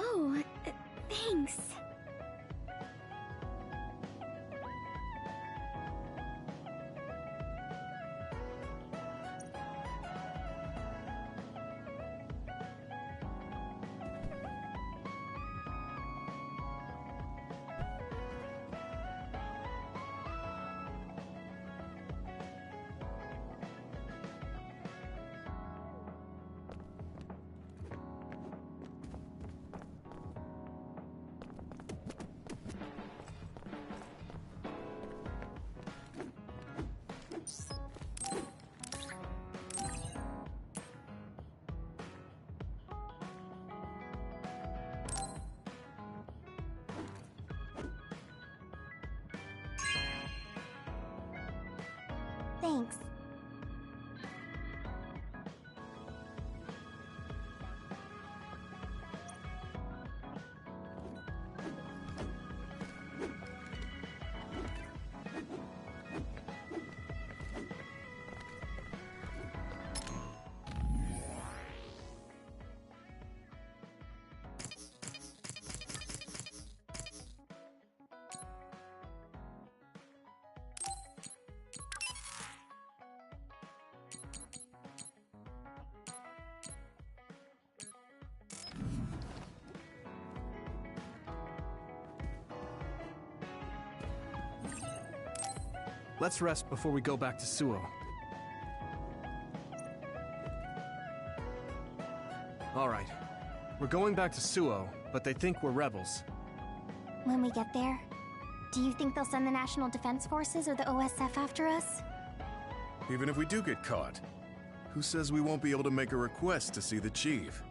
Oh, thanks. Thanks. Let's rest before we go back to Suo. Alright. We're going back to Suo, but they think we're rebels. When we get there, do you think they'll send the National Defense Forces or the OSF after us? Even if we do get caught, who says we won't be able to make a request to see the chief?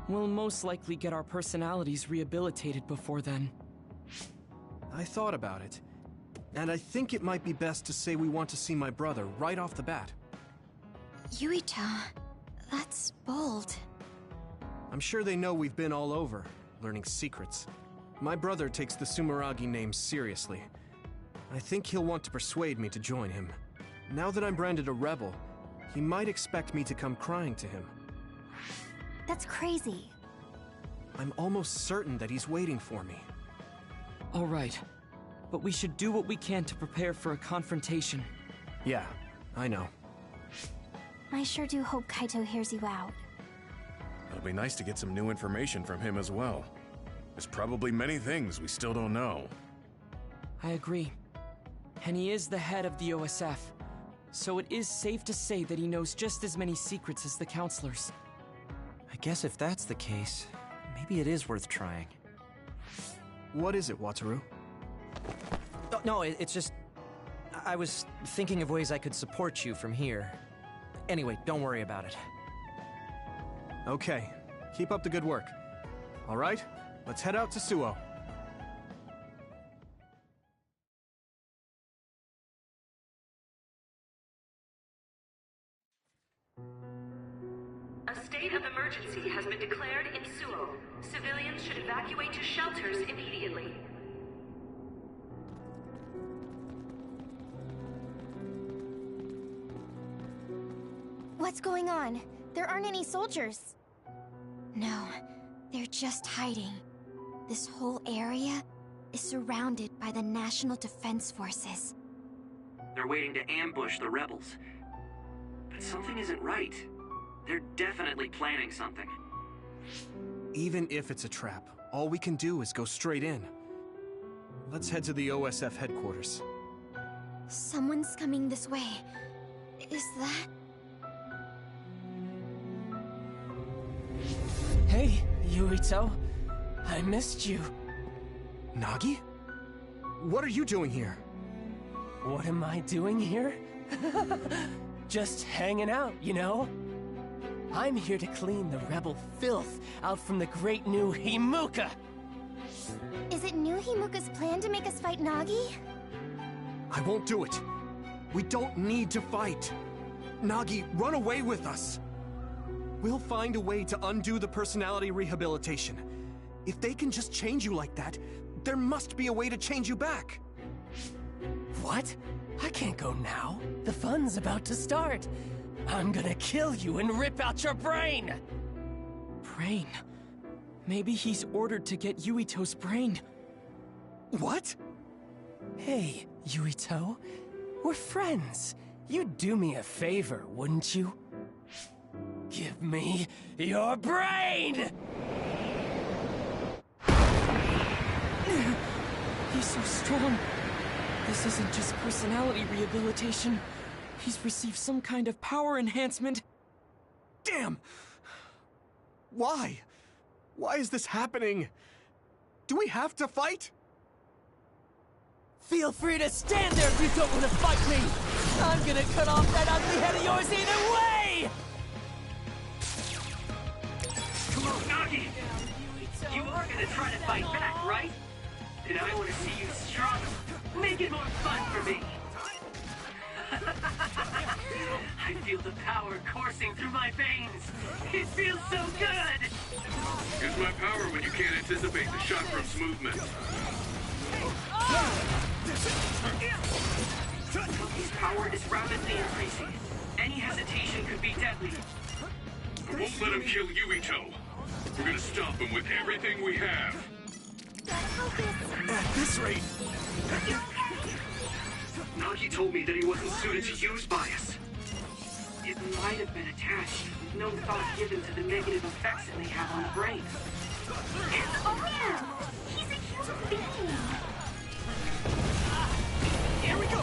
We'll most likely get our personalities rehabilitated before then. I thought about it. And I think it might be best to say we want to see my brother right off the bat. Yuito, that's bold. I'm sure they know we've been all over, learning secrets. My brother takes the Sumeragi name seriously. I think he'll want to persuade me to join him. Now that I'm branded a rebel, he might expect me to come crying to him. That's crazy. I'm almost certain that he's waiting for me. All right. But we should do what we can to prepare for a confrontation. Yeah, I know. I sure do hope Kaito hears you out. It'll be nice to get some new information from him as well. There's probably many things we still don't know. I agree. And he is the head of the OSF, so it is safe to say that he knows just as many secrets as the counselors. I guess if that's the case, maybe it is worth trying. What is it, Wataru? No, it's just... I was thinking of ways I could support you from here. Anyway, don't worry about it. Okay. Keep up the good work. All right? Let's head out to Suo. emergency has been declared in Suo. Civilians should evacuate to shelters immediately. What's going on? There aren't any soldiers. No, they're just hiding. This whole area is surrounded by the National Defense Forces. They're waiting to ambush the rebels. But something isn't right. They're definitely planning something. Even if it's a trap, all we can do is go straight in. Let's head to the OSF headquarters. Someone's coming this way. Is that... Hey, Yuito. I missed you. Nagi? What are you doing here? What am I doing here? Just hanging out, you know? I'm here to clean the rebel filth out from the great new Himuka! Is it New Himuka's plan to make us fight Nagi? I won't do it. We don't need to fight. Nagi, run away with us. We'll find a way to undo the personality rehabilitation. If they can just change you like that, there must be a way to change you back. What? I can't go now. The fun's about to start. I'm gonna kill you and rip out your brain! Brain? Maybe he's ordered to get Yuito's brain. What? Hey, Yuito. We're friends. You'd do me a favor, wouldn't you? Give me your brain! He's so strong. This isn't just personality rehabilitation. He's received some kind of power enhancement. Damn! Why? Why is this happening? Do we have to fight? Feel free to stand there if you don't want to fight me! I'm gonna cut off that ugly head of yours either way! Come on, Nagi! You are gonna try to fight back, right? And I want to see you strong. Make it more fun for me! I feel the power coursing through my veins. It feels so good! Use my power when you can't anticipate the chakram's movement. His power is rapidly increasing. Any hesitation could be deadly. I won't let him kill Yuito. We're gonna stop him with everything we have. At this rate... Nagi told me that he wasn't suited to use bias. It might have been attached, with no thought given to the negative effects it may have on the brain. Oh yeah! He's a human being! Here we go!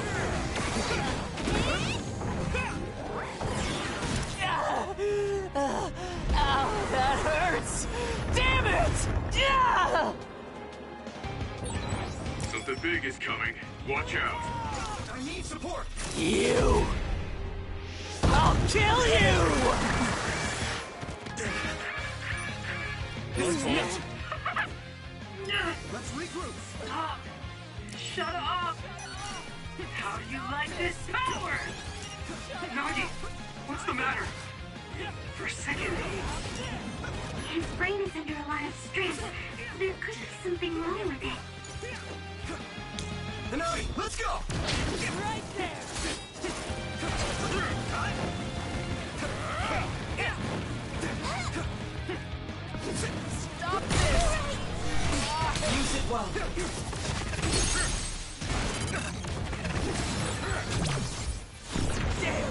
Ow, that hurts! Damn it! Yeah! Something big is coming. Watch out. I need support! You! I'll kill you! This is it! Let's regroup! Stop! Shut up! How do you like this power? Nagi, what's the matter? For a second... His brain is under a lot of stress. There could be something wrong with it. Nagi, let's go! Get right there! Stop this! Use it well. Damn!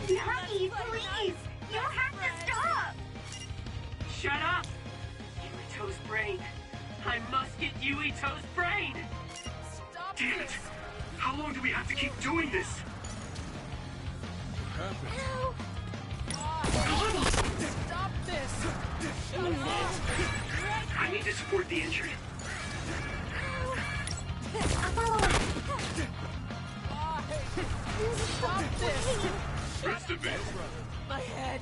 Nagi, please! You have to stop! Shut up! Yuito's brain. I must get Yuito's brain! Stop Damn it! How long do we have to keep doing this? Stop this! I need to support the injured. Stop this! Rest a bit. My head!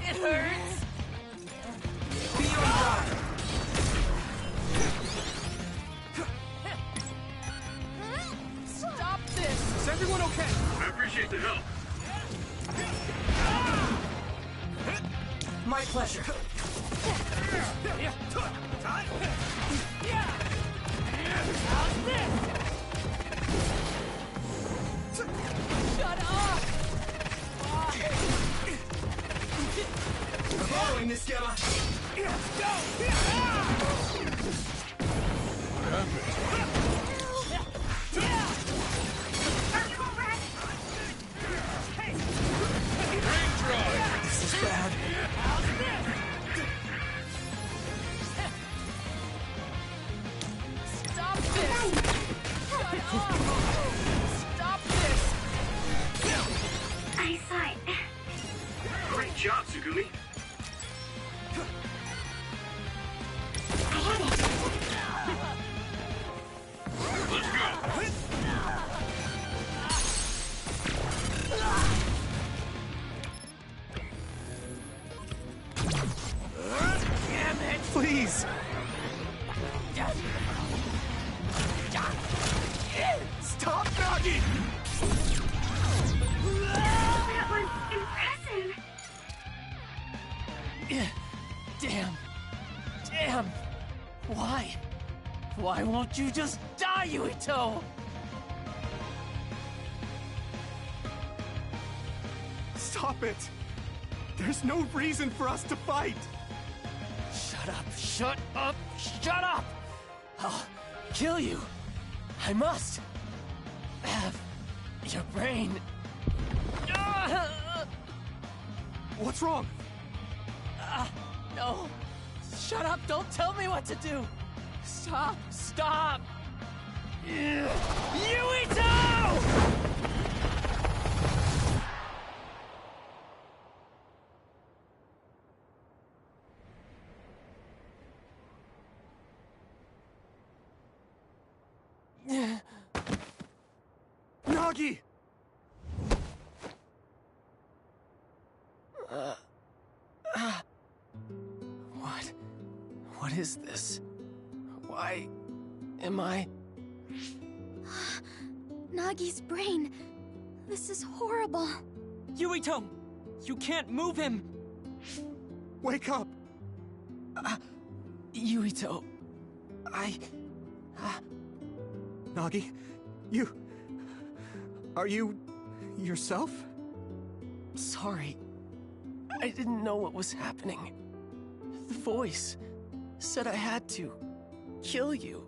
It hurts! pleasure. Shut up! Following this, Gamma. This is bad. Stop this! Shut up! Stop this! I saw it. Great job, Tsugumi. I had it. Let's go. Damn it! Please! Stop, Nagi! That was impressive. Damn. Damn. Why? Why won't you just die, Yuito? Stop it! There's no reason for us to fight! Shut up, shut up, shut up! I'll kill you. I must have your brain. What's wrong? No. Shut up, don't tell me what to do. Stop, stop. Yuito! Nagi! What is this? Why am I... Nagi's brain. This is horrible. Yuito! You can't move him! Wake up! Yuito, Nagi, you... Are you... yourself? Sorry. I didn't know what was happening. The voice said I had to kill you.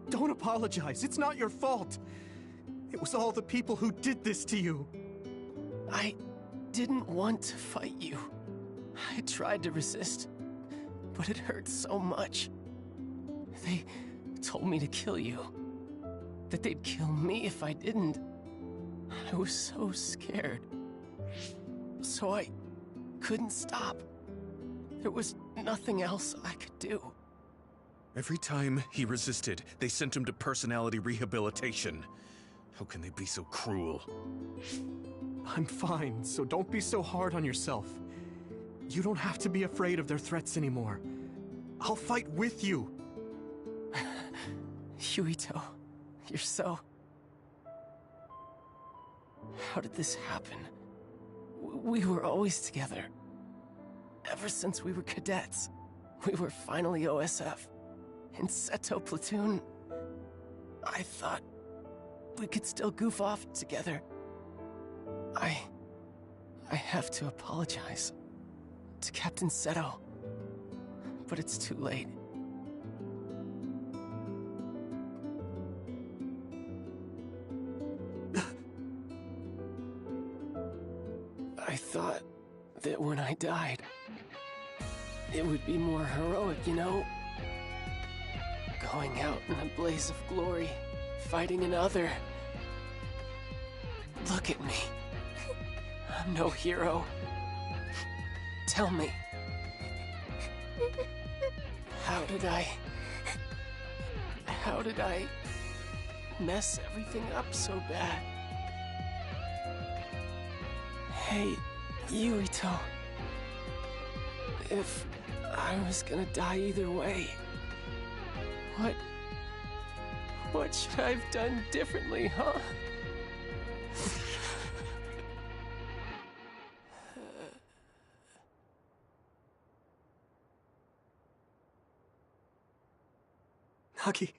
Don't apologize. It's not your fault. It was all the people who did this to you. I didn't want to fight you. I tried to resist, but it hurt so much. They told me to kill you. That they'd kill me if I didn't. I was so scared. So I couldn't stop. There was nothing else I could do. Every time he resisted, they sent him to personality rehabilitation. How can they be so cruel? I'm fine, so don't be so hard on yourself. You don't have to be afraid of their threats anymore. I'll fight with you. Yuito, you're so... How did this happen? We were always together. Ever since we were cadets. We were finally OSF. In Seto Platoon. I thought we could still goof off together. I have to apologize to Captain Seto. But it's too late. I thought that when I died, it would be more heroic, you know? Going out in a blaze of glory, fighting another. Look at me. I'm no hero. Tell me. How did I mess everything up so bad? Hey, Yuito. If I was gonna die either way, what should I have done differently, huh? Nagi.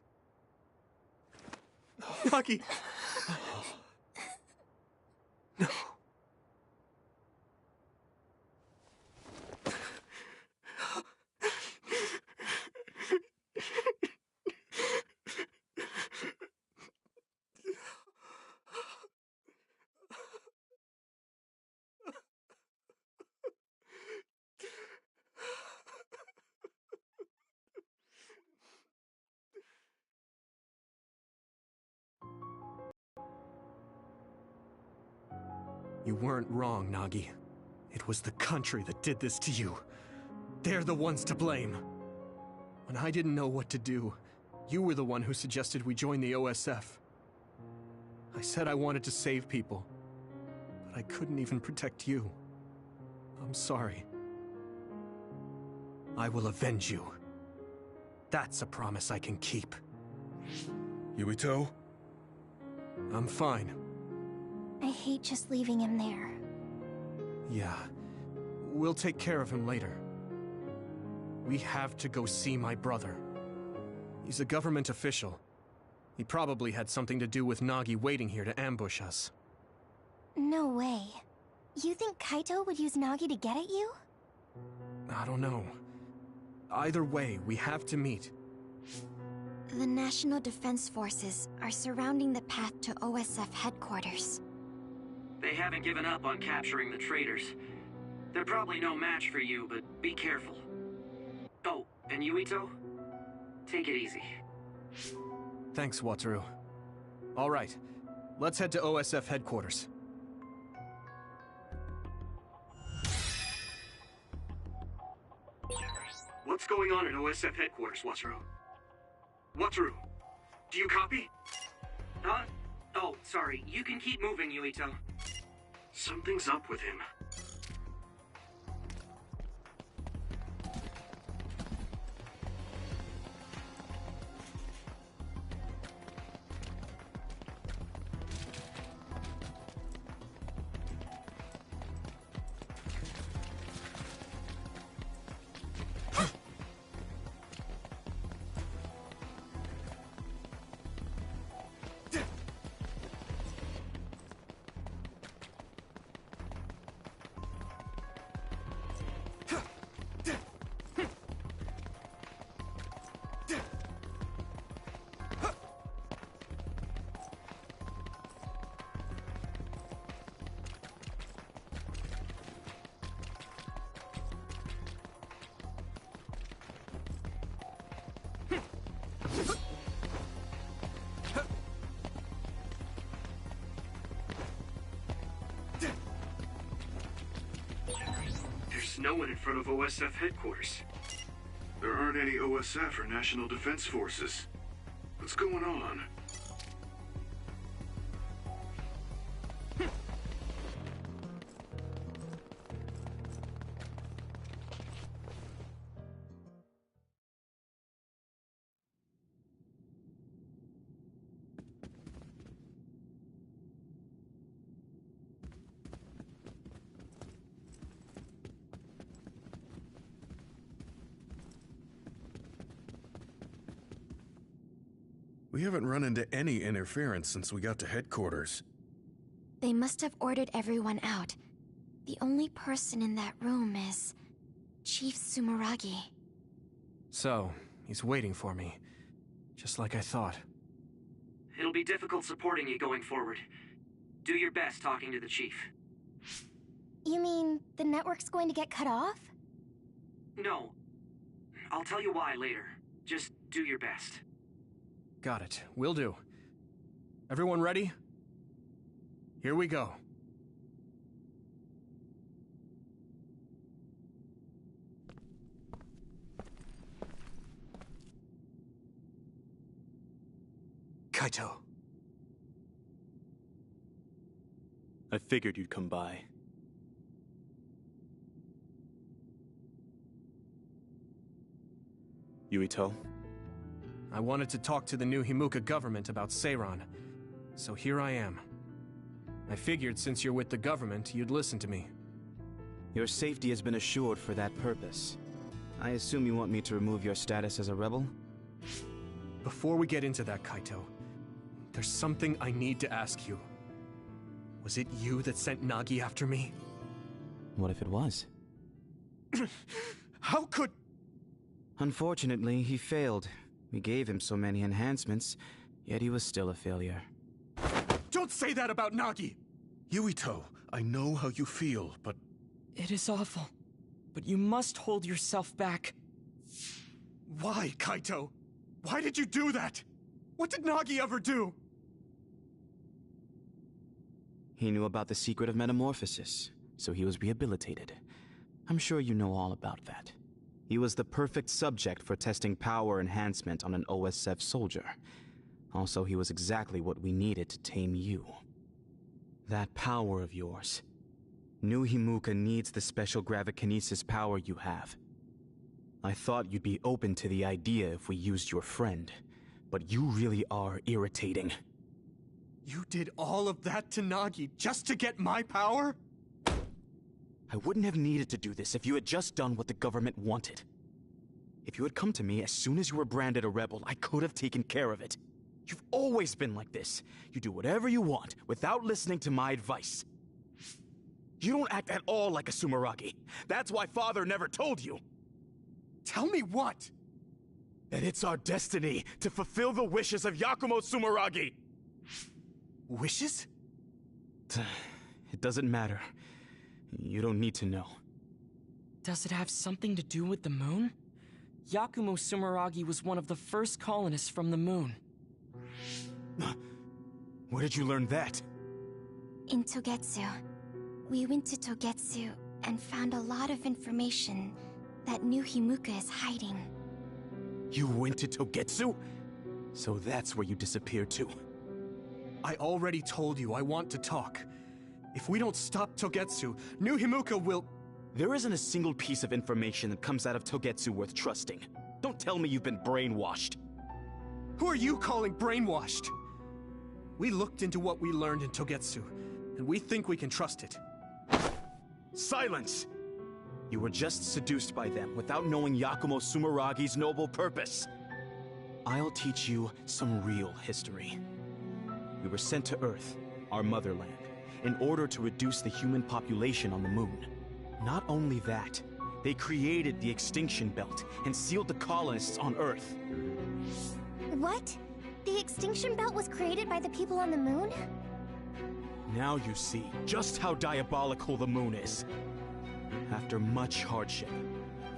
Nagi. No. You weren't wrong, Nagi. It was the country that did this to you. They're the ones to blame. When I didn't know what to do, you were the one who suggested we join the OSF. I said I wanted to save people, but I couldn't even protect you. I'm sorry. I will avenge you. That's a promise I can keep. Yuito? I'm fine. I hate just leaving him there. Yeah. We'll take care of him later. We have to go see my brother. He's a government official. He probably had something to do with Nagi waiting here to ambush us. No way. You think Kaito would use Nagi to get at you? I don't know. Either way, we have to meet. The National Defense Forces are surrounding the path to OSF headquarters. They haven't given up on capturing the traitors. They're probably no match for you, but be careful. Oh, and Yuito? Take it easy. Thanks, Wataru. All right, let's head to OSF headquarters. What's going on at OSF headquarters, Wataru? Wataru, do you copy? Huh? Oh, sorry. You can keep moving, Yuito. Something's up with him. There's no one in front of OSF headquarters. There aren't any OSF or National Defense Forces. What's going on? We haven't run into any interference since we got to headquarters. They must have ordered everyone out. The only person in that room is Chief Sumeragi. So, he's waiting for me. Just like I thought. It'll be difficult supporting you going forward. Do your best talking to the chief. You mean the network's going to get cut off? No. I'll tell you why later. Just do your best. Got it. Will do. Everyone ready? Here we go. Kaito. I figured you'd come by. Yuito? I wanted to talk to the new Himuka government about Seiran, so here I am. I figured since you're with the government, you'd listen to me. Your safety has been assured for that purpose. I assume you want me to remove your status as a rebel? Before we get into that, Kaito, there's something I need to ask you. Was it you that sent Nagi after me? What if it was? How could... Unfortunately, he failed. We gave him so many enhancements, yet he was still a failure. Don't say that about Nagi! Yuito, I know how you feel, but... It is awful, but you must hold yourself back. Why, Kaito? Why did you do that? What did Nagi ever do? He knew about the secret of metamorphosis, so he was rehabilitated. I'm sure you know all about that. He was the perfect subject for testing power enhancement on an OSF soldier. Also, he was exactly what we needed to tame you. That power of yours. New Himuka needs the special gravikinesis power you have. I thought you'd be open to the idea if we used your friend, but you really are irritating. You did all of that to Nagi just to get my power? I wouldn't have needed to do this if you had just done what the government wanted. If you had come to me as soon as you were branded a rebel, I could have taken care of it. You've always been like this. You do whatever you want without listening to my advice. You don't act at all like a Sumeragi. That's why Father never told you. Tell me what? That it's our destiny to fulfill the wishes of Yakumo Sumeragi. Wishes? It doesn't matter. You don't need to know. Does it have something to do with the moon? Yakumo Sumeragi was one of the first colonists from the moon. Where did you learn that? In Togetsu. We went to Togetsu and found a lot of information that New Himuka is hiding. You went to Togetsu? So that's where you disappeared to. I already told you I want to talk. If we don't stop Togetsu, New Himuka will... There isn't a single piece of information that comes out of Togetsu worth trusting. Don't tell me you've been brainwashed. Who are you calling brainwashed? We looked into what we learned in Togetsu, and we think we can trust it. Silence! You were just seduced by them without knowing Yakumo Sumeragi's noble purpose. I'll teach you some real history. We were sent to Earth, our motherland, in order to reduce the human population on the moon. Not only that, they created the extinction belt and sealed the colonists on Earth. What? The extinction belt was created by the people on the moon? Now you see just how diabolical the moon is. After much hardship,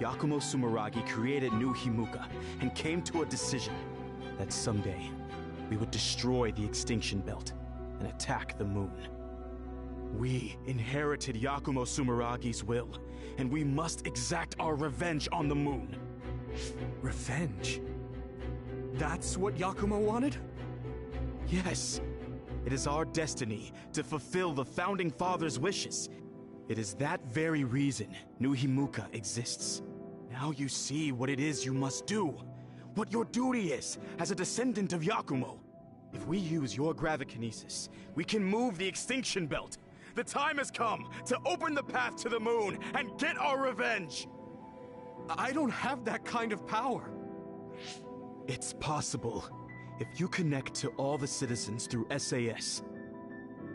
Yakumo Sumeragi created New Himuka and came to a decision that someday we would destroy the extinction belt and attack the moon. We inherited Yakumo Sumeragi's will, and we must exact our revenge on the moon. Revenge? That's what Yakumo wanted? Yes. It is our destiny to fulfill the Founding Father's wishes. It is that very reason New Himuka exists. Now you see what it is you must do. What your duty is as a descendant of Yakumo. If we use your gravikinesis, we can move the extinction belt. The time has come to open the path to the moon and get our revenge! I don't have that kind of power. It's possible if you connect to all the citizens through SAS.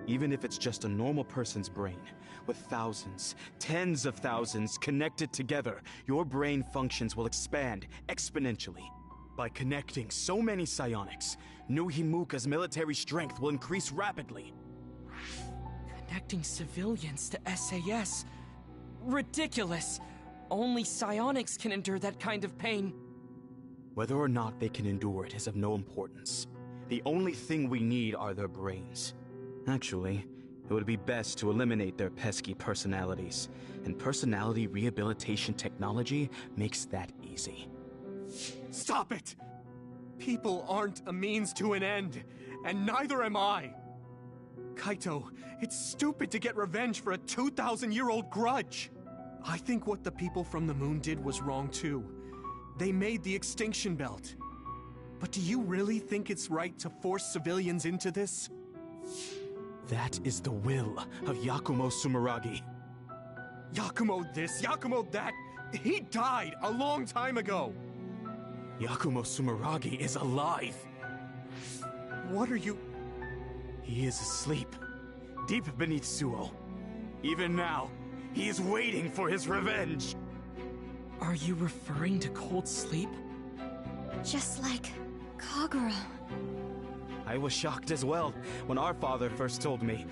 Even if it's just a normal person's brain, with thousands, tens of thousands connected together, your brain functions will expand exponentially. By connecting so many psionics, New Himuka's military strength will increase rapidly. Connecting civilians to SAS? Ridiculous! Only psionics can endure that kind of pain. Whether or not they can endure it is of no importance. The only thing we need are their brains. Actually, it would be best to eliminate their pesky personalities, and personality rehabilitation technology makes that easy. Stop it! People aren't a means to an end, and neither am I. Kaito, it's stupid to get revenge for a 2,000-year-old grudge. I think what the people from the moon did was wrong too. They made the extinction belt. But do you really think it's right to force civilians into this? That is the will of Yakumo Sumeragi. Yakumo this, Yakumo that. He died a long time ago. Yakumo Sumeragi is alive! What are you... He is asleep, deep beneath Suo. Even now, he is waiting for his revenge! Are you referring to cold sleep? Just like Kagura. I was shocked as well when our father first told me.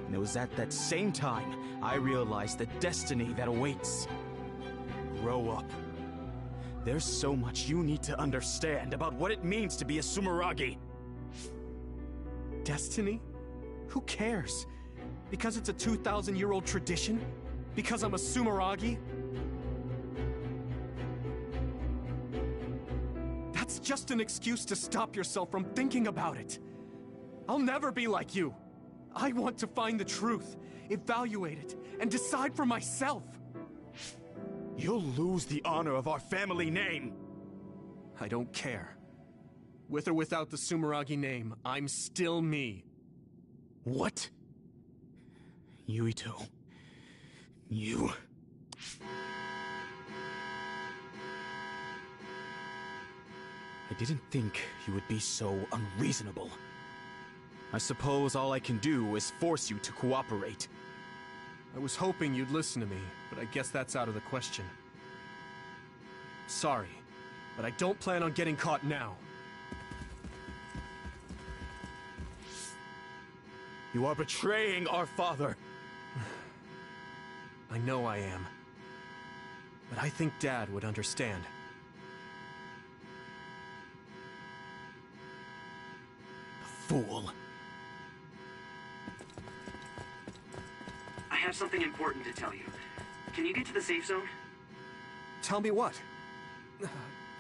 And it was at that same time I realized the destiny that awaits. Grow up. There's so much you need to understand about what it means to be a Sumeragi. Destiny? Who cares? Because it's a 2,000-year-old tradition? Because I'm a Sumeragi? That's just an excuse to stop yourself from thinking about it. I'll never be like you. I want to find the truth, evaluate it, and decide for myself. You'll lose the honor of our family name. I don't care. With or without the Sumeragi name, I'm still me. What? Yuito. You... I didn't think you would be so unreasonable. I suppose all I can do is force you to cooperate. I was hoping you'd listen to me, but I guess that's out of the question. Sorry, but I don't plan on getting caught now. You are betraying our father. I know I am. But I think Dad would understand. Fool. I have something important to tell you. Can you get to the safe zone? Tell me what?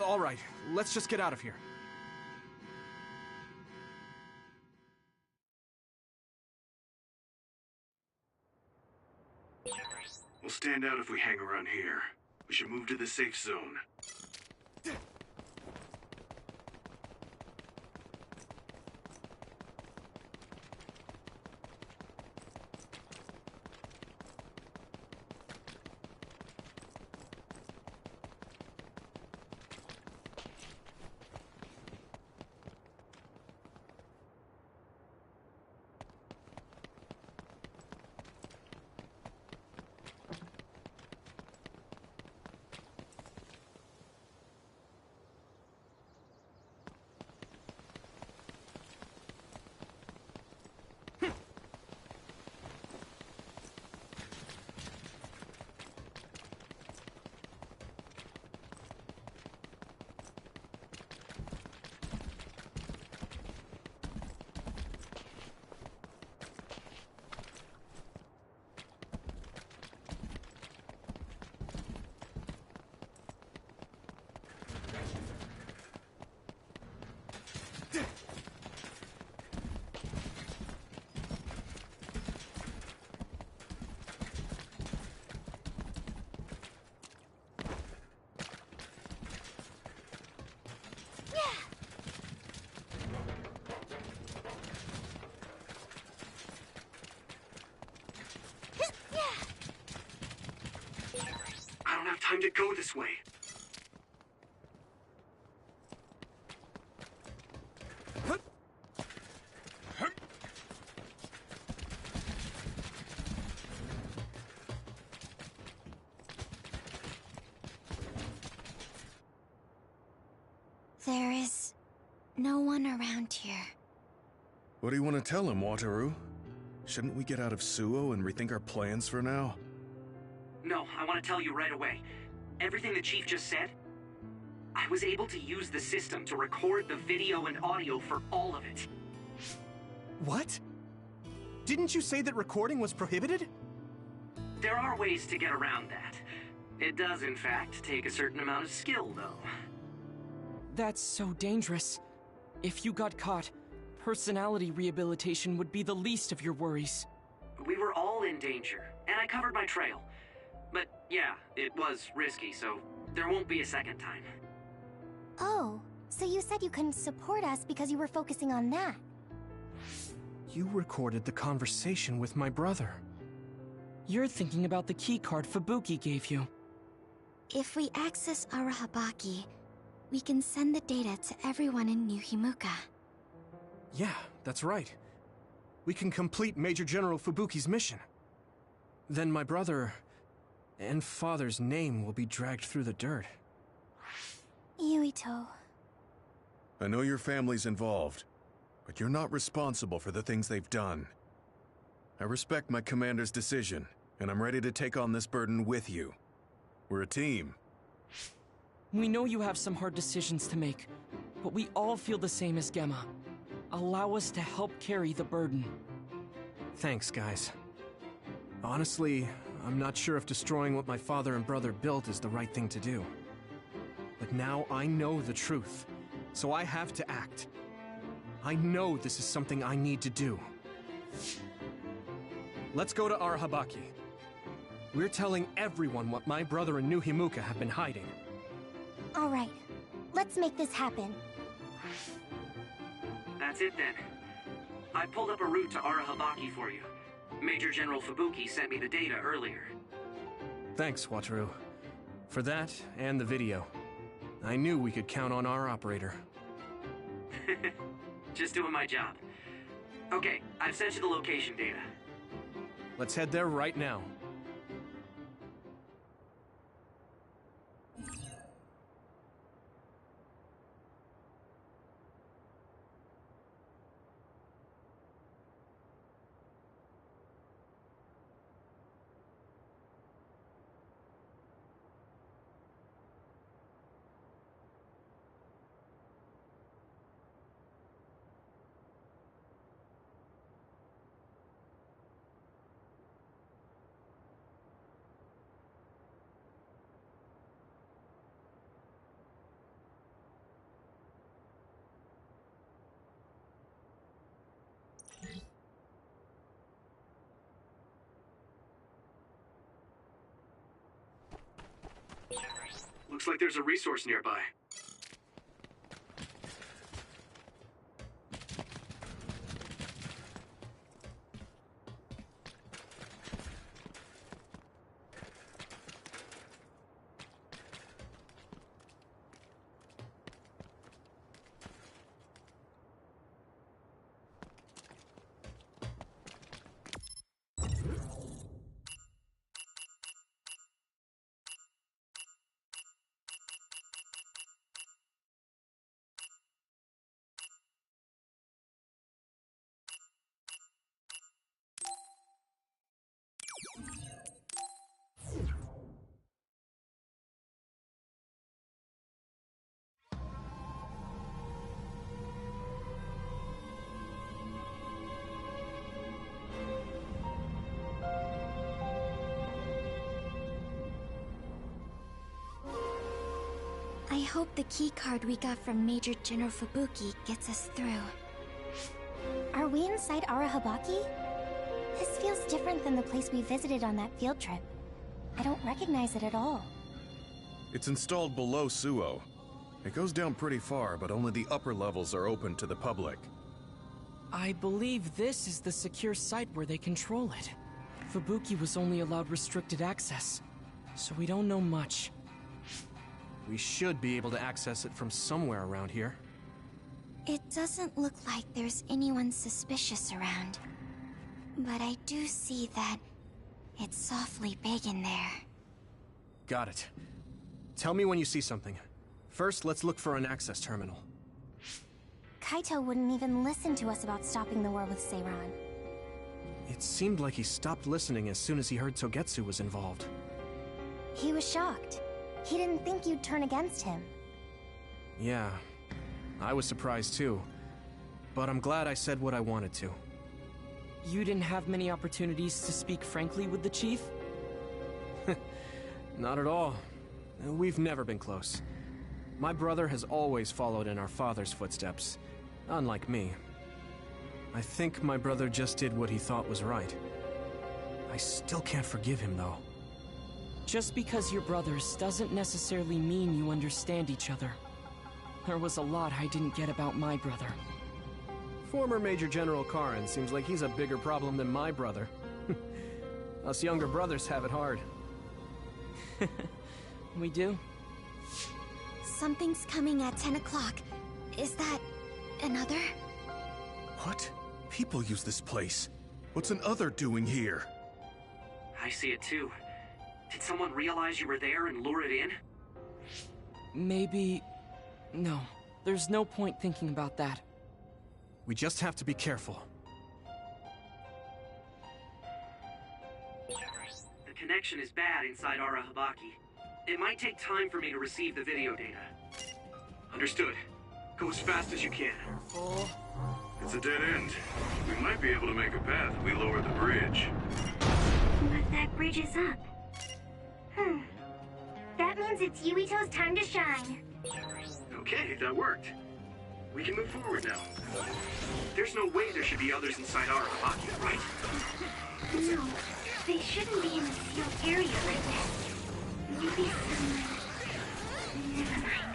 All right, let's just get out of here. We'll stand out if we hang around here. We should move to the safe zone. I don't have time to go this way. There is no one around here. What do you want to tell him, Wataru? Shouldn't we get out of Suo and rethink our plans for now? No, I want to tell you right away. Everything the Chief just said, I was able to use the system to record the video and audio for all of it. What? Didn't you say that recording was prohibited? There are ways to get around that. It does, in fact, take a certain amount of skill, though. That's so dangerous. If you got caught, personality rehabilitation would be the least of your worries. We were all in danger, and I covered my trail. But yeah, it was risky, so there won't be a second time. Oh, so you said you couldn't support us because you were focusing on that. You recorded the conversation with my brother. You're thinking about the keycard Fubuki gave you. If we access Arahabaki, we can send the data to everyone in New Himuka. Yeah, that's right. We can complete Major General Fubuki's mission. Then my brother and father's name will be dragged through the dirt. Yuito. I know your family's involved, but you're not responsible for the things they've done. I respect my commander's decision, and I'm ready to take on this burden with you. We're a team. We know you have some hard decisions to make, but we all feel the same as Gemma. Allow us to help carry the burden. Thanks, guys. Honestly, I'm not sure if destroying what my father and brother built is the right thing to do. But now I know the truth, so I have to act. I know this is something I need to do. Let's go to Arahabaki. We're telling everyone what my brother and New Himuka have been hiding. All right, let's make this happen. That's it then. I pulled up a route to Arahabaki for you. Major General Fubuki sent me the data earlier. Thanks, Wataru. For that and the video. I knew we could count on our operator. Just doing my job. Okay, I've sent you the location data. Let's head there right now. Looks like there's a resource nearby. I hope the keycard we got from Major General Fubuki gets us through. Are we inside Arahabaki? This feels different than the place we visited on that field trip. I don't recognize it at all. It's installed below Suo. It goes down pretty far, but only the upper levels are open to the public. I believe this is the secure site where they control it. Fubuki was only allowed restricted access, so we don't know much. We should be able to access it from somewhere around here. It doesn't look like there's anyone suspicious around. But I do see that it's softly big in there. Got it. Tell me when you see something. First, let's look for an access terminal. Kaito wouldn't even listen to us about stopping the war with Seiran. It seemed like he stopped listening as soon as he heard Togetsu was involved. He was shocked. He didn't think you'd turn against him. Yeah, I was surprised too. But I'm glad I said what I wanted to. You didn't have many opportunities to speak frankly with the chief? Not at all. We've never been close. My brother has always followed in our father's footsteps, unlike me. I think my brother just did what he thought was right. I still can't forgive him, though. Just because you're brothers doesn't necessarily mean you understand each other. There was a lot I didn't get about my brother. Former Major General Karin seems like he's a bigger problem than my brother. Us younger brothers have it hard. We do? Something's coming at 10 o'clock. Is that another? What? People use this place. What's an other doing here? I see it too. Did someone realize you were there and lure it in? Maybe... No. There's no point thinking about that. We just have to be careful. The connection is bad inside Arahabaki. It might take time for me to receive the video data. Understood. Go as fast as you can. It's a dead end. We might be able to make a path if we lower the bridge. But that bridge is up. That means it's Yuito's time to shine. Okay, that worked. We can move forward now. There's no way there should be others inside Arahabaki, right? No, they shouldn't be in a sealed area like this. Maybe someone... Never mind.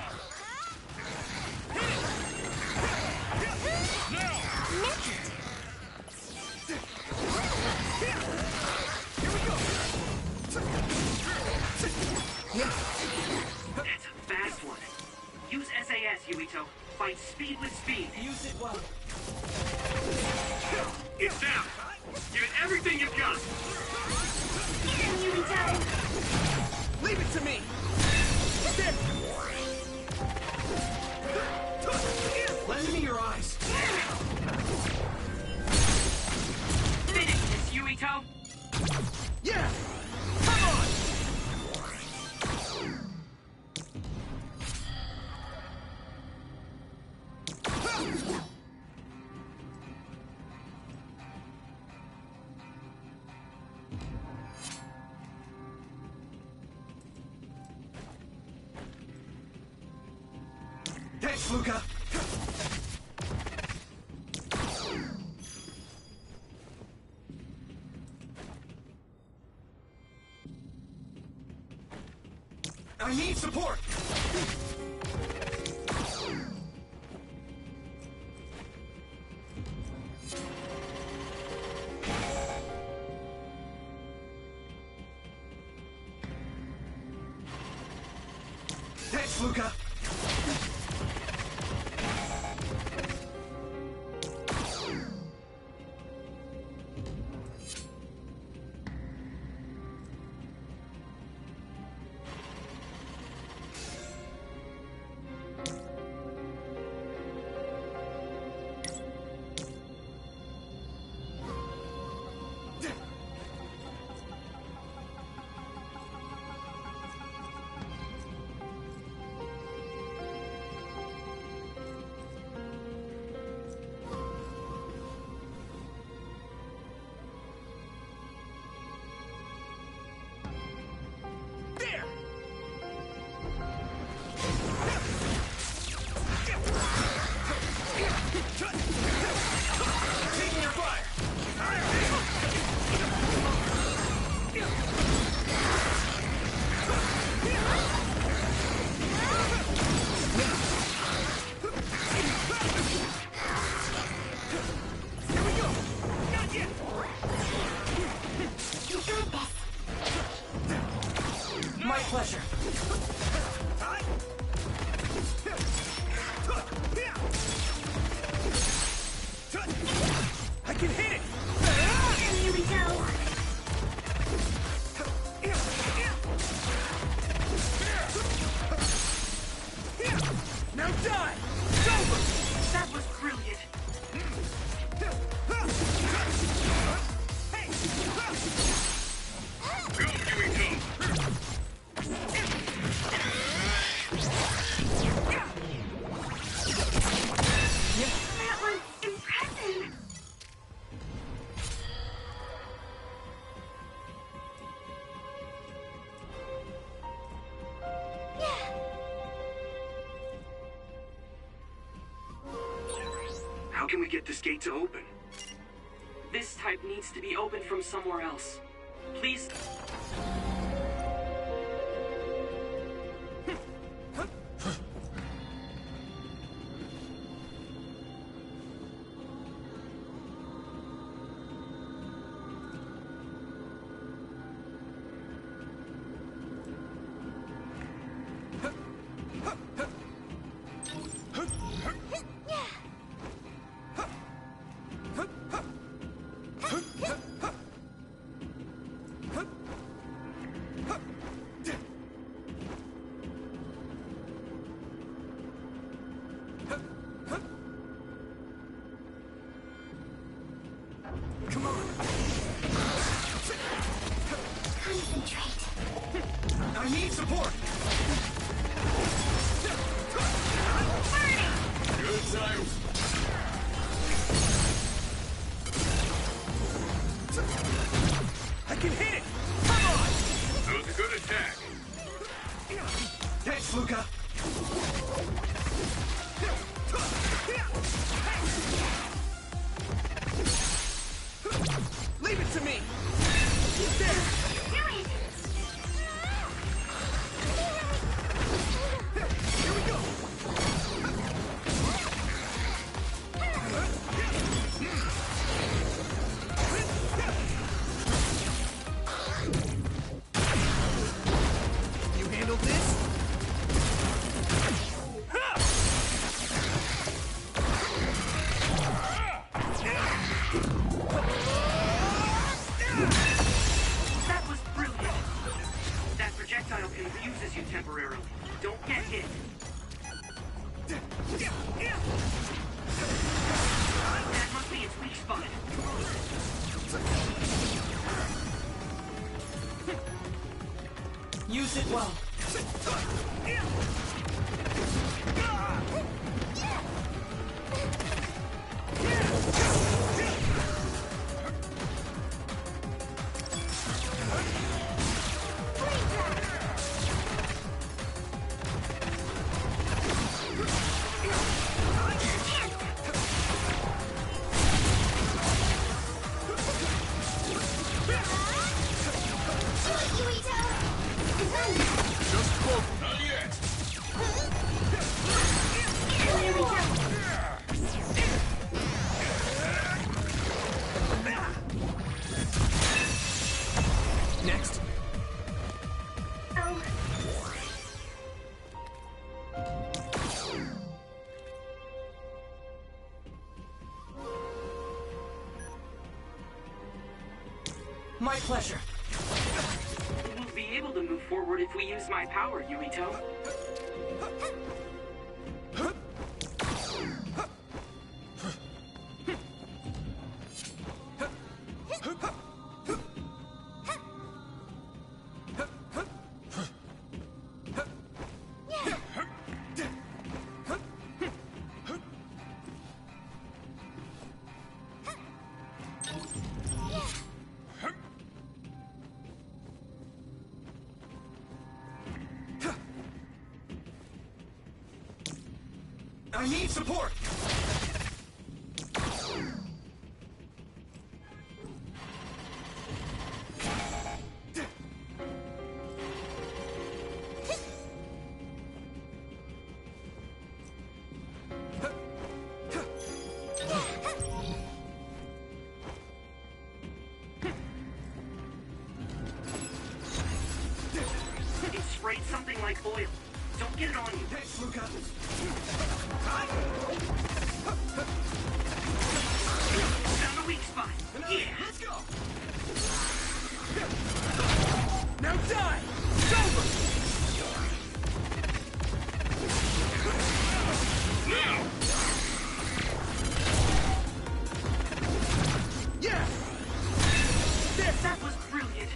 That's a fast one. Use SAS, Yuito. Fight speed with speed. Use it well. It's down. Give it everything you've got. Get him, Yuito! Leave it to me! Lend me your eyes. Finish this, Yuito. Yeah! Come on! Thanks, Luca. I need support. Thanks, Luca. Pleasure. I can hit it! Here we go. Now die! It's over! That was brilliant. Go, Yuito! That was impressive. How can we get this gate to open? This type needs to be opened from somewhere else. Please. Come on! Concentrate. I need support! Good times. I can hit it! Come on! That was a good attack. Thanks, Luca! Leave it to me! There! Do it! Here we go! You handle this? That was brilliant. That projectile confuses you temporarily. Don't get hit. That must be its weak spot. Use it well. Just close. Not yet. Here we go. Next. Oh. My pleasure. We'll be able to move forward if we use my power, Yuito. I need support! It sprayed something like oil. Don't get it on you. Thanks, Luca! Found a weak spot. Yeah. Let's go! Now die! It's over! Now! Yeah! That was brilliant.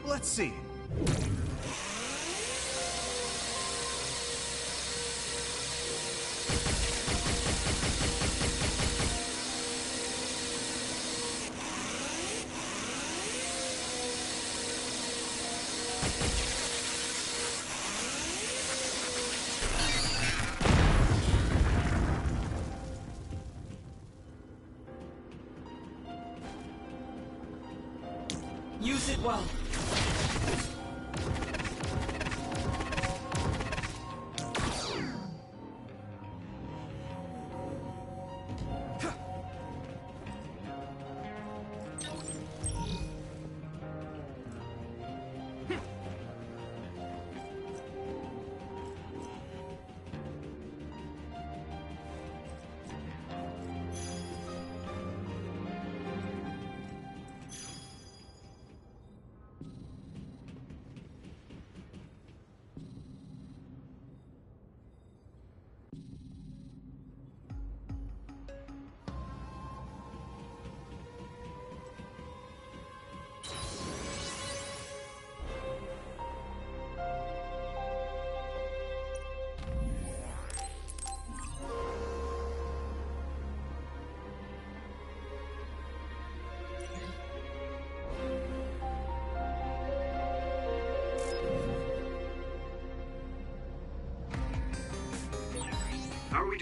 Let's see. Use it well.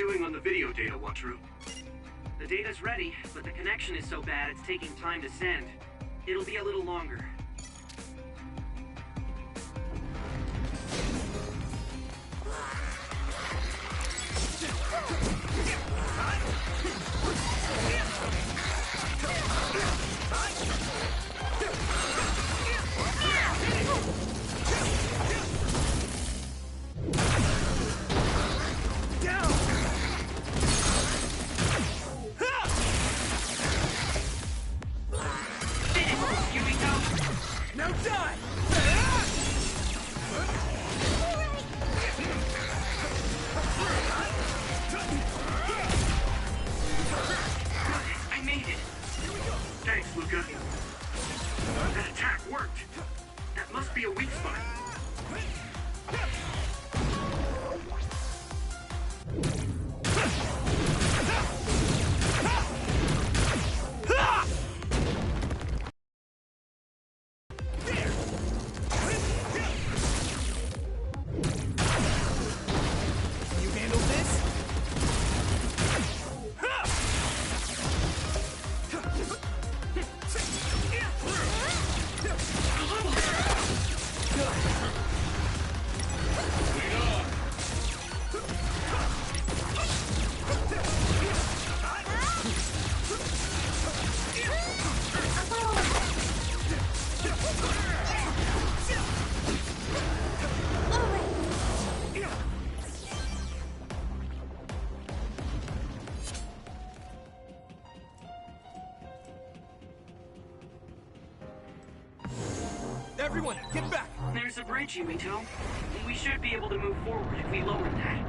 doing on the video data, Watru? The data's ready, but the connection is so bad it's taking time to send. It'll be a little longer. Now die! I made it! Thanks, Luca. That attack worked. That must be a weak spot. You handle this? Everyone, get back! There's a bridge, Yumito. We should be able to move forward if we lower that.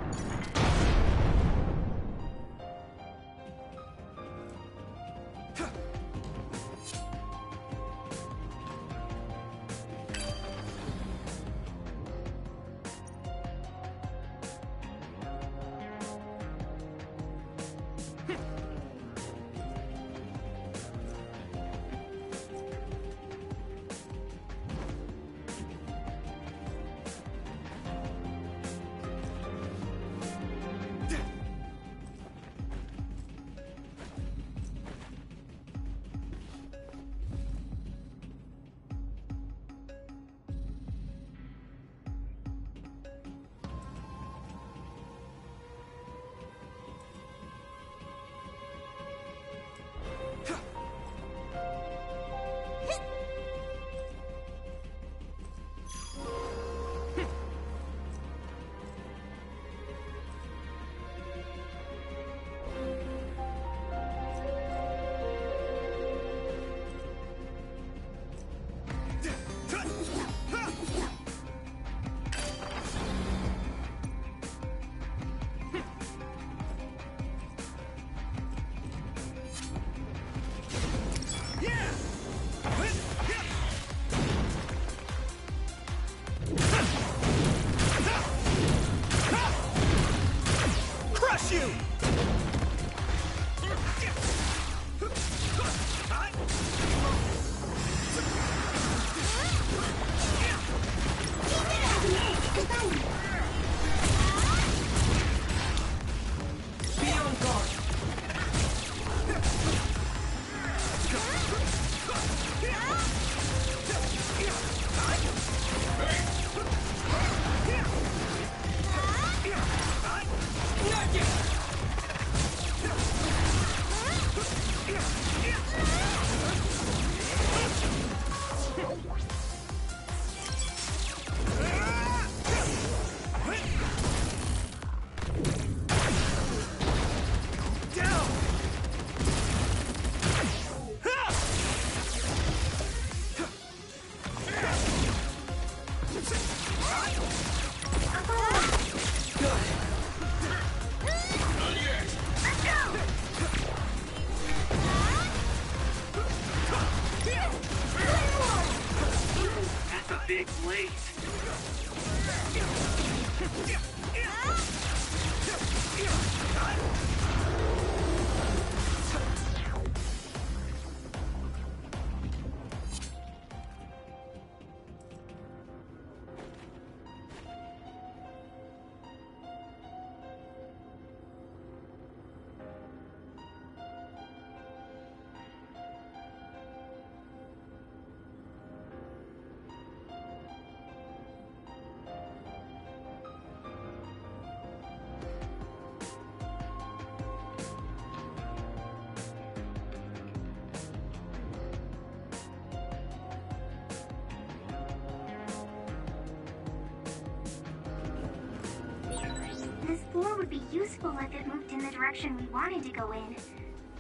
4 would be useful if it moved in the direction we wanted to go in.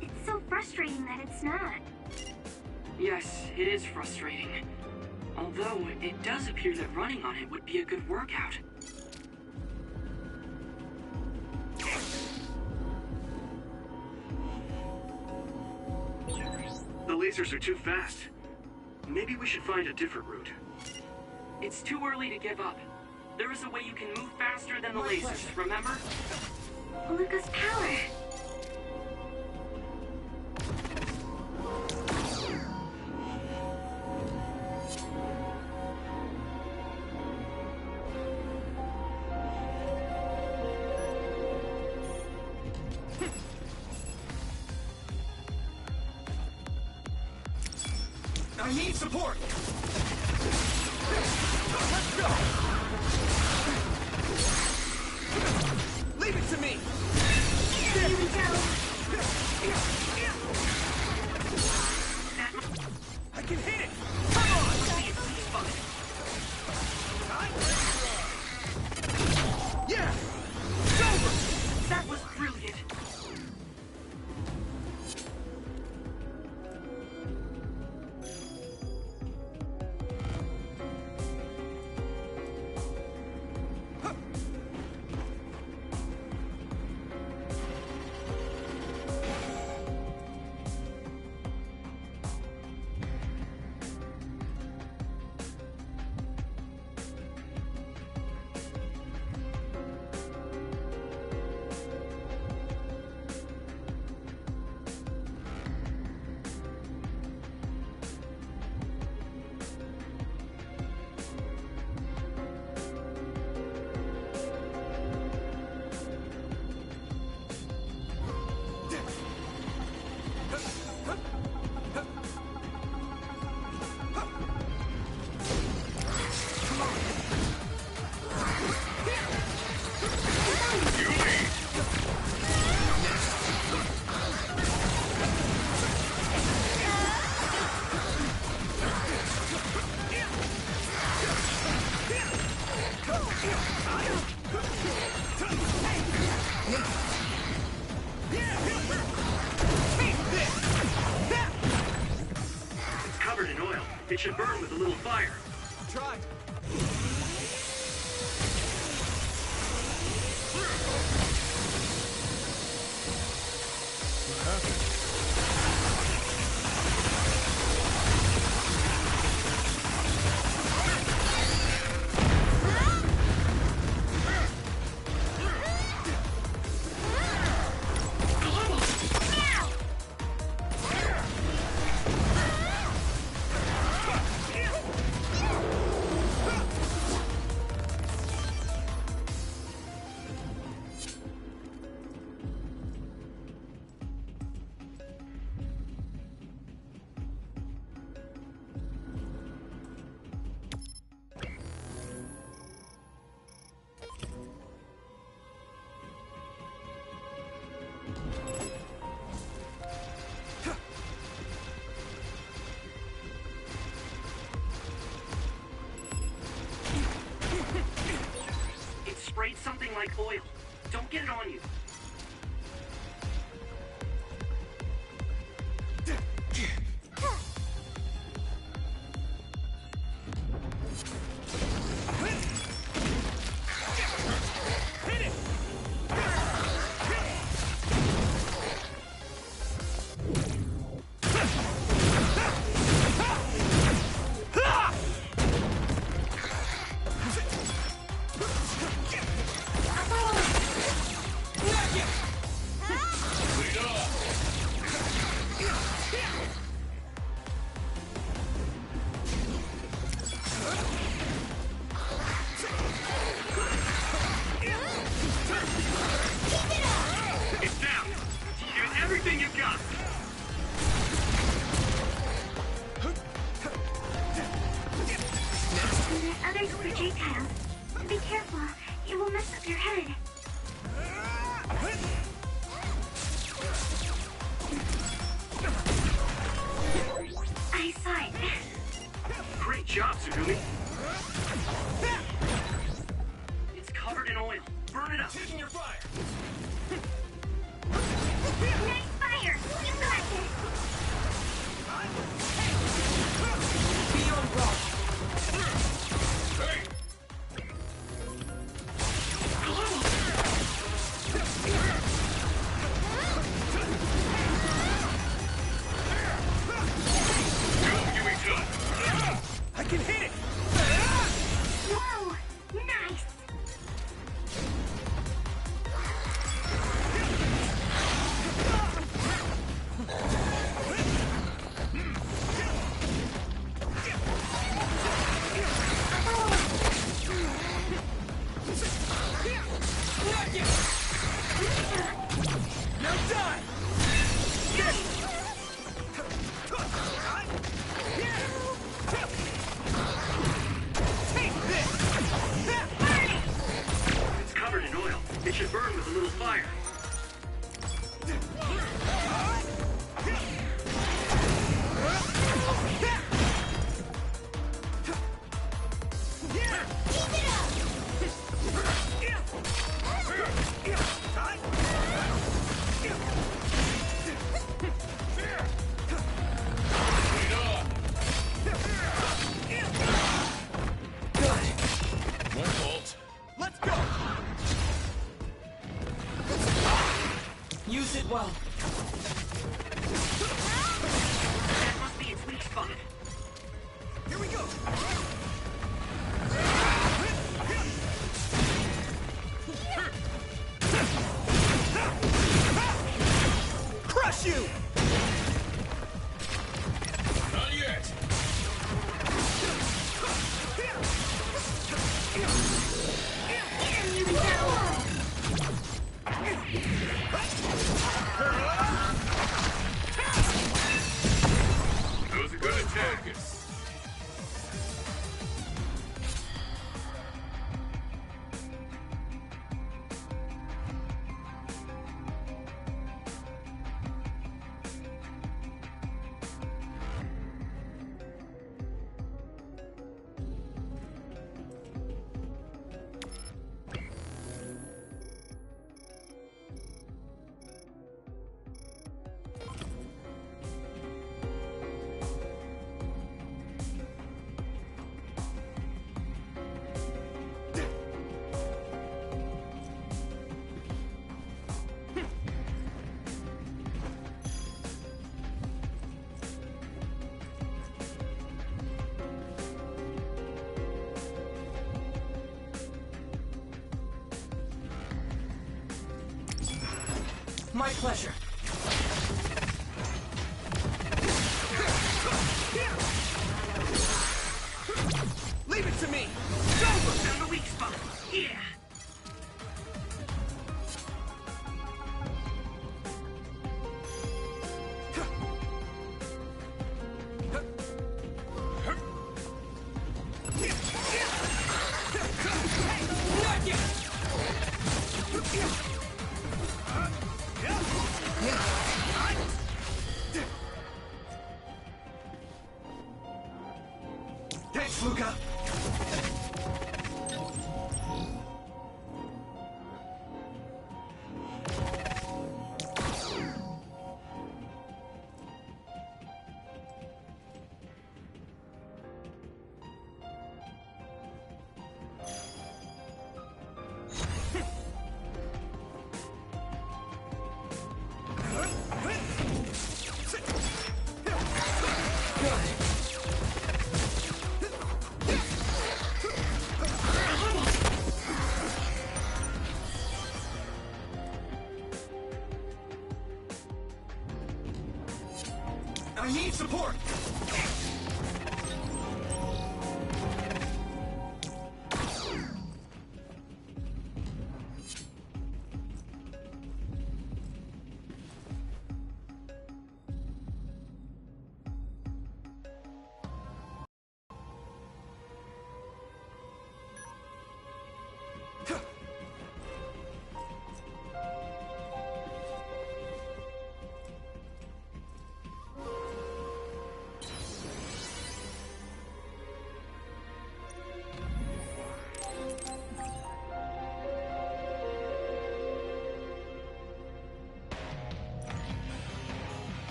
It's so frustrating that it's not. Yes, it is frustrating. Although, it does appear that running on it would be a good workout. The lasers are too fast. Maybe we should find a different route. It's too early to give up. There is a way you can move faster than the lasers, remember? Luca's power. I need support! Let's go! Leave it to me! Here we go! I can hit it! Come on! Yeah! It's over! That was brilliant! It should burn with a little fire. Try. Sprayed something like oil. Don't get it on you. Be careful. It will mess up your head. I saw it. Great job, Tsugumi. It's covered in oil. Burn it up. Taking your fire. That must be its weak spot. Here we go! Crush you! Not yet. That was a good attack. My pleasure. Leave it to me! Found the weak spot. Yeah. Thanks, Luca! I need support!